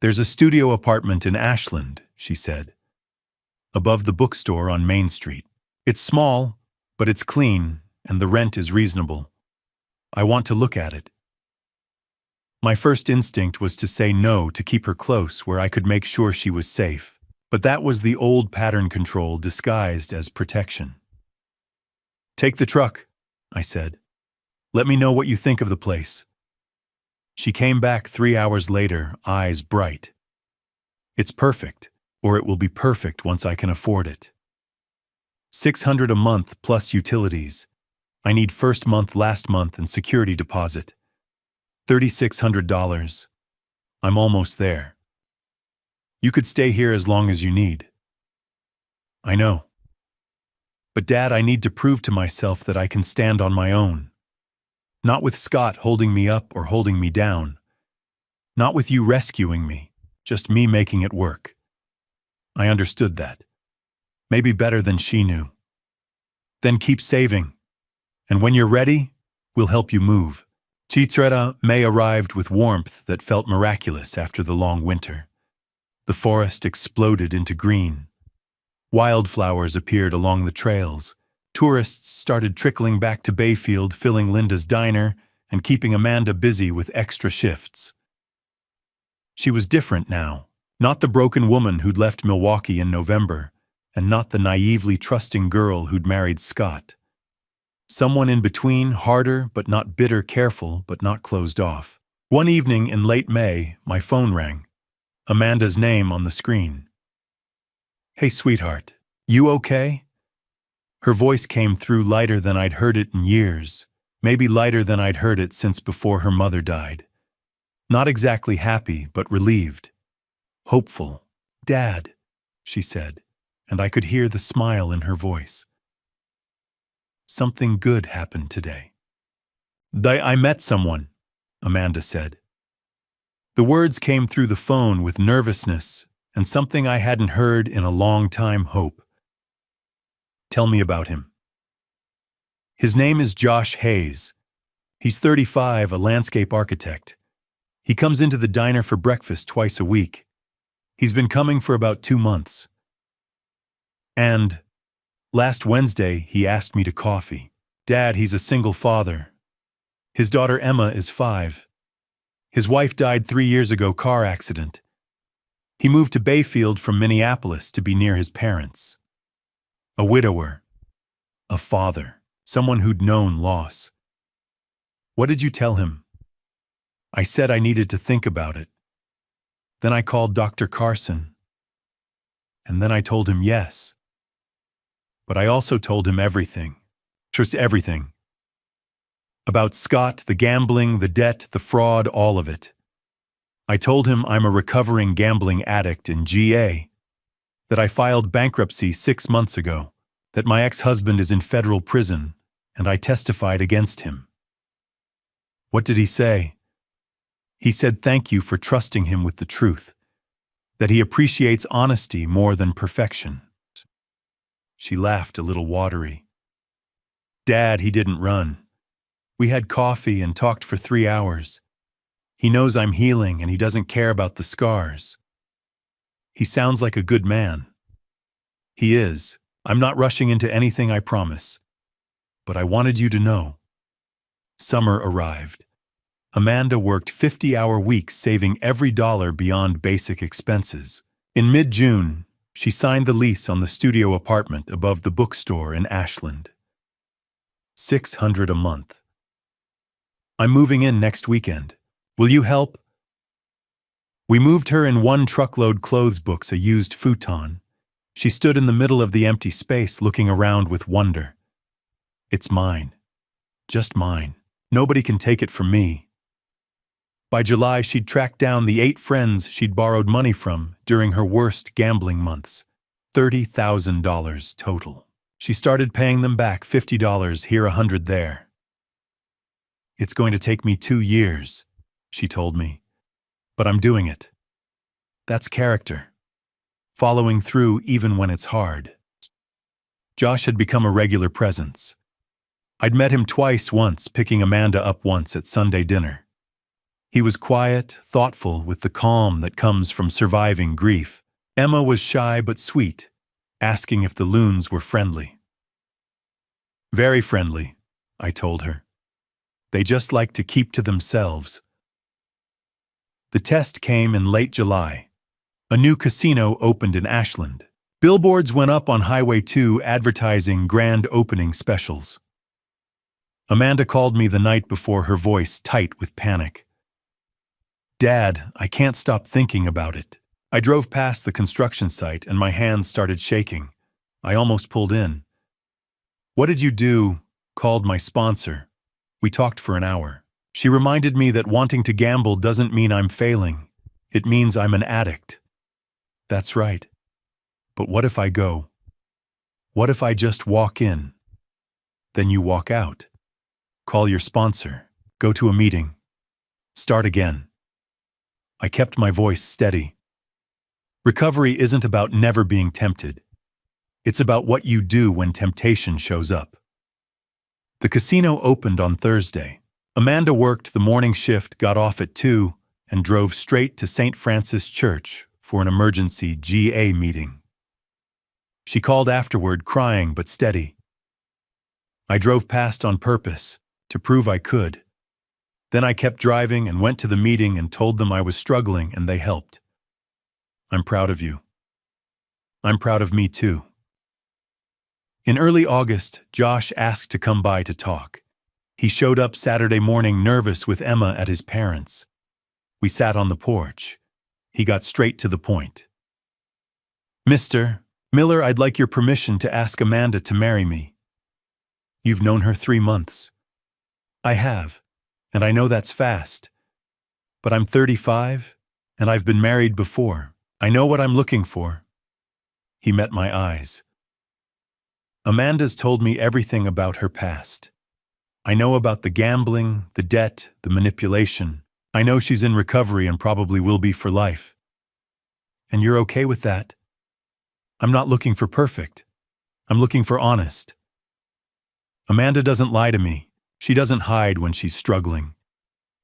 "There's a studio apartment in Ashland," she said, "above the bookstore on Main Street. It's small, but it's clean, and the rent is reasonable. I want to look at it." My first instinct was to say no, to keep her close where I could make sure she was safe. But that was the old pattern control disguised as protection. "Take the truck," I said. "Let me know what you think of the place." She came back 3 hours later, eyes bright. "It's perfect, or it will be perfect once I can afford it. $600 a month plus utilities. I need first month, last month, and security deposit. $3,600. I'm almost there. You could stay here as long as you need." "I know. But Dad, I need to prove to myself that I can stand on my own. Not with Scott holding me up or holding me down. Not with you rescuing me, just me making it work." I understood that. Maybe better than she knew. "Then keep saving. And when you're ready, we'll help you move." Chitreta May arrived with warmth that felt miraculous after the long winter. The forest exploded into green. Wildflowers appeared along the trails. Tourists started trickling back to Bayfield, filling Linda's diner and keeping Amanda busy with extra shifts. She was different now, not the broken woman who'd left Milwaukee in November, and not the naively trusting girl who'd married Scott. Someone in between, harder but not bitter, careful but not closed off. One evening in late May, my phone rang. Amanda's name on the screen. "Hey, sweetheart, you okay?" Her voice came through lighter than I'd heard it in years, maybe lighter than I'd heard it since before her mother died. Not exactly happy, but relieved. Hopeful. "Dad," she said, and I could hear the smile in her voice. "Something good happened today." I met someone," Amanda said. The words came through the phone with nervousness and something I hadn't heard in a long time, hope. "Tell me about him." "His name is Josh Hayes. He's 35, a landscape architect. He comes into the diner for breakfast twice a week. He's been coming for about 2 months. And last Wednesday, he asked me to coffee. Dad, he's a single father. His daughter Emma is 5. His wife died 3 years ago, car accident. He moved to Bayfield from Minneapolis to be near his parents. A widower. A father. Someone who'd known loss." "What did you tell him?" "I said I needed to think about it. Then I called Dr. Carson. And then I told him yes. But I also told him everything. Just everything. About Scott, the gambling, the debt, the fraud, all of it. I told him I'm a recovering gambling addict in GA, that I filed bankruptcy 6 months ago, that my ex-husband is in federal prison, and I testified against him." "What did he say?" "He said thank you for trusting him with the truth, that he appreciates honesty more than perfection." She laughed a little watery. "Dad, he didn't run. We had coffee and talked for 3 hours. He knows I'm healing and he doesn't care about the scars. He sounds like a good man. He is. I'm not rushing into anything, I promise. But I wanted you to know." Summer arrived. Amanda worked 50-hour weeks, saving every dollar beyond basic expenses. In mid-June, she signed the lease on the studio apartment above the bookstore in Ashland. $600 a month. I'm moving in next weekend. Will you help? We moved her in one truckload clothes books, a used futon. She stood in the middle of the empty space, looking around with wonder. It's mine. Just mine. Nobody can take it from me. By July, she'd tracked down the 8 friends she'd borrowed money from during her worst gambling months. $30,000 total. She started paying them back, $50 here, $100 there. It's going to take me 2 years, she told me. But I'm doing it. That's character. Following through even when it's hard. Josh had become a regular presence. I'd met him twice, once picking Amanda up once at Sunday dinner. He was quiet, thoughtful, with the calm that comes from surviving grief. Emma was shy but sweet, asking if the loons were friendly. Very friendly, I told her. They just like to keep to themselves. The test came in late July. A new casino opened in Ashland. Billboards went up on Highway 2 advertising grand opening specials. Amanda called me the night before, her voice tight with panic. Dad, I can't stop thinking about it. I drove past the construction site and my hands started shaking. I almost pulled in. What did you do? Called my sponsor. We talked for an hour. She reminded me that wanting to gamble doesn't mean I'm failing. It means I'm an addict. That's right. But what if I go? What if I just walk in? Then you walk out. Call your sponsor. Go to a meeting. Start again. I kept my voice steady. Recovery isn't about never being tempted. It's about what you do when temptation shows up. The casino opened on Thursday. Amanda worked the morning shift, got off at 2, and drove straight to St. Francis Church for an emergency GA meeting. She called afterward, crying but steady. I drove past on purpose, to prove I could. Then I kept driving and went to the meeting and told them I was struggling, and they helped. I'm proud of you. I'm proud of me too. In early August, Josh asked to come by to talk. He showed up Saturday morning, nervous, with Emma at his parents'. We sat on the porch. He got straight to the point. Mr. Miller, I'd like your permission to ask Amanda to marry me. You've known her 3 months. I have, and I know that's fast. But I'm 35, and I've been married before. I know what I'm looking for. He met my eyes. Amanda's told me everything about her past. I know about the gambling, the debt, the manipulation. I know she's in recovery and probably will be for life. And you're okay with that? I'm not looking for perfect. I'm looking for honest. Amanda doesn't lie to me. She doesn't hide when she's struggling.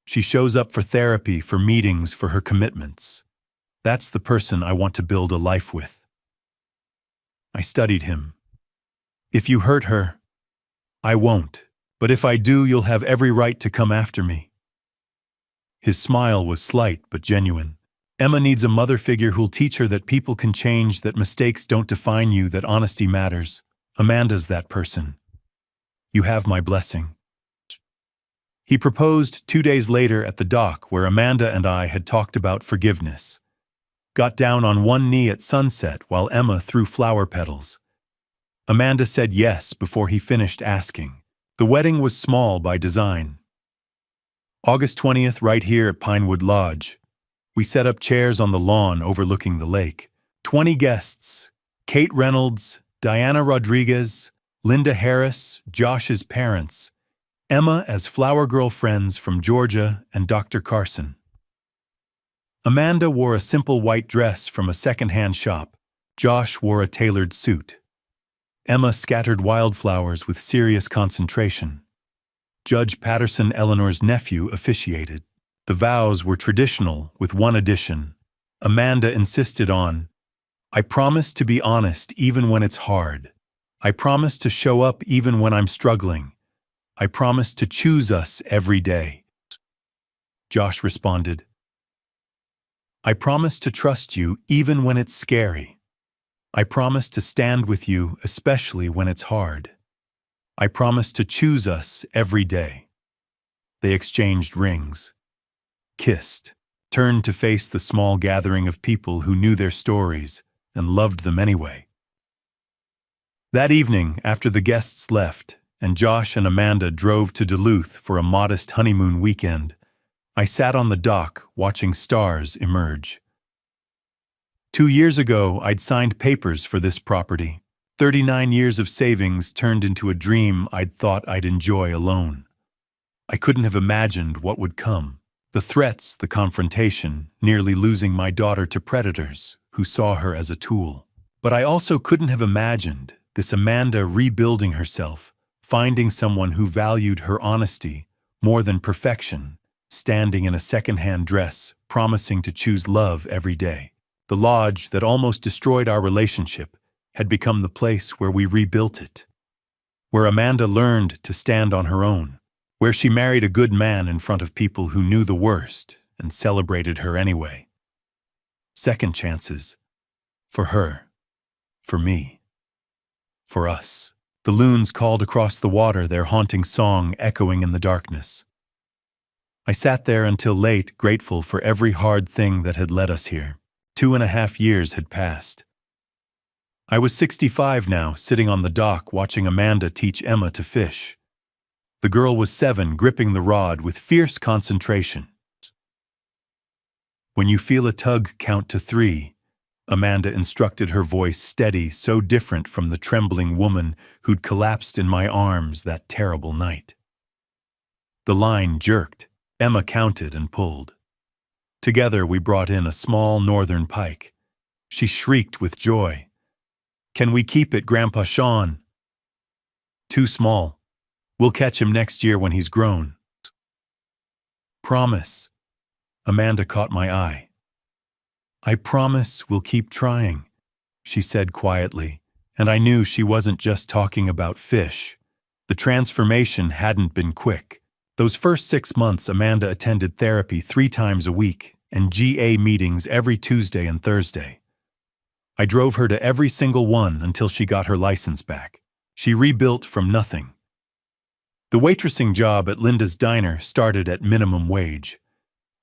She shows up for therapy, for meetings, for her commitments. That's the person I want to build a life with. I studied him. If you hurt her, I won't. But if I do, you'll have every right to come after me. His smile was slight but genuine. Emma needs a mother figure who'll teach her that people can change, that mistakes don't define you, that honesty matters. Amanda's that person. You have my blessing. He proposed 2 days later at the dock where Amanda and I had talked about forgiveness. Got down on one knee at sunset while Emma threw flower petals. Amanda said yes before he finished asking. The wedding was small by design. August 20th, right here at Pinewood Lodge. We set up chairs on the lawn overlooking the lake. 20 guests: Kate Reynolds, Diana Rodriguez, Linda Harris, Josh's parents, Emma as flower girl friends from Georgia, and Dr. Carson. Amanda wore a simple white dress from a second-hand shop. Josh wore a tailored suit. Emma scattered wildflowers with serious concentration. Judge Patterson, Eleanor's nephew, officiated. The vows were traditional, with one addition. Amanda insisted on, I promise to be honest even when it's hard. I promise to show up even when I'm struggling. I promise to choose us every day. Josh responded, I promise to trust you even when it's scary. I promise to stand with you especially when it's hard. I promise to choose us every day. They exchanged rings, kissed, turned to face the small gathering of people who knew their stories and loved them anyway. That evening, after the guests left, and Josh and Amanda drove to Duluth for a modest honeymoon weekend, I sat on the dock watching stars emerge. 2 years ago, I'd signed papers for this property. 39 years of savings turned into a dream I'd thought I'd enjoy alone. I couldn't have imagined what would come. The threats, the confrontation, nearly losing my daughter to predators who saw her as a tool. But I also couldn't have imagined this Amanda rebuilding herself, finding someone who valued her honesty more than perfection, standing in a second-hand dress, promising to choose love every day. The lodge that almost destroyed our relationship had become the place where we rebuilt it, where Amanda learned to stand on her own, where she married a good man in front of people who knew the worst and celebrated her anyway. Second chances. For her. For me. For us. The loons called across the water, their haunting song echoing in the darkness. I sat there until late, grateful for every hard thing that had led us here. 2.5 years had passed. I was 65 now, sitting on the dock watching Amanda teach Emma to fish. The girl was 7, gripping the rod with fierce concentration. When you feel a tug, count to 3, Amanda instructed, her voice steady, so different from the trembling woman who'd collapsed in my arms that terrible night. The line jerked. Emma counted and pulled. Together we brought in a small northern pike. She shrieked with joy. "Can we keep it, Grandpa Sean?" "Too small. We'll catch him next year when he's grown." "Promise." Amanda caught my eye. "I promise we'll keep trying," she said quietly, and I knew she wasn't just talking about fish. The transformation hadn't been quick. Those first 6 months, Amanda attended therapy 3 times a week and GA meetings every Tuesday and Thursday. I drove her to every single one until she got her license back. She rebuilt from nothing. The waitressing job at Linda's Diner started at minimum wage.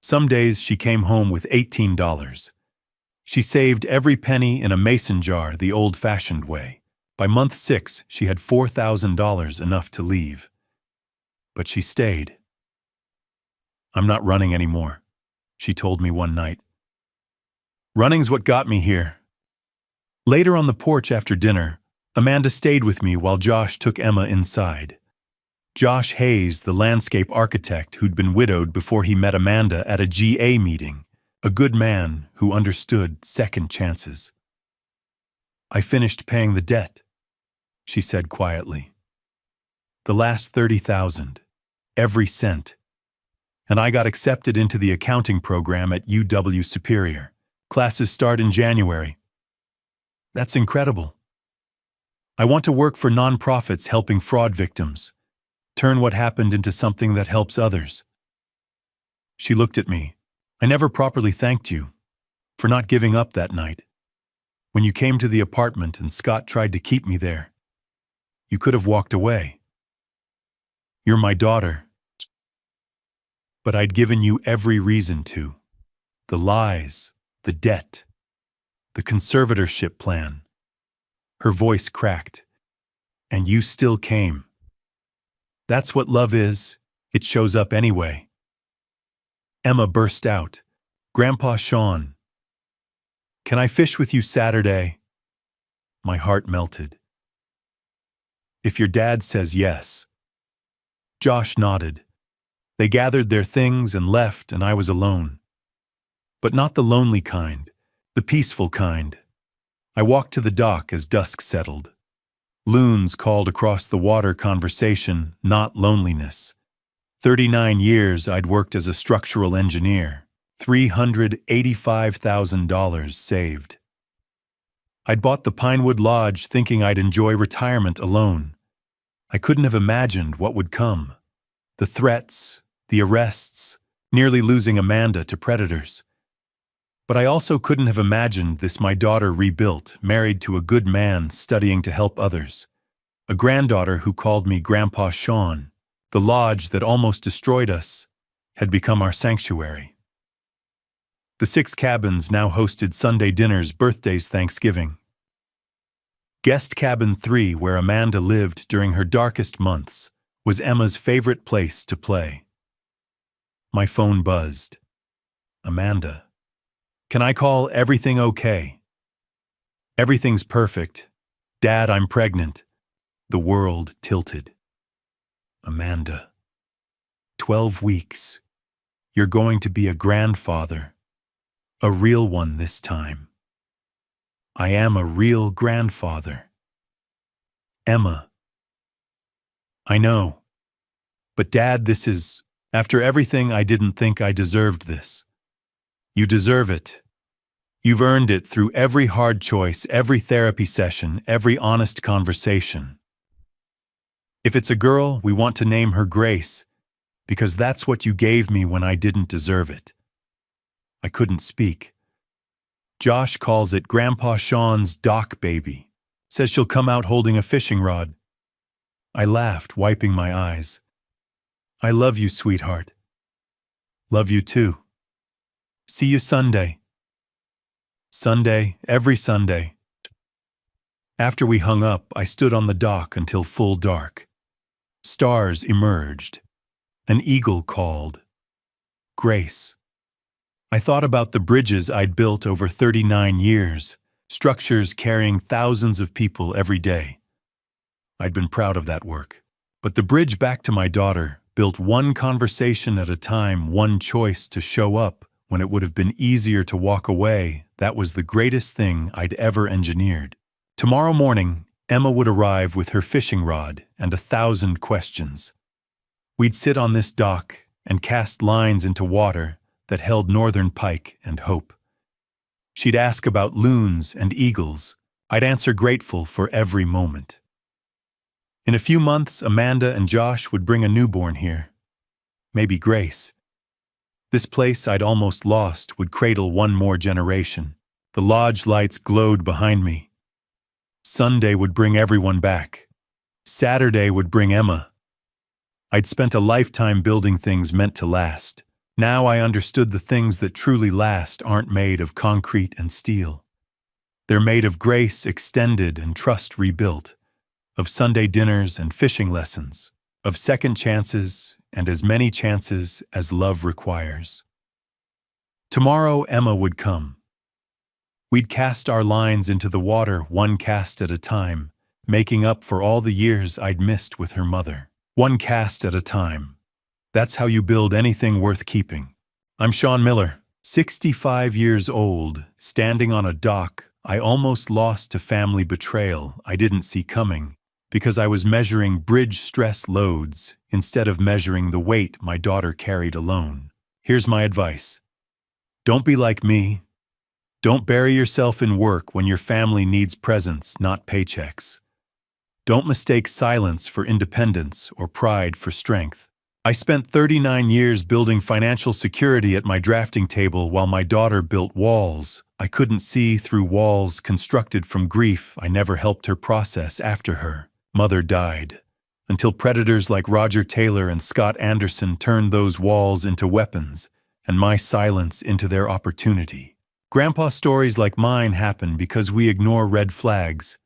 Some days she came home with $18. She saved every penny in a mason jar the old-fashioned way. By month 6, she had $4,000, enough to leave. But she stayed. "I'm not running anymore," she told me one night. "Running's what got me here." Later on the porch after dinner, Amanda stayed with me while Josh took Emma inside. Josh Hayes, the landscape architect who'd been widowed before he met Amanda at a GA meeting, a good man who understood second chances. "I finished paying the debt," she said quietly. "The last $30,000. Every cent. And I got accepted into the accounting program at UW Superior. Classes start in January." "That's incredible." "I want to work for nonprofits helping fraud victims. Turn what happened into something that helps others." She looked at me. "I never properly thanked you for not giving up that night. When you came to the apartment and Scott tried to keep me there, you could have walked away. You're my daughter. But I'd given you every reason to. The lies, the debt, the conservatorship plan." Her voice cracked. "And you still came. That's what love is. It shows up anyway." Emma burst out. "Grandpa Sean, can I fish with you Saturday?" My heart melted. "If your dad says yes." Josh nodded. They gathered their things and left, and I was alone. But not the lonely kind, the peaceful kind. I walked to the dock as dusk settled. Loons called across the water, conversation, not loneliness. 39 years I'd worked as a structural engineer. $385,000 saved. I'd bought the Pinewood Lodge thinking I'd enjoy retirement alone. I couldn't have imagined what would come. The threats, the arrests, nearly losing Amanda to predators. But I also couldn't have imagined this, my daughter rebuilt, married to a good man, studying to help others. A granddaughter who called me Grandpa Sean. The lodge that almost destroyed us had become our sanctuary. The 6 cabins now hosted Sunday dinners, birthdays, Thanksgiving. Guest cabin 3, where Amanda lived during her darkest months, was Emma's favorite place to play. My phone buzzed. Amanda. Can I call? Everything okay? Everything's perfect. Dad, I'm pregnant. The world tilted. Amanda. 12 weeks. You're going to be a grandfather. A real one this time. I am a real grandfather. Emma. I know. But Dad, this is... After everything, I didn't think I deserved this. You deserve it. You've earned it through every hard choice, every therapy session, every honest conversation. If it's a girl, we want to name her Grace, because that's what you gave me when I didn't deserve it. I couldn't speak. Josh calls it Grandpa Sean's dock baby, says she'll come out holding a fishing rod. I laughed, wiping my eyes. I love you, sweetheart. Love you too. See you Sunday. Sunday, every Sunday. After we hung up, I stood on the dock until full dark. Stars emerged. An eagle called. Grace. I thought about the bridges I'd built over 39 years, structures carrying thousands of people every day. I'd been proud of that work. But the bridge back to my daughter, built one conversation at a time, one choice to show up when it would have been easier to walk away, that was the greatest thing I'd ever engineered. Tomorrow morning, Emma would arrive with her fishing rod and 1,000 questions. We'd sit on this dock and cast lines into water that held northern pike and hope. She'd ask about loons and eagles. I'd answer grateful for every moment. In a few months, Amanda and Josh would bring a newborn here. Maybe Grace. This place I'd almost lost would cradle one more generation. The lodge lights glowed behind me. Sunday would bring everyone back. Saturday would bring Emma. I'd spent a lifetime building things meant to last. Now I understood the things that truly last aren't made of concrete and steel. They're made of grace extended and trust rebuilt, of Sunday dinners and fishing lessons, of second chances and as many chances as love requires. Tomorrow Emma would come. We'd cast our lines into the water one cast at a time, making up for all the years I'd missed with her mother. One cast at a time. That's how you build anything worth keeping. I'm Sean Miller, 65 years old, standing on a dock I almost lost to family betrayal I didn't see coming because I was measuring bridge stress loads instead of measuring the weight my daughter carried alone. Here's my advice. Don't be like me. Don't bury yourself in work when your family needs presence, not paychecks. Don't mistake silence for independence or pride for strength. I spent 39 years building financial security at my drafting table while my daughter built walls I couldn't see through, walls constructed from grief I never helped her process after her mother died, until predators like Roger Taylor and Scott Anderson turned those walls into weapons and my silence into their opportunity. Grandpa stories like mine happen because we ignore red flags.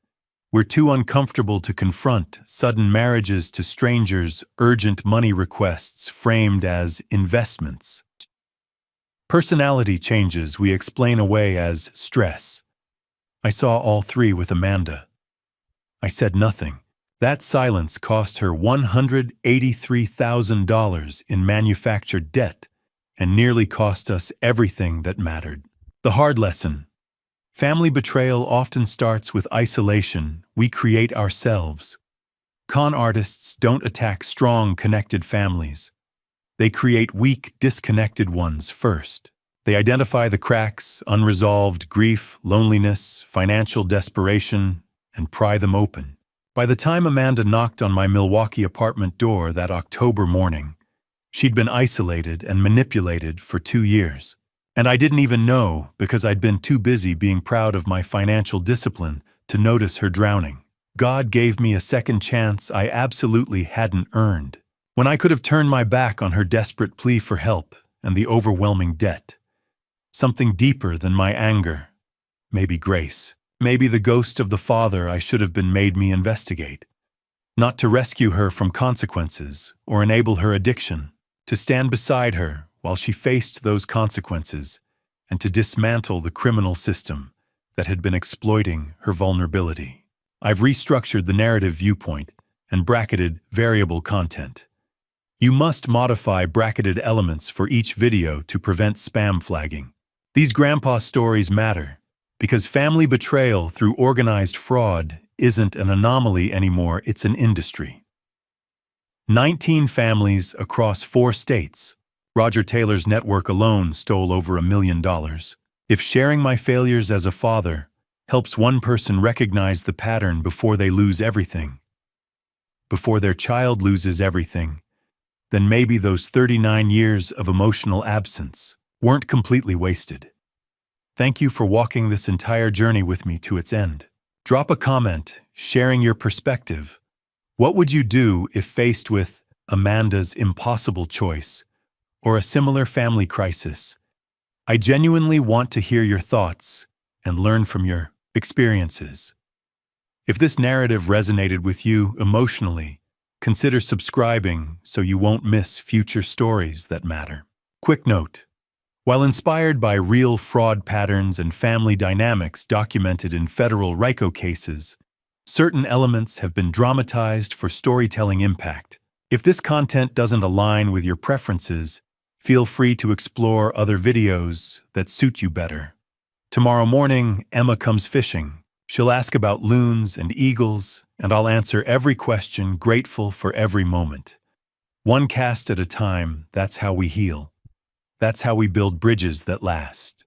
We're too uncomfortable to confront sudden marriages to strangers, urgent money requests framed as investments. Personality changes we explain away as stress. I saw all 3 with Amanda. I said nothing. That silence cost her $183,000 in manufactured debt and nearly cost us everything that mattered. The hard lesson. Family betrayal often starts with isolation we create ourselves. Con artists don't attack strong, connected families. They create weak, disconnected ones first. They identify the cracks, unresolved grief, loneliness, financial desperation, and pry them open. By the time Amanda knocked on my Milwaukee apartment door that October morning, she'd been isolated and manipulated for 2 years. And I didn't even know because I'd been too busy being proud of my financial discipline to notice her drowning. God gave me a second chance I absolutely hadn't earned. When I could have turned my back on her desperate plea for help and the overwhelming debt. Something deeper than my anger. Maybe grace. Maybe the ghost of the father I should have been made me investigate. Not to rescue her from consequences or enable her addiction. To stand beside her while she faced those consequences and to dismantle the criminal system that had been exploiting her vulnerability. I've restructured the narrative viewpoint and bracketed variable content. You must modify bracketed elements for each video to prevent spam flagging. These grandpa stories matter because family betrayal through organized fraud isn't an anomaly anymore, it's an industry. 19 families across 4 states. Roger Taylor's network alone stole over $1 million. If sharing my failures as a father helps one person recognize the pattern before they lose everything, before their child loses everything, then maybe those 39 years of emotional absence weren't completely wasted. Thank you for walking this entire journey with me to its end. Drop a comment sharing your perspective. What would you do if faced with Amanda's impossible choice or a similar family crisis? I genuinely want to hear your thoughts and learn from your experiences. If this narrative resonated with you emotionally, consider subscribing so you won't miss future stories that matter. Quick note: while inspired by real fraud patterns and family dynamics documented in federal RICO cases, certain elements have been dramatized for storytelling impact. If this content doesn't align with your preferences, feel free to explore other videos that suit you better. Tomorrow morning, Emma comes fishing. She'll ask about loons and eagles, and I'll answer every question, grateful for every moment. One cast at a time, that's how we heal. That's how we build bridges that last.